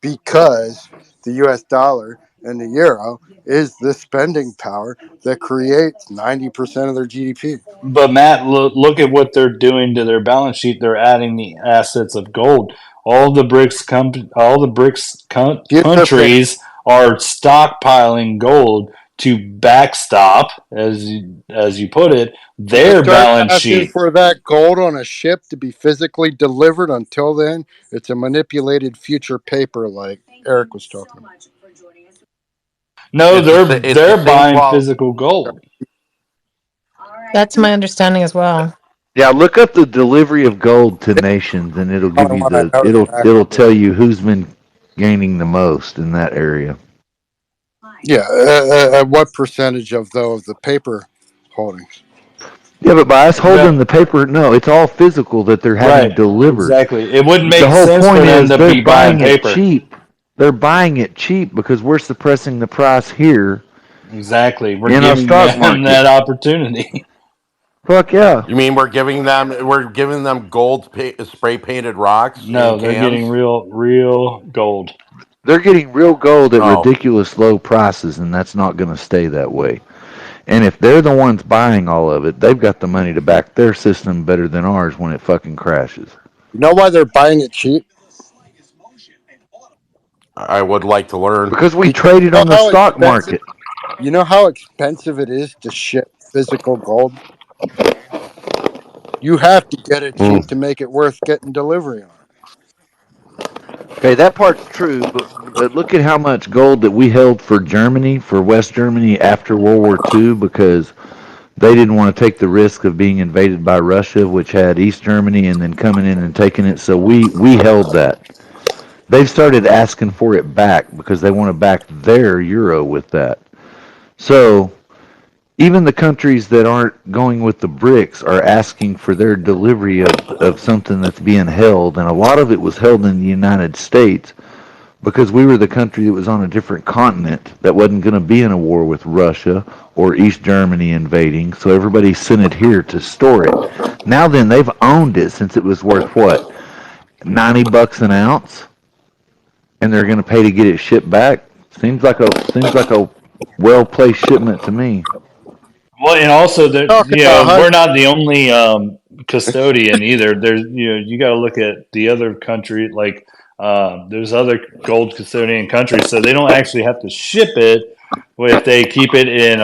because the US dollar and the euro is the spending power that creates 90% of their GDP. But Matt, look at what they're doing to their balance sheet. They're adding the assets of gold. All the Get their pay. countries are stockpiling gold to backstop, as you put it, When they their start balance asking sheet. for that gold on a ship to be physically delivered, until then, it's a manipulated future paper like Eric was talking about. No, It's the they're same buying qual. physical gold. That's my understanding as well. Yeah, look up the delivery of gold to nations, and it'll The give only you one I know that it'll actually. tell you who's been gaining the most in that area. Yeah, what percentage of those the paper holdings? Yeah, but by us No, holding the paper, no, it's all physical that they're having right, delivered. exactly. It wouldn't The make whole sense for point them is to they're be buying buying it paper. cheap. They're buying it cheap because we're suppressing the price here Exactly. We're in our giving stock them market. that opportunity. Fuck yeah. You mean we're giving them spray painted rocks in No, they're getting cans? real gold. They're getting real gold at Oh, ridiculous low prices, and that's not going to stay that way. And if they're the ones buying all of it, they've got the money to back their system better than ours when it fucking crashes. You know why they're buying it cheap? I would like to learn. Because we Because traded on the stock market. you know how expensive it is to ship physical gold. You have to get it cheap Mm. to make it worth getting delivery on. Okay, that part's true, but look at how much gold that we held for Germany, for West Germany after World War II, because they didn't want to take the risk of being invaded by Russia, which had East Germany, and then coming in and taking it. So we held that. They've started asking for it back because they want to back their euro with that. So even the countries that aren't going with the BRICS are asking for their delivery of something that's being held, and a lot of it was held in the United States because we were the country that was on a different continent that wasn't going to be in a war with Russia or East Germany invading, so everybody sent it here to store it. Now then, they've owned it since it was worth what, $90 an ounce? and they're going to pay to get it shipped back. Seems like a well placed shipment to me. Well, and also that Talk about we're hundred. not the only custodian either. There's you got to look at the other country. Like there's other gold custodian countries, so they don't actually have to ship it. If they keep it in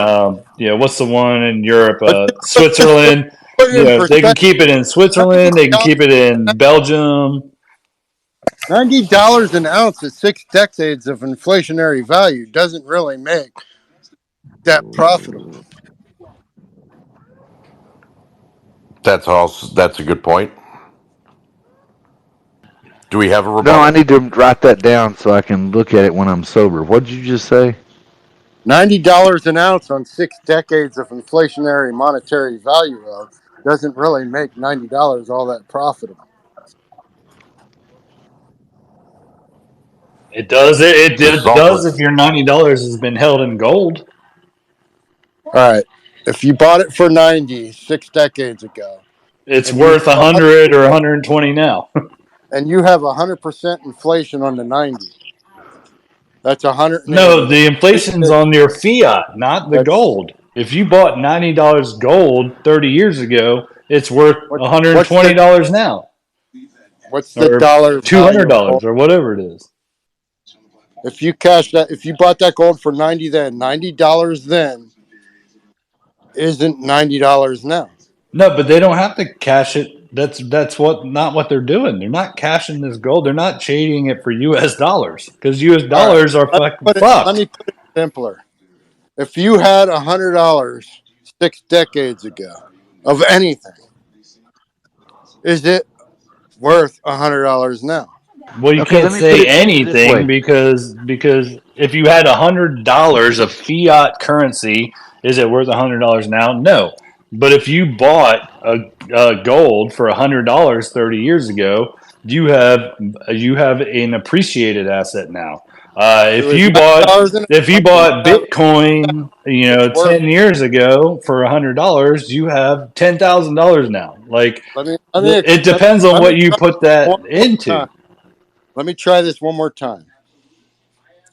what's the one in Europe, But Switzerland. put it in They can perspective. keep it in Ninety Switzerland. They can keep it in Belgium. $90 an ounce at 6 decades of inflationary value doesn't really make that profitable. That's a good point. Do we have a No, I rebuttal? need to write that down so I can look at it when I'm sober. What did you just say? $90 an ounce on 6 decades of inflationary monetary value of doesn't really make $90 all that profitable. It does This is it also does if your $90 has been held in gold. All right. If you bought it for 90 6 decades ago It's and you worth 100 or 120 now. and you have 100% inflation on the 90, that's No, 180. the inflation's on your fiat, not the That's gold. If you bought $90 gold 30 years ago, it's worth what's the $120 now, what's the or dollar value of gold? $200 or whatever it is. If you bought that gold for 90 then, $90 then isn't $90 now. No, but they don't have to cash it. That's what not what they're doing. They're not cashing this gold. They're not trading it for US dollars because US All right. dollars are fucking Let me fucked. put it simpler. If you had $100 6 decades ago of anything, is it worth $100 now? Well, you Okay, can't let me put say it to you this anything way. because if you had $100 of fiat currency, is it worth $100 now? No. But if you bought a gold for $100 30 years ago, you have an appreciated asset now. If it was $90 an If you ounce and you bought have Bitcoin, it's worth 10 years ago for $100, you have $10,000 now. Like it depends on let what me you try put one that more time. into. Let me try this one more time.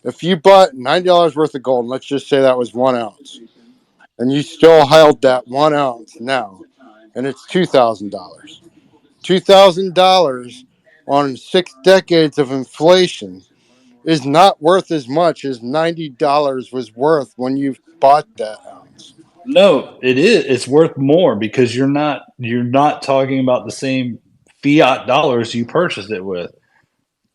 If you bought $90 worth of gold, and let's just say that was 1 ounce, and you still held that 1 ounce now, and it's $2,000. $2,000 on 6 decades of inflation is not worth as much as $90 was worth when you bought that ounce. No, it is. It's worth more because you're not talking about the same fiat dollars you purchased it with.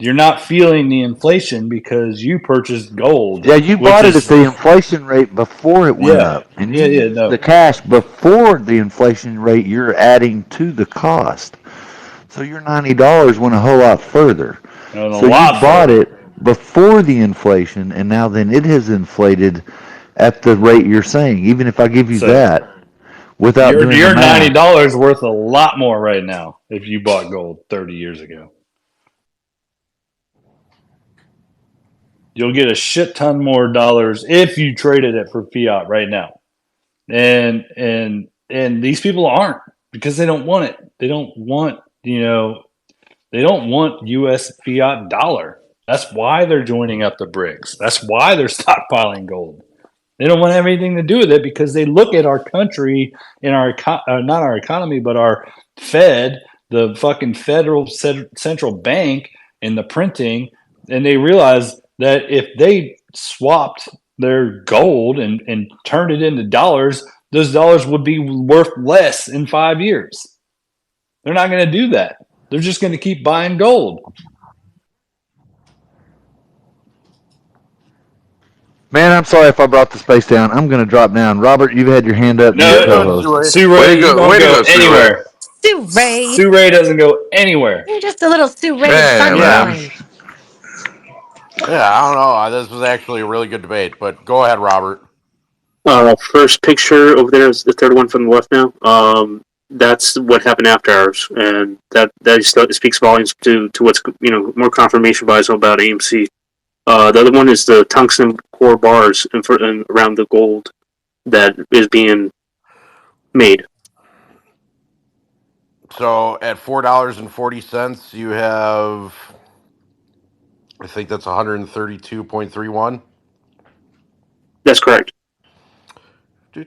You're not feeling the inflation because you purchased gold, Yeah, you which bought it at is the inflation rate before it went yeah, up, and you yeah. used the No, cash before the inflation rate you're adding to the cost. So your $90 went a whole lot further. and a So you lot bought further. it before the inflation, and now then it has inflated at the rate you're saying. Even if I give you So that without doing the your math. $90 worth a lot more right now if you bought gold 30 years ago. You'll get a shit ton more dollars if you traded it for fiat right now. And these people aren't because they don't want it. They don't want they don't want U.S. fiat dollar. That's why they're joining up the BRICS. That's why they're stockpiling gold. They don't want anything to do with it because they look at our country and not our economy, but our Fed, the fucking federal central bank, and the printing, and they realize that if they swapped their gold and turned it into dollars, those dollars would be worth less in 5 years. They're not going to do that. They're just going to keep buying gold. Man, I'm sorry if I brought the space down. I'm going to drop down. Robert, you've had your hand up. You're You're the No, good, co-host. Sue. Sue Way Ray, to you go, don't way to go go, Sue Ray. anywhere. Sue Ray. Sue Ray doesn't go anywhere. You're just a little Sue Ray of Man, man. sunshine. Yeah, I don't know. This was actually a really good debate, but go ahead, Robert. First picture over there is the third one from the left now. That's what happened after ours, and that speaks volumes to what's more confirmation bias about AMC. The other one is the tungsten core bars and around the gold that is being made. So at $4.40, you have I think that's 132.31. That's correct. And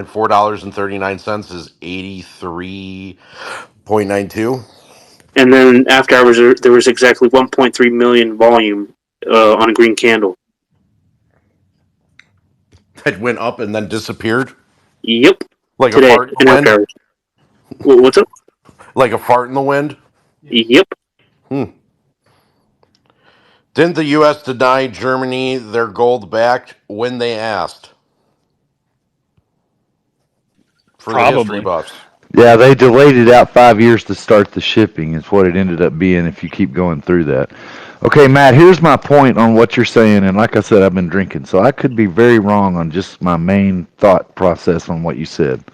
$4.39 is 83.92. And then after hours, there was exactly 1.3 million volume on a green candle. It went up and then disappeared Yep. like a Today fart in the and after wind. hours. What's up? Like a fart in the wind. Yep. Hmm. Didn't the U.S. deny Germany their gold back when they asked for the history Probably. buffs? Yeah, they delayed it out 5 years to start the shipping. Is what it ended up being if you keep going through that. Okay, Matt, here's my point on what you're saying, and like I said, I've been drinking, so I could be very wrong on just my main thought process on what you said.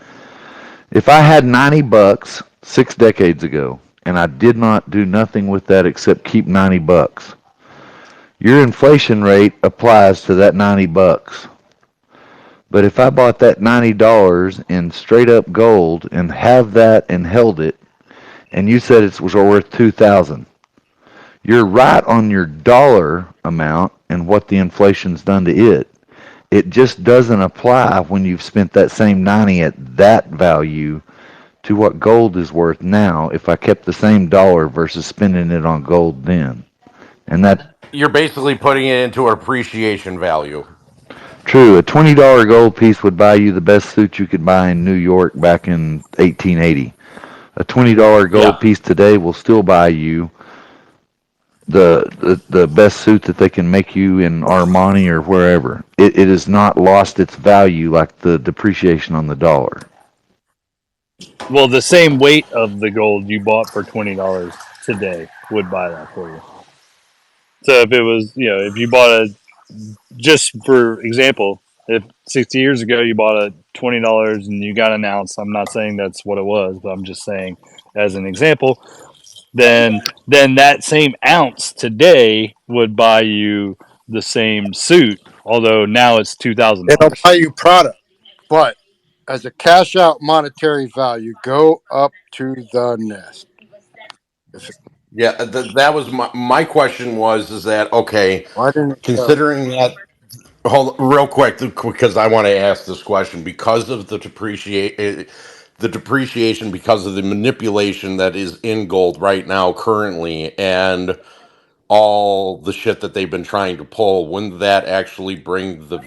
If I had $90 6 decades ago, and I did not do nothing with that except keep $90, your inflation rate applies to that $90. But if I bought that $90 in straight up gold and have that and held it, and you said it was worth 2,000, you're right on your dollar amount and what the inflation's done to it. It just doesn't apply when you've spent that same 90 at that value to what gold is worth now if I kept the same dollar versus spending it on gold then. And that You're basically putting it into appreciation value. true. A $20 gold piece would buy you the best suit you could buy in New York back in 1880. A $20 gold Yeah. piece today will still buy you the best suit that they can make you in Armani or wherever. It has not lost its value like the depreciation on the dollar. Well, the same weight of the gold you bought for $20 today would buy that for you. So if it was, if you bought a, just for example, if 60 years ago you bought a $20 and you got an ounce, I'm not saying that's what it was, but I'm just saying as an example, then that same ounce today would buy you the same suit, although now it's It'll $2,000. buy you product, but as a cash out monetary value, go up to the nest. If, Yeah, that was my question was is that okay, why didn't it go? considering that hold real quick because I want to ask this question because of the depreciation because of the manipulation that is in gold right now currently and all the shit that they've been trying to pull, wouldn't that actually bring the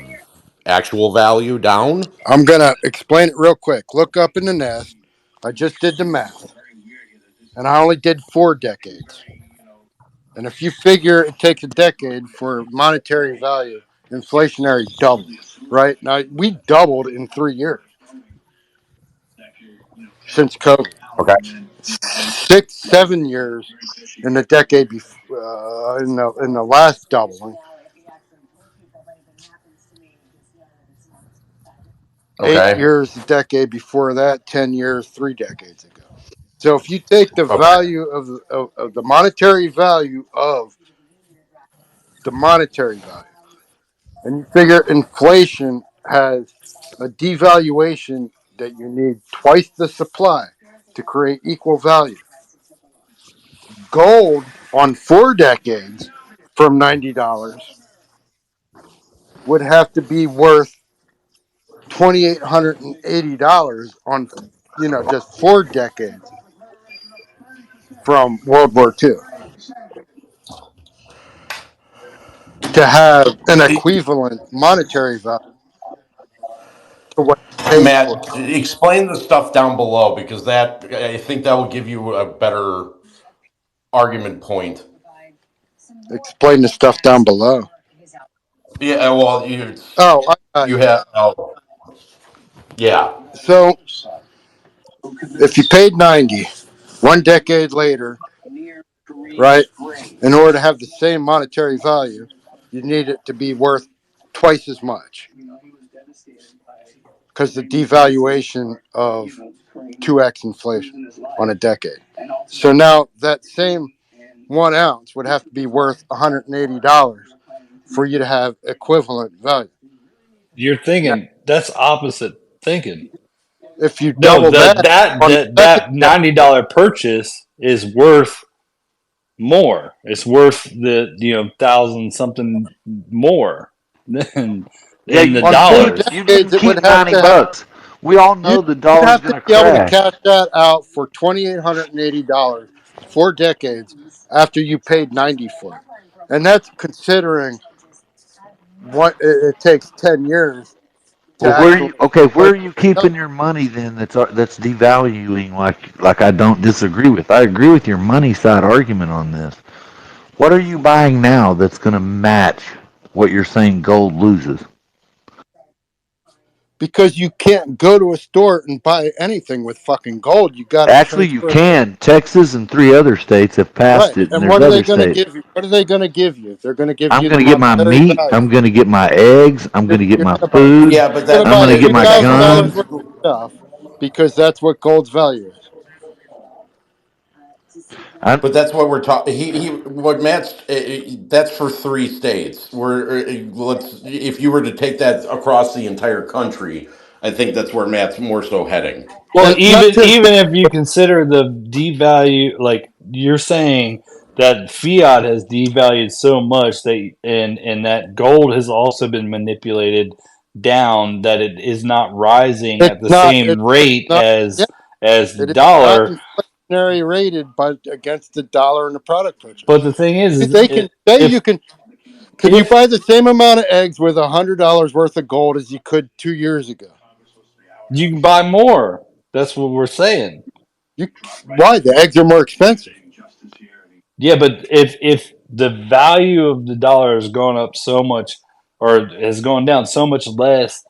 actual value down? I'm gonna explain it real quick. Look up in the nest. I just did the math, and I only did 4 decades. And if you figure it takes a decade for monetary value, inflationary double, right? Now we doubled in 3 years since COVID. Okay. 6, 7 years in the decade before, in the last doubling. eight Okay. years, a decade before that. 10 years, 3 decades ago. So if you take the Okay. value of the monetary value of the monetary value, and you figure inflation has a devaluation that you need twice the supply to create equal value. Gold on 4 decades from $90 would have to be worth $2,880 on just 4 decades from World War II to have an equivalent monetary value to what you paid for Matt, explain the stuff down below because that I think that will give you a better argument point. it. Explain the stuff down below. Yeah, well, Oh, I got you you. have yeah. So if you paid 90, 1 decade later, right, in order to have the same monetary value, you need it to be worth twice as much because the devaluation of 2x inflation on a decade. So now that same 1 ounce would have to be worth $180 for you to have equivalent value. You're Now, thinking that's opposite thinking. if you No, double that on the second that decade, $90 purchase is worth more. It's worth the thousand something more than Yeah, the On four dollars. you decades, didn't it would keep have 90 to have bucks. We all you know the you'd dollar's have to going to be able to crash. cash that out for $2,880 4 decades after you paid 90 for it, and that's considering what it takes 10 years to Well, actually where replace are you yourself. keeping your money then that's devaluing like I don't disagree with. I agree with your money side argument on this. What are you buying now that's going to match what you're saying gold loses? Because you can't go to a store and buy anything with fucking gold. You got to Actually, you transfer it over. can. Texas and 3 other states have Right. passed it, and And there's what are they other going to states. give you? What are they going to give you? They're going to give I'm you the going to get my monetary meat. value. I'm going to get my eggs. I'm going to get You're my going to buy. food. Yeah, but You're going to I'm that going buy to get two my thousand that dollars guns. worth of stuff because that's what gold's value is. I, but that's what we're talking. He what Matt's that's for 3 states. Where let's if you were to take that across the entire country, I think that's where Matt's more so heading. Well, It's not just even if you consider the devalue, like you're saying that fiat has devalued so much that and that gold has also been manipulated down that it is not rising it's at the not same it's rate not yeah, as the it is not dollar. inflationary rated but against the dollar and the product But purchase. the thing is They can say if you can you if buy the same amount of eggs with $100 worth of gold as you could 2 years ago? you can buy more, that's what we're saying. You why the eggs are more expensive. Yeah, but if the value of the dollar has gone up so much, or has gone down so much less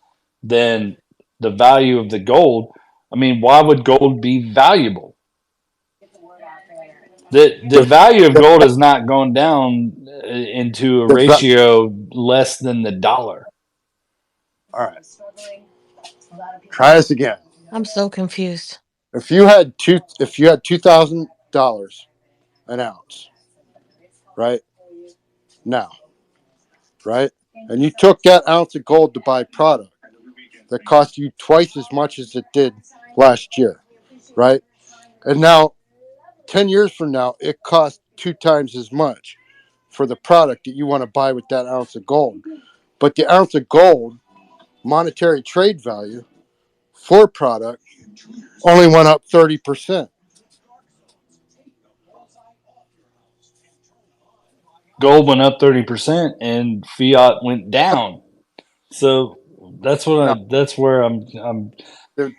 than the value of the gold, I mean, why would gold be valuable? The The, value of the gold has not gone down into a the ratio less than the dollar. all right. Try this again. I'm so confused. If you had $2,000 an ounce right now, right, and you took that ounce of gold to buy product that cost you twice as much as it did last year, right, and now 10 years from now it costs 2 times as much for the product that you want to buy with that ounce of gold, but the ounce of gold monetary trade value for product only went up 30%. Gold went up 30% and fiat went down. So Now that's where I'm the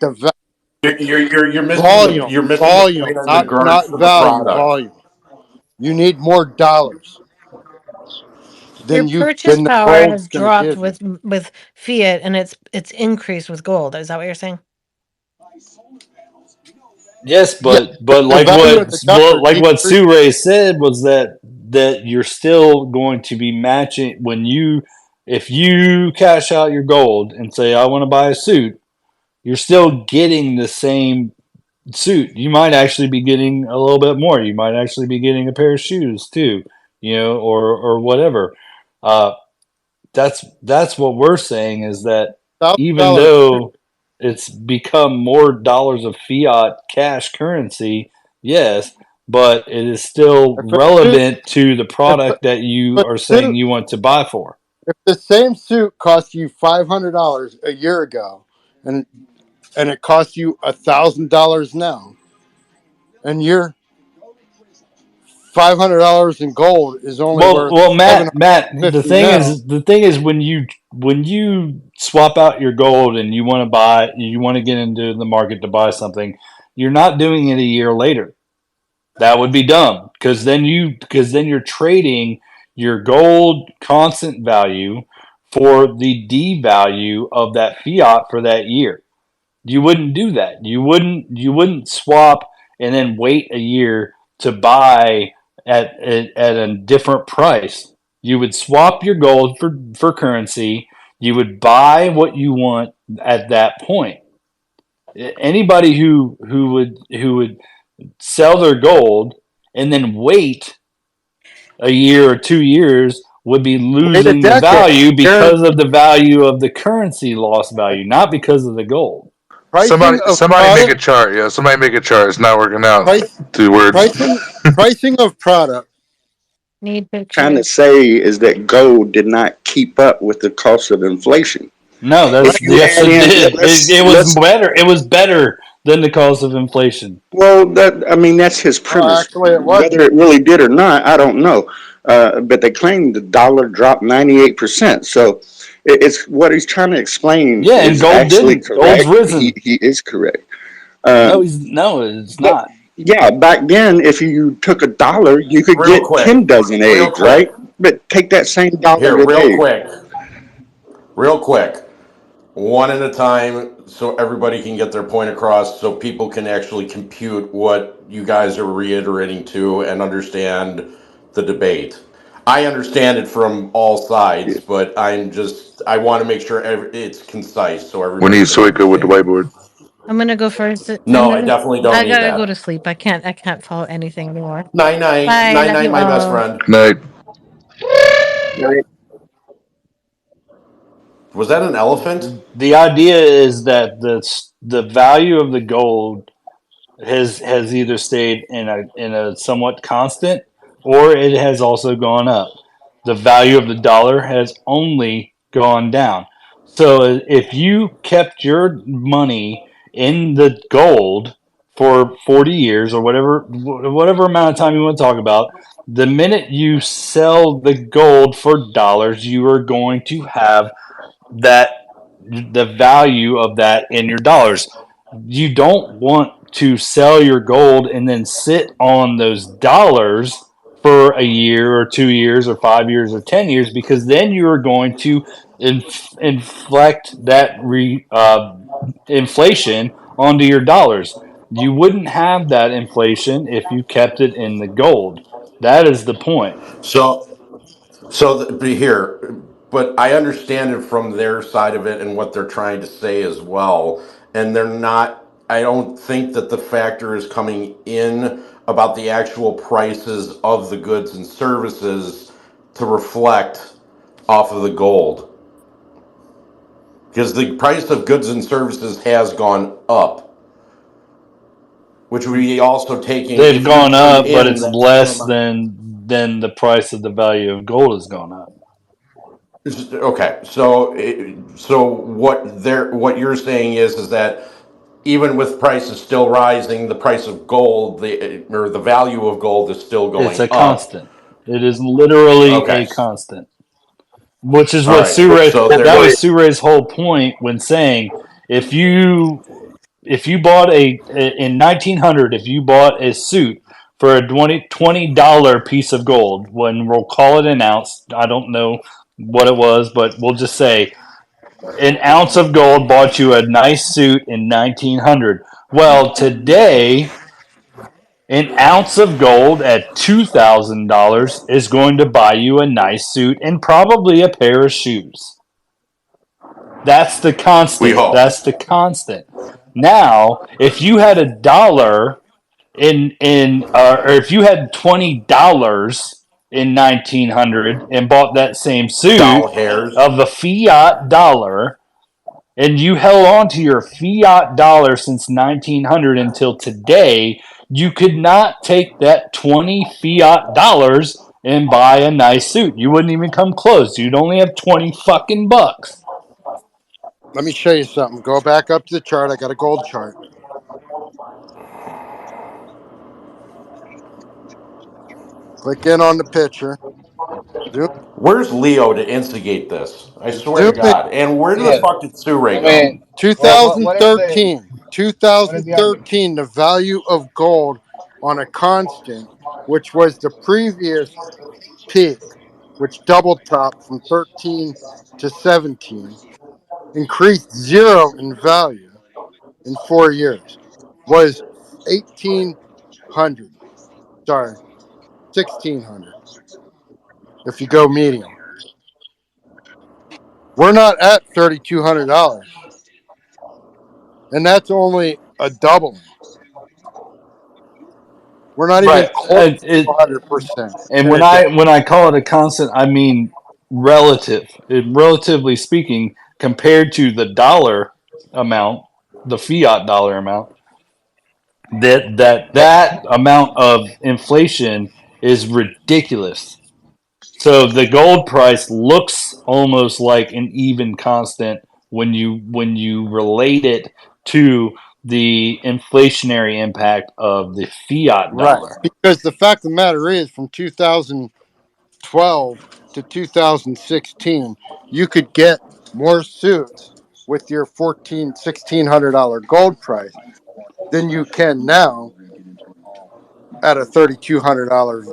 You're volume, missing the volume, point in regards not to the value, product. volume. You need more dollars Your than purchase than the power gold's has going to dropped give you. with fiat, and it's increased with gold. Is that what you're saying? Yes, Yeah, but the value of the dollar like what decreased. Sue Ray said was that you're still going to be matching when you if you cash out your gold and say I want to buy a suit, you're still getting the same suit. You might actually be getting a little bit more. You might actually be getting a pair of shoes too, or whatever. Uh, that's what we're saying is that even $1,000 though it's become more dollars of fiat cash currency, yes, but it is still if a suit, relevant to the if product that you a are saying suit, you want to buy for. if the same suit cost you $500 a year ago, and it costs you $1,000 now, and your $500 in gold is only worth seven Matt, hundred fifty now. the thing is when you swap out your gold and you want to get into the market to buy something, you're not doing it a year later. That would be dumb because then you're trading your gold constant value for the D value of that fiat for that year. You wouldn't do that. You wouldn't swap and then wait a year to buy at a different price. You would swap your gold for currency. You would buy what you want at that point. Anybody who would sell their gold and then wait a year or 2 years would be Wait a losing the decade. value because Guarantee. of the value of the currency loss value, not because of the gold. Pricing of Somebody make a product, chart. Yeah, somebody make a chart. It's not working out. price, 2 words. pricing of product. Need Trying to pictures. say is that gold did not keep up with the cost of inflation. No, If that's you yes, add it in, did. It was let's better. It was better than the cost of inflation. well, that I mean, that's his Well, premise. actually, it Whether wasn't. it really did or not, I don't know. But they claim the dollar dropped 98%. So it's what he's trying to explain Yeah, and is gold actually didn't. Gold's correct. He risen. he is correct. Uh, No, it's but not. yeah, back then, if you took a dollar, you could Real get quick, 10 dozen real eggs, quick. right? But take that same dollar Here, today. real quick. One at a time so everybody can get their point across so people can actually compute what you guys are reiterating to and understand the debate. I understand it from all sides, but I want to make sure it's concise so We everybody need can Suika with the understand. whiteboard. I'm gonna go first. I'm No, I gonna. definitely don't I need gotta go that. to sleep. I can't follow anything anymore. Night night, Bye. night Love night, you my best all. friend. Night. Was that an elephant? The idea is that the value of the gold has either stayed in a somewhat constant or it has also gone up. The value of the dollar has only gone down. So if you kept your money in the gold for 40 years or whatever amount of time you want to talk about, the minute you sell the gold for dollars, you are going to have that the value of that in your dollars. You don't want to sell your gold and then sit on those dollars for a year or 2 years or 5 years or 10 years because then you are going to inflect that inflation onto your dollars. You wouldn't have that inflation if you kept it in the gold. That is the point. So but here, but I understand it from their side of it and what they're trying to say as well. And they're not, I don't think that the factor is coming in about the actual prices of the goods and services to reflect off of the gold. Because the price of goods and services has gone up, which would be also taking, They've if you gone trade up, but in it's that same less amount. than the price of the value of gold has gone up. Okay, so what you're saying is that even with prices still rising, the price of gold, the value of gold is still It's going a up. constant. It is literally Okay, a constant. Which is all what right. Sue Ray So that there, was Sue Ray's whole point when saying if you if you bought in 1900 if you bought a suit for a $20 piece of gold, when we'll call it an ounce, I don't know what it was, but we'll just say an ounce of gold bought you a nice suit in 1900. Well, today an ounce of gold at $2,000 is going to buy you a nice suit and probably a pair of shoes. That's the we constant. hope. That's the constant. Now, if you had a dollar or if you had $20 in 1900 and bought that same suit Doll hairs. of the fiat dollar, and you held on to your fiat dollar since 1900 until today, you could not take that 20 fiat dollars and buy a nice suit. You wouldn't even come close. You'd only have 20 fucking bucks. Let me show you something. Go back up to the chart. I got a gold chart. Click in on the picture. Zoom, Where's Leo to instigate this? I swear zoom to in. God. And where the Yeah. fuck did Sue I go? mean, what if they 2013. what if you have 2013, the value of gold on a constant, which was the previous peak, which double topped from 13 to 17, increased zero in value in 4 years, was 1800. Sorry, 1600 if you go medium. We're not at $3,200, and that's only a doubling. We're not even Right. close to 100% And in a day. when I call it a constant, I mean relative. Relatively speaking, compared to the dollar amount, the fiat dollar amount, that amount of inflation is ridiculous. So the gold price looks almost like an even constant when you relate it to the inflationary impact of the fiat Right. dollar. Because the fact of the matter is, from 2012 to 2016, you could get more suits with your $1,600 gold price than you can now at a $3,200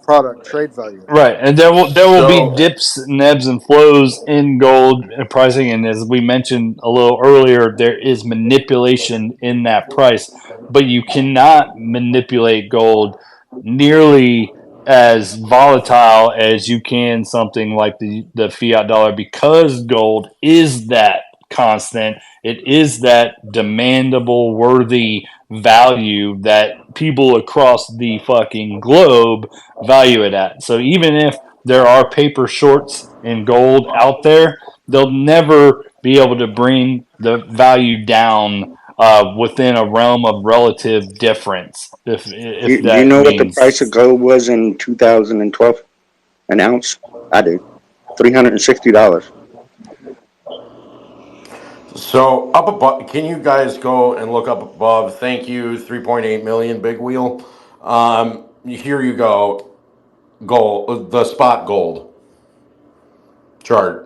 product trade valuation. Right, and there will be So dips and ebbs and flows in gold pricing, and as we mentioned a little earlier, there is manipulation in that price, but you cannot manipulate gold nearly as volatile as you can something like the fiat dollar because gold is that constant. It is that demandable, worthy value that people across the fucking globe value it at. So even if there are paper shorts in gold out there, they'll never be able to bring the value down within a realm of relative difference, if Do you that know what the price of means. gold was in 2012 an ounce? I do. $360. so up above, can you guys go and look up above? Thank you, 3.8 million big wheel. Here you go. Gold, the spot gold chart.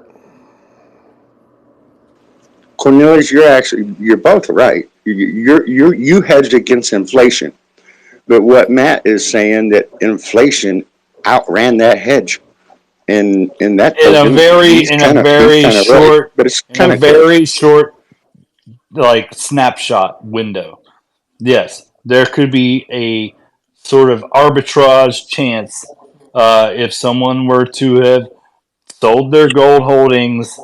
Cornelius, you're both right. You hedged against inflation, but what Matt is saying that inflation outran that hedge, and that In a token very in a he's very kind of right, short but it's in a kind of close. very short like snapshot window. Yes, there could be a sort of arbitrage chance if someone were to have sold their gold holdings,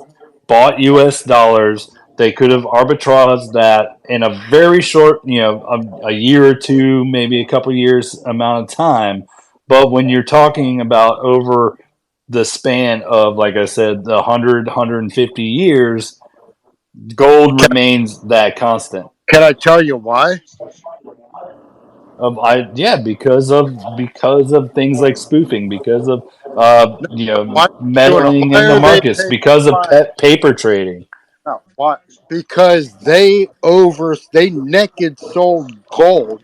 bought U.S. dollars. They could have arbitraged that in a very short, a year or two, maybe a couple years amount of time. But when you're talking about over the span of, like I said, the 150 years, gold Can, remains that constant. can I tell you why? Yeah, because of things like spoofing, because of No, why are they doing it? meddling Why in the are they markets, paying because of fines? paper trading. No, why? Because they naked sold gold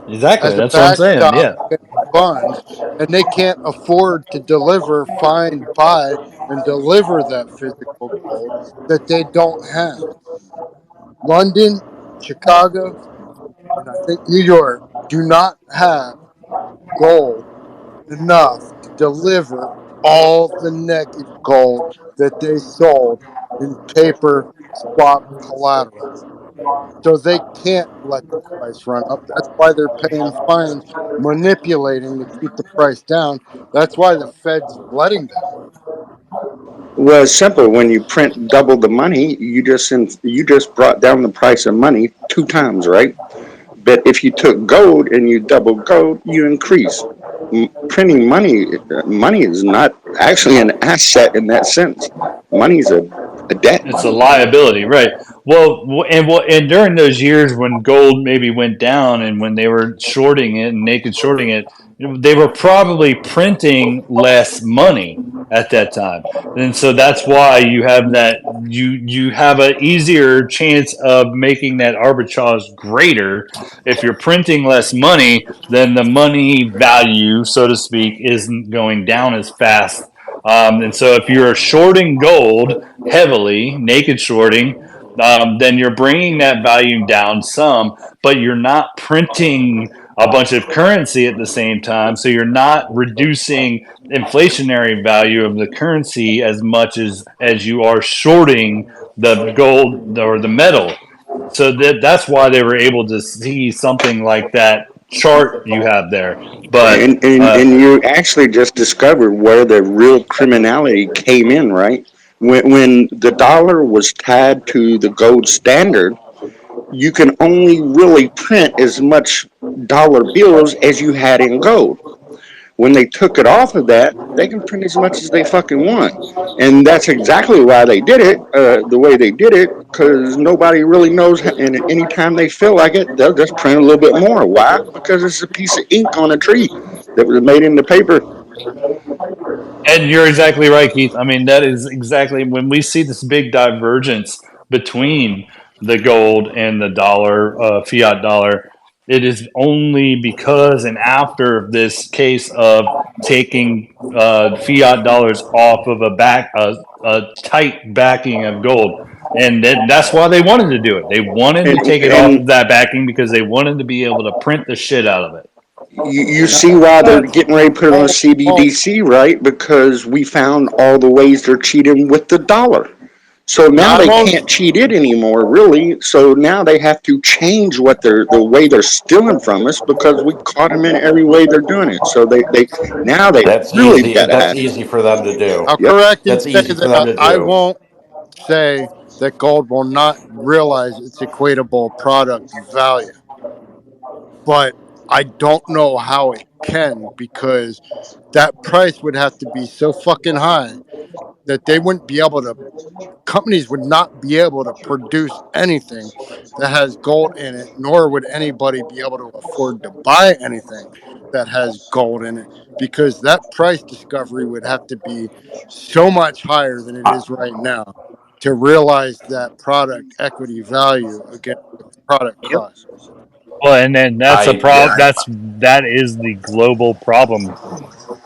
Exactly, as a that's what I'm saying. backstop Yeah, against funds, and they can't afford to deliver, find, buy, and deliver that physical gold that they don't have. London, Chicago, and I think New York do not have gold enough to deliver all the naked gold that they sold in paper swap collateral. So they can't let the price run up. That's why they're paying fines, manipulating to keep the price down. That's why the Fed's letting them. Well, it's simple. When you print double the money, you just brought down the price of money two times, right? But if you took gold and you double gold, you increase. Printing money is not actually an asset in that sense. Money is a debt. it's a liability, right? Well, and during those years when gold maybe went down and when they were shorting it and naked shorting it, they were probably printing less money at that time, and so that's why you have an easier chance of making that arbitrage greater if you're printing less money. Then the money value, so to speak, isn't going down as fast. And so if you're shorting gold heavily, naked shorting, then you're bringing that value down some, but you're not printing a bunch of currency at the same time. So you're not reducing inflationary value of the currency as much as you are shorting the gold or the metal. So that's why they were able to see something like that chart you have there. But And you actually just discovered where the real criminality came in, right? When the dollar was tied to the gold standard, you can only really print as much dollar bills as you had in gold. When they took it off of that, they can print as much as they fucking want. And that's exactly why they did it the way they did it, because nobody really knows. And anytime they feel like it, they'll just print a little bit more. Why? Because it's a piece of ink on a tree that was made into paper. And you're exactly right, Keith. I mean, that is exactly when we see this big divergence between the gold and the dollar, fiat dollar. It is only because and after this case of taking fiat dollars off of a tight backing of gold, and that's why they wanted to do it. They wanted to take it off And of that backing because they wanted to be able to print the shit out of it. you Now, see why they're that's getting ready to put it on all. All CBDC, right? Because we found all the ways they're cheating with the dollar. So now not they only can't cheat it anymore, really. So now they have to change what they're the way they're stealing from us because we caught them in every way they're doing it. So they now they That's really easy. got to That's have it. easy for them to do. I'll Yep. correct and That's say easy for that them to I do. won't say that gold will not realize its equatable product value, but I don't know how it can because that price would have to be so fucking high that they wouldn't be able to companies would not be able to produce anything that has gold in it, nor would anybody be able to afford to buy anything that has gold in it because that price discovery would have to be so much higher than it I, is right now to realize that product equity value against the product cost. Well, and then that's a I problem. yeah. That is the global problem.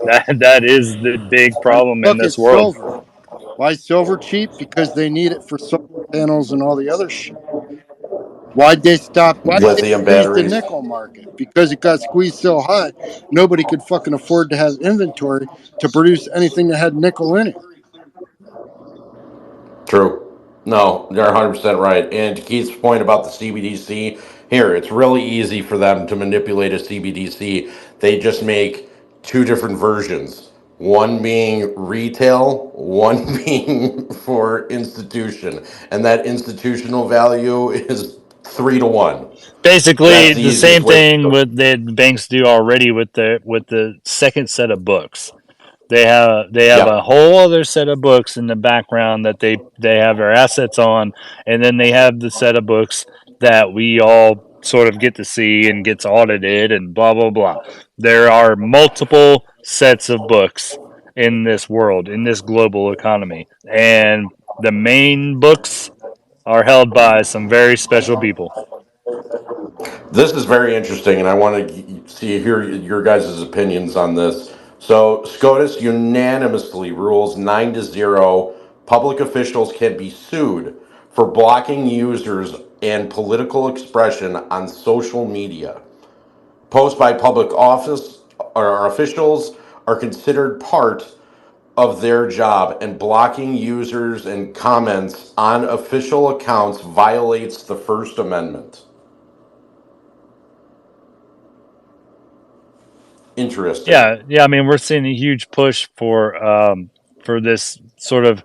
That is the big I mean, problem in look this at world. silver. Why is silver cheap? Because they need it for solar panels and all the other shit. Why'd they stop? Why'd they Lithium squeeze the batteries. nickel market? Because it got squeezed so high, nobody could fucking afford to have inventory to produce anything that had nickel in it. True. No, they're 100% right. And to Keith's point about the CBDC, here, it's really easy for them to manipulate a CBDC. They just make two different versions, one being retail, one being for institution. And that institutional value is 3 to 1. Basically, That's the the easiest same way to thing do it. with that banks do already with the second set of books. They have a Yep. whole other set of books in the background that they have their assets on, and then they have the set of books that we all sort of get to see and gets audited and blah blah blah. There are multiple sets of books in this world, in this global economy, and the main books are held by some very special people. This is very interesting, and I want to hear your guys' opinions on this. So, SCOTUS unanimously rules 9-0. Public officials can be sued for blocking users and political expression on social media. Posts by public office or officials are considered part of their job, and blocking users and comments on official accounts violates the First Amendment. Interesting. Yeah, yeah. I mean, we're seeing a huge push for this sort of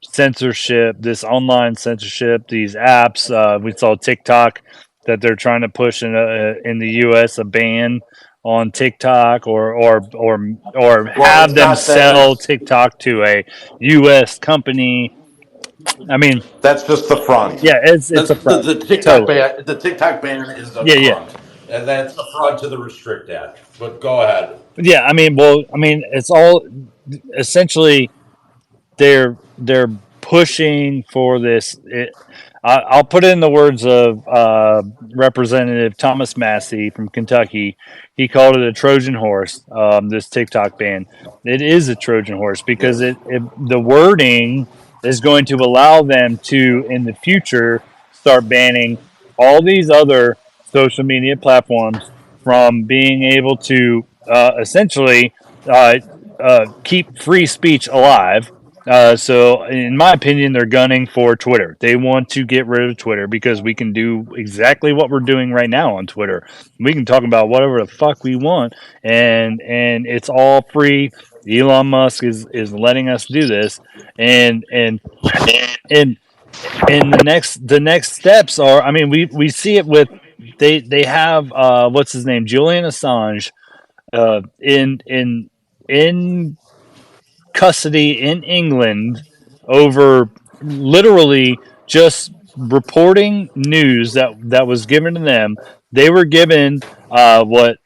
censorship, this online censorship, these apps. We saw TikTok that they're trying to push in the U.S. a ban on TikTok or Well, have it's them not that. sell TikTok to a U.S. company. I mean, That's just the front. yeah, it's a The, front, the TikTok totally. ban. The TikTok ban is a Yeah, yeah. front, and that's a front to the Restrict Act. But go ahead. Yeah, I mean, well, I mean, it's all essentially they're pushing for this. I'll put it in the words of Representative Thomas Massey from Kentucky. He called it a Trojan horse. This TikTok ban. It is a Trojan horse because Yes. the wording is going to allow them to in the future start banning all these other social media platforms from being able to essentially uh, keep free speech alive. So, in my opinion, they're gunning for Twitter. They want to get rid of Twitter because we can do exactly what we're doing right now on Twitter. We can talk about whatever the fuck we want, and it's all free. Elon Musk is letting us do this, and and and the next steps are. I mean, we see it with they have what's his name, Julian Assange in custody in England over literally just reporting news that was given to them. They were given what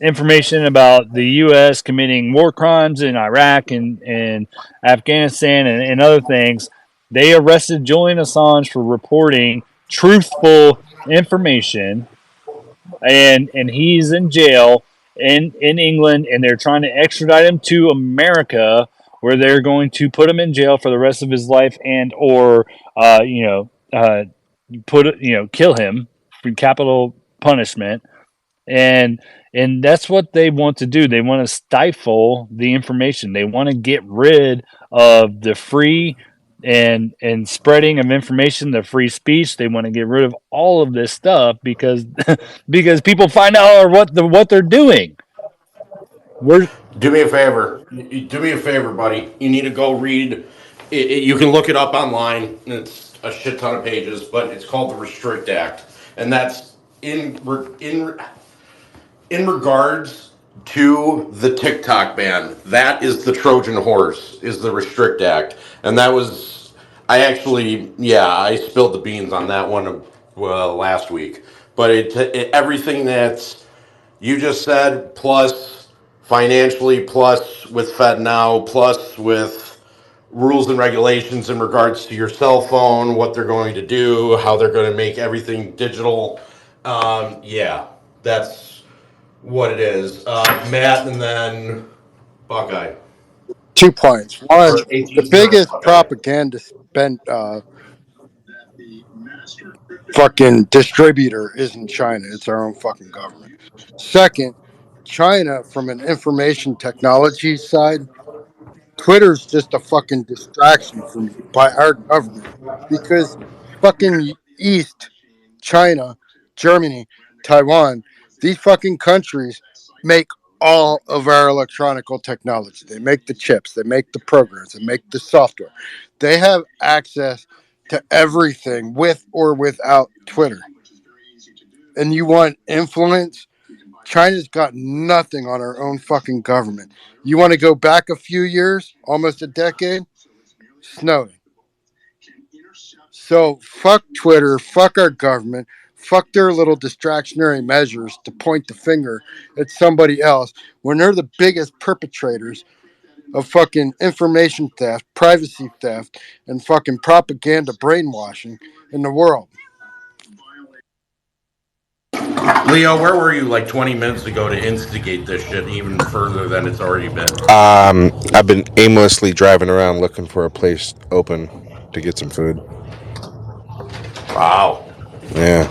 information about the U.S. committing war crimes in Iraq and Afghanistan and other things. They arrested Julian Assange for reporting truthful information, and he's in jail in England, and they're trying to extradite him to America, where they're going to put him in jail for the rest of his life, and or kill him for capital punishment. And that's what they want to do. They want to stifle the information. They want to get rid of the free and spreading of information, the free speech. They want to get rid of all of this stuff because because people find out what they're doing. We're Do me a favor. Do me a favor, buddy. You need to go read. You can look it up online. It's a shit ton of pages, but it's called the Restrict Act, and that's in regards to the TikTok ban. That is the Trojan horse. Is the Restrict Act, and that was I spilled the beans on that one last week. But everything that's you just said, plus financially, plus with FedNow, plus with rules and regulations in regards to your cell phone, what they're going to do, how they're going to make everything digital. Yeah, that's what it is. Matt and then Buckeye. 2 points. One, Or the 18 biggest Buckeye. propaganda spent fucking distributor isn't China. It's our own fucking government. Second, China, from an information technology side, Twitter's just a fucking distraction for me by our government because fucking East, China, Germany, Taiwan, these fucking countries make all of our electronical technology. They make the chips, they make the programs, they make the software. They have access to everything with or without Twitter. And you want influence? China's got nothing on our own fucking government. You want to go back a few years, almost a decade? Snowden. So fuck Twitter, fuck our government, fuck their little distractionary measures to point the finger at somebody else when they're the biggest perpetrators of fucking information theft, privacy theft, and fucking propaganda brainwashing in the world. Leo, where were you like 20 minutes ago to instigate this shit even further than it's already been? I've been aimlessly driving around looking for a place open to get some food. Wow. Yeah.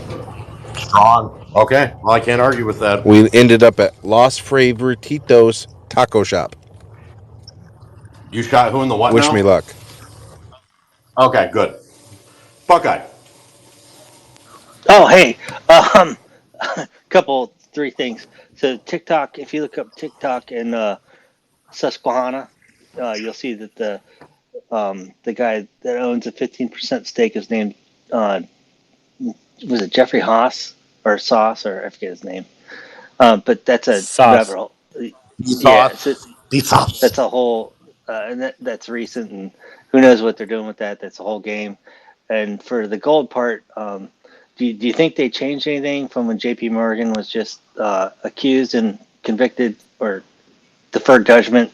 Strong. Okay. Well, I can't argue with that. We ended up at Los Favorititos Taco Shop. You shot who in the what Wish me now? luck. Okay, good. Buckeye. Oh, hey, couple, three things. So TikTok, if you look up TikTok in Susquehanna, you'll see that the guy that owns a 15% stake is named was it Jeffrey Haas or Sauce or I forget his name. But that's a rabbit sauce. hole. Yeah, so Sauce. The sauce. that's a whole and that's recent, and who knows what they're doing with that. That's a whole game. And for the gold part, do you think they changed anything from when J.P. Morgan was just accused and convicted or deferred judgment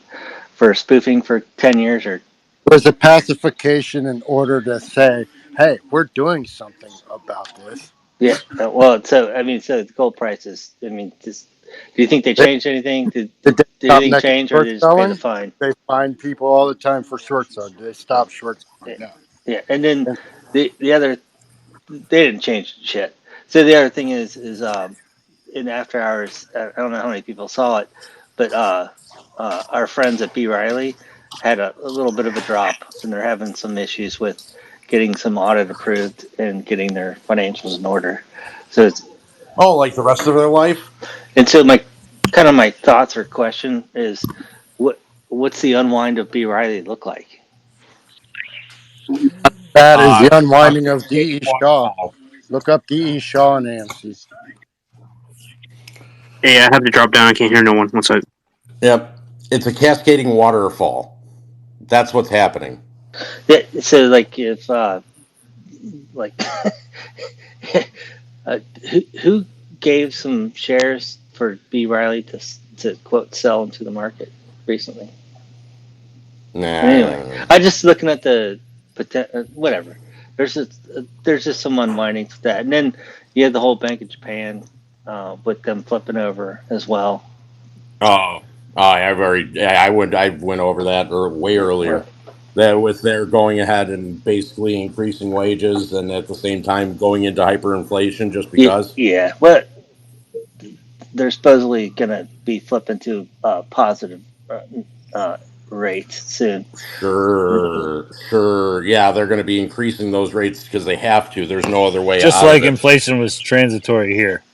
for spoofing for 10 years? Or Was a pacification in order to say, hey, we're doing something about this. yeah, well, so I mean, so the gold prices. I mean, just do you think they They, changed anything? did they Did stop anything naked change, or short did they just pay the selling? fine? They find people all the time for short selling. Did they stop short selling? Yeah, No. yeah. And then And the other, they didn't change shit. So the other thing is in after hours. I don't know how many people saw it, but our friends at B Riley had a little bit of a drop, and they're having some issues with getting some audit approved and getting their financials in order. So it's Oh, like the rest of their life? and so my thoughts or question is what's the unwind of B Riley look like? that is the I'm unwinding going of to say D.E. Shaw. tomorrow. Look up D.E. Shaw and AMC. Hey, I have to drop down. I can't hear no one. One side. Yep. It's a cascading waterfall. That's what's happening. Yeah, so like if like who gave some shares for B Riley to quote sell into the market recently? Anyway, Nah. I just looking at the whatever. There's just some unwinding to that, and then you have the whole Bank of Japan with them flipping over as well. Oh, I went over that way earlier. That with their going ahead and basically increasing wages and at the same time going into hyperinflation just Yeah, because. yeah. What they're supposedly gonna be flipping to positive uh, rate soon. Sure. Yeah, they're going to be increasing those rates because they have to. There's no other way Just out of like it. inflation was transitory here.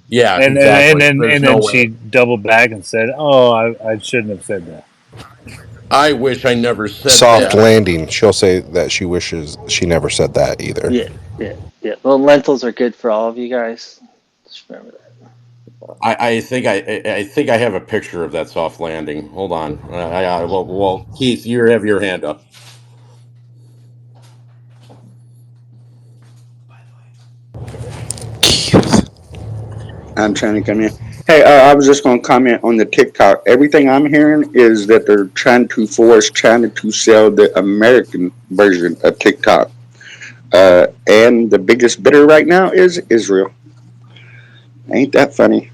Yeah, And exactly. then There's and no then way. she doubled back and said, "Oh, I shouldn't have said that." I wish I never said Soft that. landing. She'll say that she wishes she never said that either. Yeah, yeah, yeah. Well, lentils are good for all of you guys. Just remember that. I think I have a picture of that soft landing. Hold on. Keith, you have your hand up. Keith. I'm trying to come in. Hey, I was just going to comment on the TikTok. Everything I'm hearing is that they're trying to force China to sell the American version of TikTok. And the biggest bidder right now is Israel. Ain't that funny?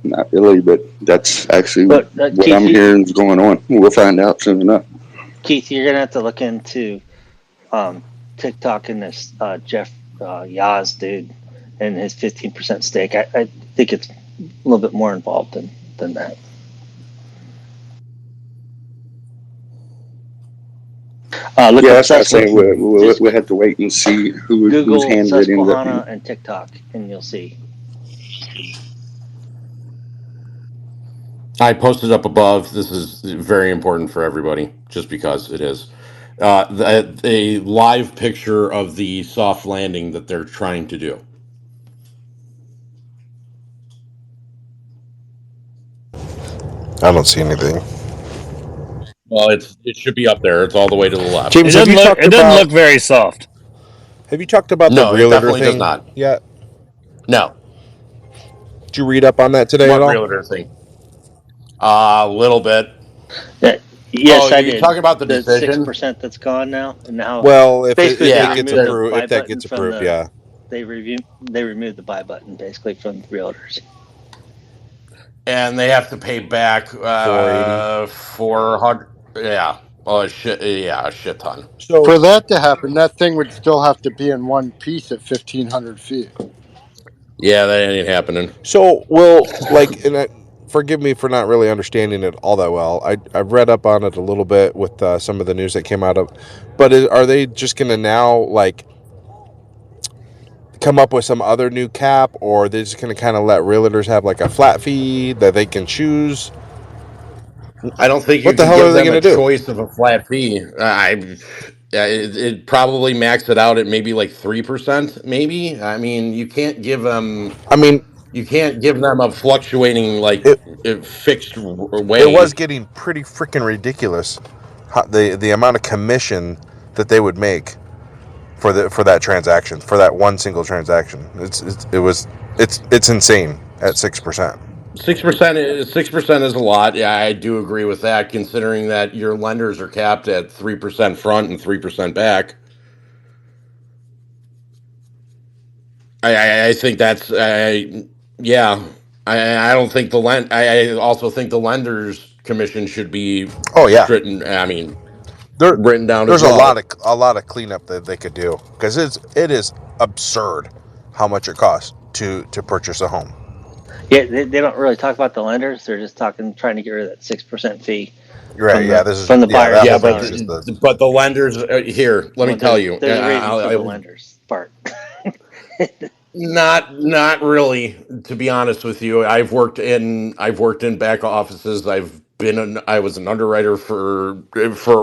Not really, but that's actually But what I'm hearing is going on. We'll find out soon enough. Keith, you're gonna have to look into TikTok and this Jeff Yaz dude and his 15% stake. I think it's a little bit more involved than that. Look Yeah, up that's what I say. just We'll have to wait and see whose Google hands it ends up Susquehanna in. and TikTok, and you'll see. I posted up above. This is very important for everybody, just because it is. A live picture of the soft landing that they're trying to do. I don't see anything. Well, it should be up there. It's all the way to the left. It James, have doesn't you look. talked It doesn't about look very soft. the No, it realtor definitely does thing not. yet? No, Did you read up on that today at what all? realtor thing? A little bit. Yeah, Oh, yes, are I you did. talking about the The six decision? percent that's gone now, and now Well, basically if they it Yeah, gets removed the approved, buy if that button gets from approved, the yeah. they removed the buy button basically from the realtors. and they have to pay back 480. 400. Yeah. Oh shit. Yeah, a shit ton. So For that to happen, that thing would still have to be in one piece at 1,500 feet. Yeah, that ain't happening. well, like, and forgive me for not really understanding it all that well. I've read up on it a little bit with some of the news that came out of, but are they just gonna now like come up with some other new cap, or are they just gonna kind of let realtors have like a flat fee that they can choose? I don't think you What the can hell are give they them a gonna do? choice of a flat fee. It probably maxed it out at maybe like 3%. Maybe. I mean, I mean, you can't give them a fluctuating like it fixed it was way. getting pretty freaking ridiculous, the amount of commission that they would make for that transaction, for that one single transaction. It's insane at 6%. 6% is a lot. Yeah, I do agree with that. Considering that your lenders are capped at 3% front and 3% back, I think that's yeah. I don't think I also think the lenders commission should be Oh yeah, written. I mean, there written down as there's a lot well. of cleanup that they could do, because it is absurd how much it costs to purchase a home. Yeah, they don't really talk about the lenders. They're just trying to get rid of that 6% fee Right? Yeah, from the buyers that and Yeah, whole thing is sellers. just the. but the lenders here. Let me Well, tell you, there's a reason for the lenders part. not really. To be honest with you, I've worked in back offices. I've I was an underwriter for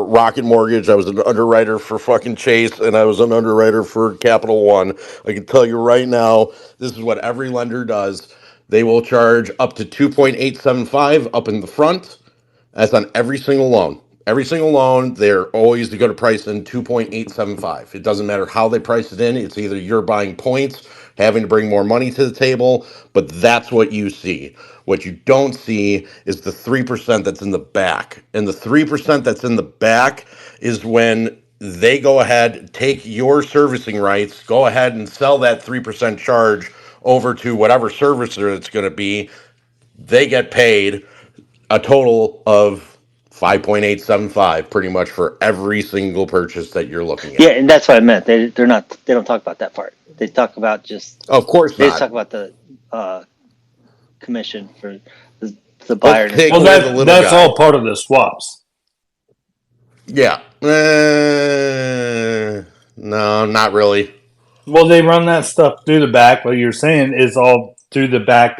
Rocket Mortgage. I was an underwriter for fucking Chase, and I was an underwriter for Capital One. I can tell you right now, this is what every lender does. They will charge up to 2.875 up in the front. That's on every single loan. Every single loan, they're always going to price in 2.875. It doesn't matter how they price it in. It's either you're buying points, having to bring more money to the table, but that's what you see. What you don't see is the 3% that's in the back. And the 3% that's in the back is when they go ahead, take your servicing rights, go ahead and sell that 3% charge over to whatever servicer it's going to be. They get paid a total of 5.875 pretty much for every single purchase that you're looking Yeah, at. and that's what I meant. They're not. They don't talk about that part. They talk about just. Of course They just talk not. about the commission for the Let's buyer and the take Well, seller. away the little that's guy. all part of the swaps. Yeah. No, not really. Well, they run that stuff through the back. What you're saying is all through the back,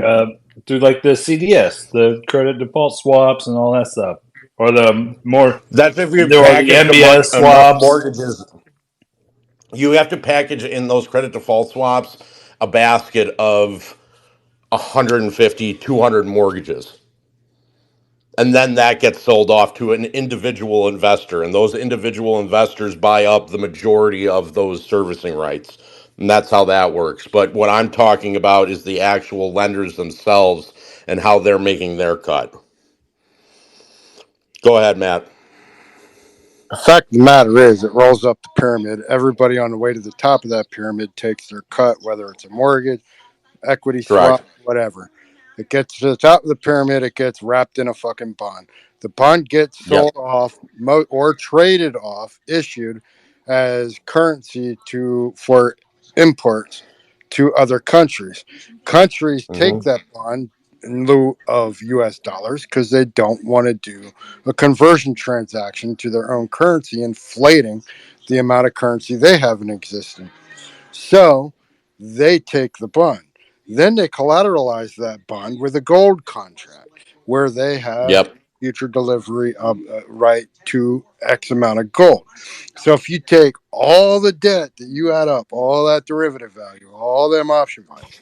through like the CDS, the credit default swaps, and all that stuff, or the more, That's if you or the packaged MBS enough swaps. mortgages. You have to package in those credit default swaps a basket of 150, 200 mortgages. And then that gets sold off to an individual investor, and those individual investors buy up the majority of those servicing rights, and that's how that works. But what I'm talking about is the actual lenders themselves and how they're making their cut. Go ahead, Matt. The fact of the matter is, it rolls up the pyramid. Everybody on the way to the top of that pyramid takes their cut, whether it's a mortgage, equity Correct. swap, whatever. It gets to the top of the pyramid, it gets wrapped in a fucking bond. The bond gets Yep. sold off or traded off, issued as currency to for imports to other countries. Countries take Hmm. that bond in lieu of US dollars because they don't want to do a conversion transaction to their own currency, inflating the amount of currency they have in existence. So they take the bond. Then they collateralize that bond with a gold contract where they have Yep. future delivery of right to X amount of gold. So if you take all the debt that you add up, all that derivative value, all them option values,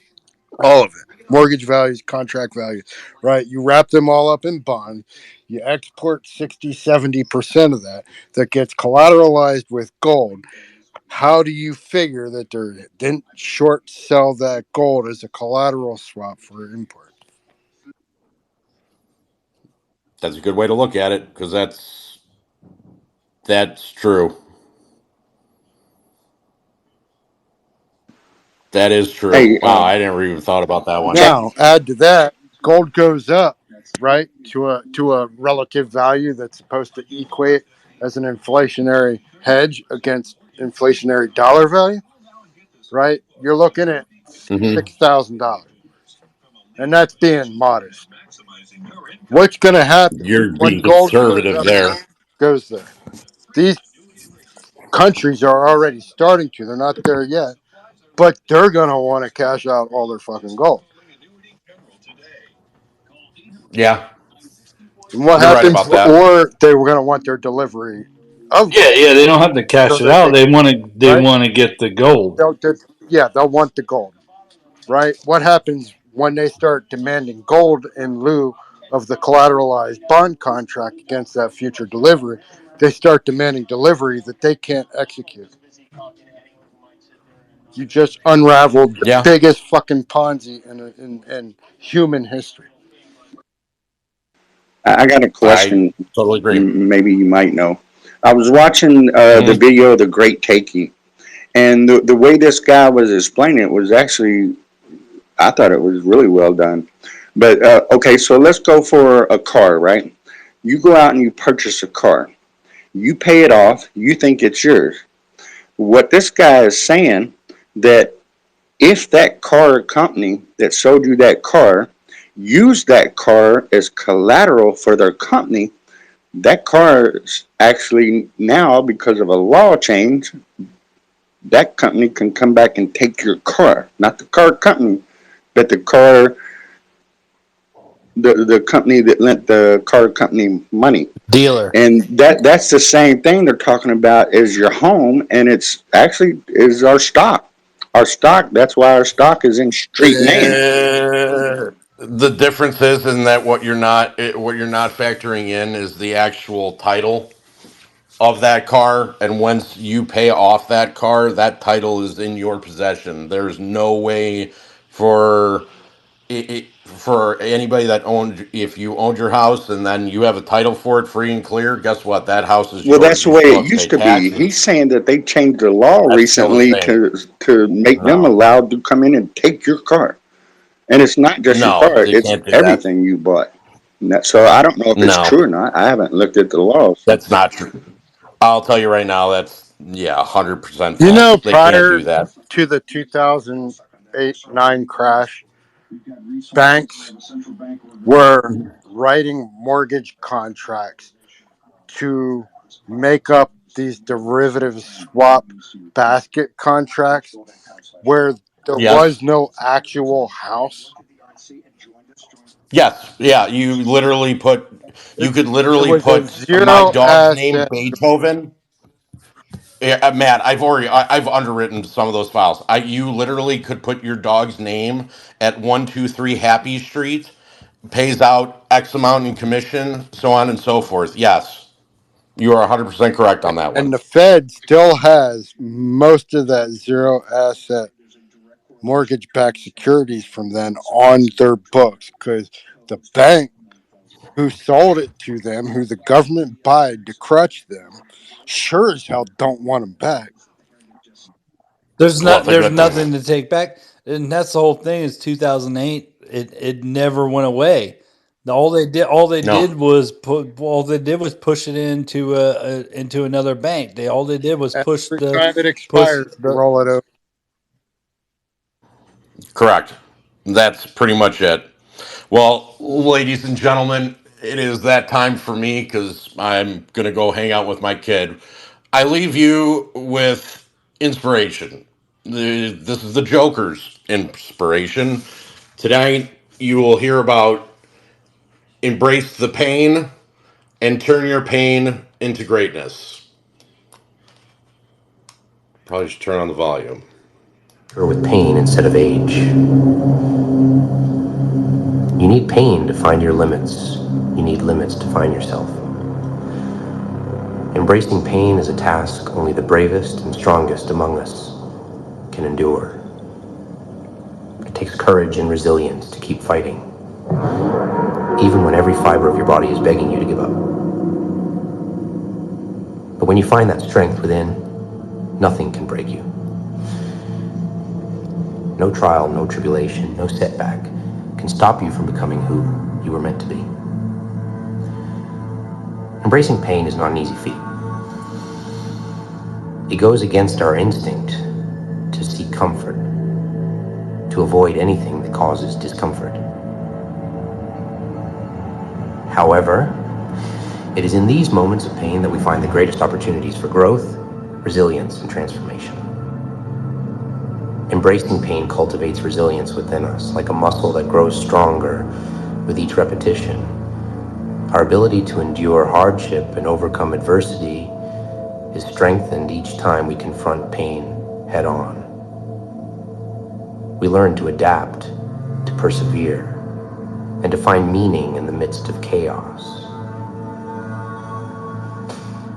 all of it, mortgage values, contract values, right? You wrap them all up in bonds. You export 60, 70% of that gets collateralized with gold. How do you figure that they didn't short sell that gold as a collateral swap for import? That's a good way to look at it because that's true. That is true. Hey, Wow, I never even thought about that one. check. Now add to that, gold goes up, right, to a relative value that's supposed to equate as an inflationary hedge against inflationary dollar value, right? You're looking at Hmm. $6,000, and that's being modest. What's going to happen You're when being gold goes conservative up? there. Goes there. These countries are already starting to. They're not there yet, but they're going to want to cash out all their fucking gold. Yeah, And what you're right happens? about that. Or they were going to want their delivery of Yeah, gold yeah, they don't have to so cash it that out. they They can, want to. They right? want to get the gold. Yeah, they'll want the gold, right? What happens when they start demanding gold in lieu of the collateralized bond contract against that future delivery? They start demanding delivery that they can't execute. You just unraveled the Yeah, biggest fucking Ponzi in human history. I got a I question. totally agree. Maybe you might know. I was watching the Hmm. video of the Great Taking, and the way this guy was explaining it was actually, I thought it was really well done. But okay, so let's go for a car, right? You go out and you purchase a car. You pay it off. You think it's yours. What this guy is saying, that if that car company that sold you that car used that car as collateral for their company, that car is actually now, because of a law change, that company can come back and take your car. Not the car company, but the car the company that lent the car company money. Dealer. And that's the same thing they're talking about as your home, and it's actually is our stock. Our stock. That's why our stock is in street name. The difference is in that what you're not factoring in is the actual title of that car, and once you pay off that car, that title is in your possession. There's no way for for anybody that owned, if you owned your house and then you have a title for it free and clear, guess what? That house is Well, yours. that's the You way still it have to pay used to be. He's taxes. saying that they changed the law That's still the recently same. to make them No, allowed to come in and take your car. And it's not just your no, car; they it's can't do that. everything you bought. So I don't know if it's No, true or not. I haven't looked at the laws. that's not true. I'll tell you right now, that's, yeah, 100% You know, false. They can't prior do that. to the 2008-9 crash, banks were writing mortgage contracts to make up these derivative swap basket contracts where there was Yes. no actual house. Yes. Yeah. You could It literally was a put my zero dog's name, asset. Beethoven. Yeah, Matt, I've underwritten some of those files. You literally could put your dog's name at 123 Happy Street, pays out X amount in commission, so on and so forth. Yes, you are 100% correct on that And one. the Fed still has most of that zero asset mortgage backed securities from then on their books because the bank who sold it to them, who the government buyed to crutch them, sure as hell don't want them back. Well, it's a There's good thing. nothing to take back, and that's the whole thing. Is 2008. It never went away. No, All they did was push it into another bank. All they did was Every time it push expires, they the. roll it over. correct. That's pretty much it. Well, ladies and gentlemen, it is that time for me because I'm going to go hang out with my kid. I leave you with inspiration. This is the Joker's inspiration. Tonight, you will hear about embrace the pain and turn your pain into greatness. Probably should turn on the volume. Or with pain instead of age. You need pain to find your limits. You need limits to find yourself. Embracing pain is a task only the bravest and strongest among us can endure. It takes courage and resilience to keep fighting, even when every fiber of your body is begging you to give up. But when you find that strength within, nothing can break you. No trial, no tribulation, no setback can stop you from becoming who you were meant to be. Embracing pain is not an easy feat. It goes against our instinct to seek comfort, to avoid anything that causes discomfort. However, it is in these moments of pain that we find the greatest opportunities for growth, resilience, and transformation. Embracing pain cultivates resilience within us, like a muscle that grows stronger with each repetition. Our ability to endure hardship and overcome adversity is strengthened each time we confront pain head on. We learn to adapt, to persevere, and to find meaning in the midst of chaos.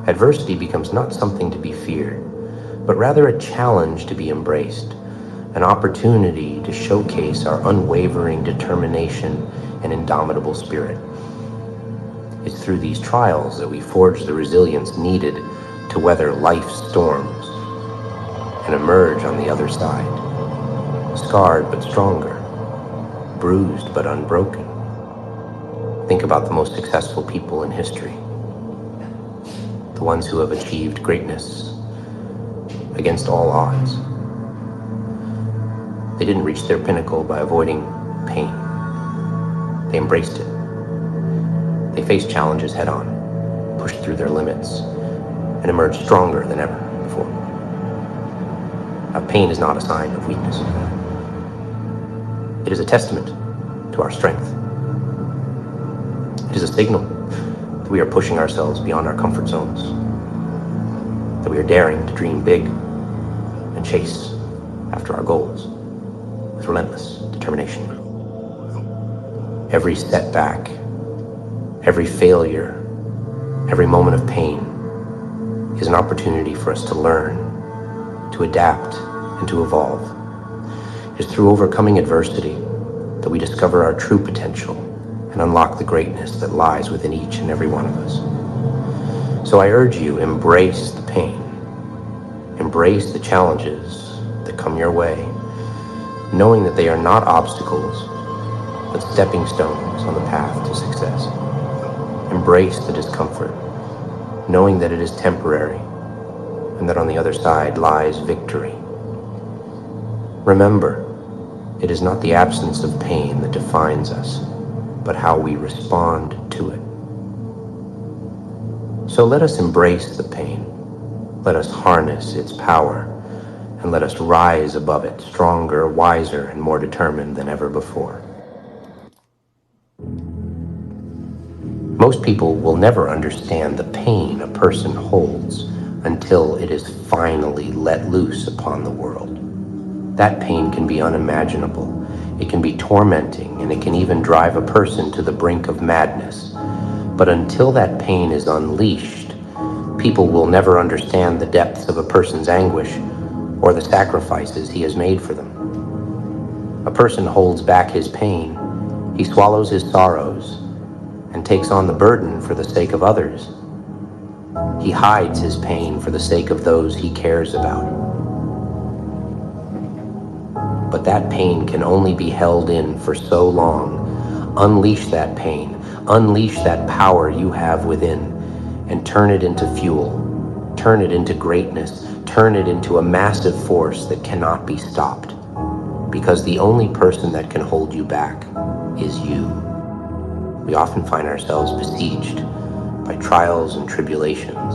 Adversity becomes not something to be feared, but rather a challenge to be embraced, an opportunity to showcase our unwavering determination and indomitable spirit. It's through these trials that we forge the resilience needed to weather life's storms and emerge on the other side, scarred but stronger, bruised but unbroken. Think about the most successful people in history, the ones who have achieved greatness against all odds. They didn't reach their pinnacle by avoiding pain. They embraced it. They faced challenges head on, pushed through their limits, and emerged stronger than ever before. Now, pain is not a sign of weakness. It is a testament to our strength. is a signal that we are pushing ourselves beyond our comfort zones, that we are daring to dream big and chase after our goals with relentless determination. Every setback, every failure, every moment of pain is an opportunity for us to learn, to adapt, and to evolve. It is through overcoming adversity that we discover our true potential and unlock the greatness that lies within each and every one of us. So I urge you, embrace the pain, embrace the challenges that come your way, knowing that they are not obstacles, but stepping stones on the path to success. Embrace the discomfort, knowing that it is temporary and that on the other side lies victory. Remember, it is not the absence of pain that defines us, but how we respond to it. So let us embrace the pain. Let us harness its power, and let us rise above it, stronger, wiser, and more determined than ever before. Most people will never understand the pain a person holds until it is finally let loose upon the world. That pain can be unimaginable. It can be tormenting, and it can even drive a person to the brink of madness. But until that pain is unleashed, people will never understand the depths of a person's anguish or the sacrifices he has made for them. A person holds back his pain, he swallows his sorrows, and takes on the burden for the sake of others. He hides his pain for the sake of those he cares about. But that pain can only be held in for so long. Unleash that pain, unleash that power you have within, and turn it into fuel, turn it into greatness, turn it into a massive force that cannot be stopped. Because the only person that can hold you back is you. We often find ourselves besieged by trials and tribulations,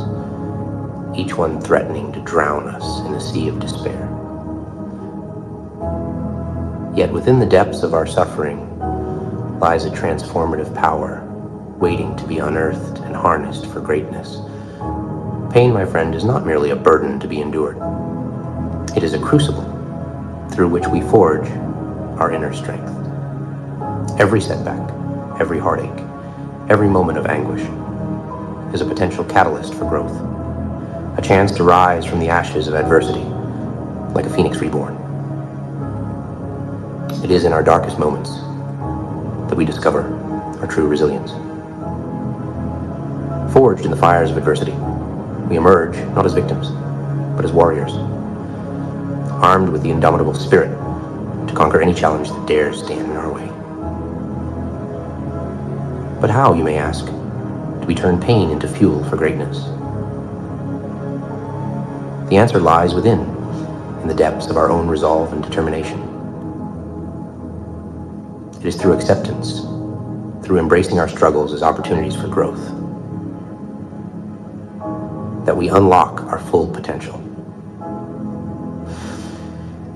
each one threatening to drown us in a sea of despair. Yet within the depths of our suffering lies a transformative power waiting to be unearthed and harnessed for greatness. Pain, my friend, is not merely a burden to be endured. It is a crucible through which we forge our inner strength. Every setback, every heartache, every moment of anguish is a potential catalyst for growth, a chance to rise from the ashes of adversity like a phoenix reborn. It is in our darkest moments that we discover our true resilience. Forged in the fires of adversity, we emerge not as victims, but as warriors, armed with the indomitable spirit to conquer any challenge that dares stand in our way. But how, you may ask, do we turn pain into fuel for greatness? The answer lies within, in the depths of our own resolve and determination. It is through acceptance, through embracing our struggles as opportunities for growth, that we unlock our full potential.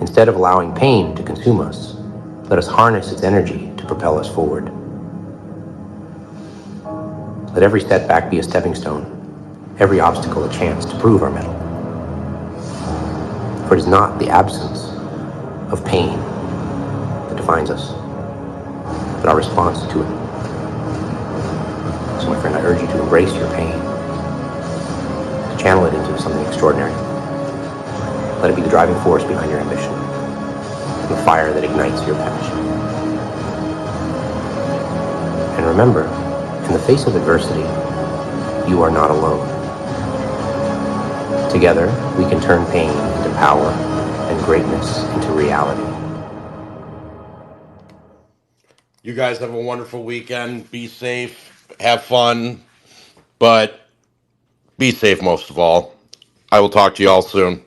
Instead of allowing pain to consume us, let us harness its energy to propel us forward. Let every setback be a stepping stone, every obstacle a chance to prove our mettle. For it is not the absence of pain that defines us, but our response to it. So my friend, I urge you to embrace your pain, to channel it into something extraordinary. Let it be the driving force behind your ambition, the fire that ignites your passion. And remember, in the face of adversity, you are not alone. Together, we can turn pain into power and greatness into reality. You guys have a wonderful weekend. Be safe, have fun, but be safe most of all. I will talk to you all soon.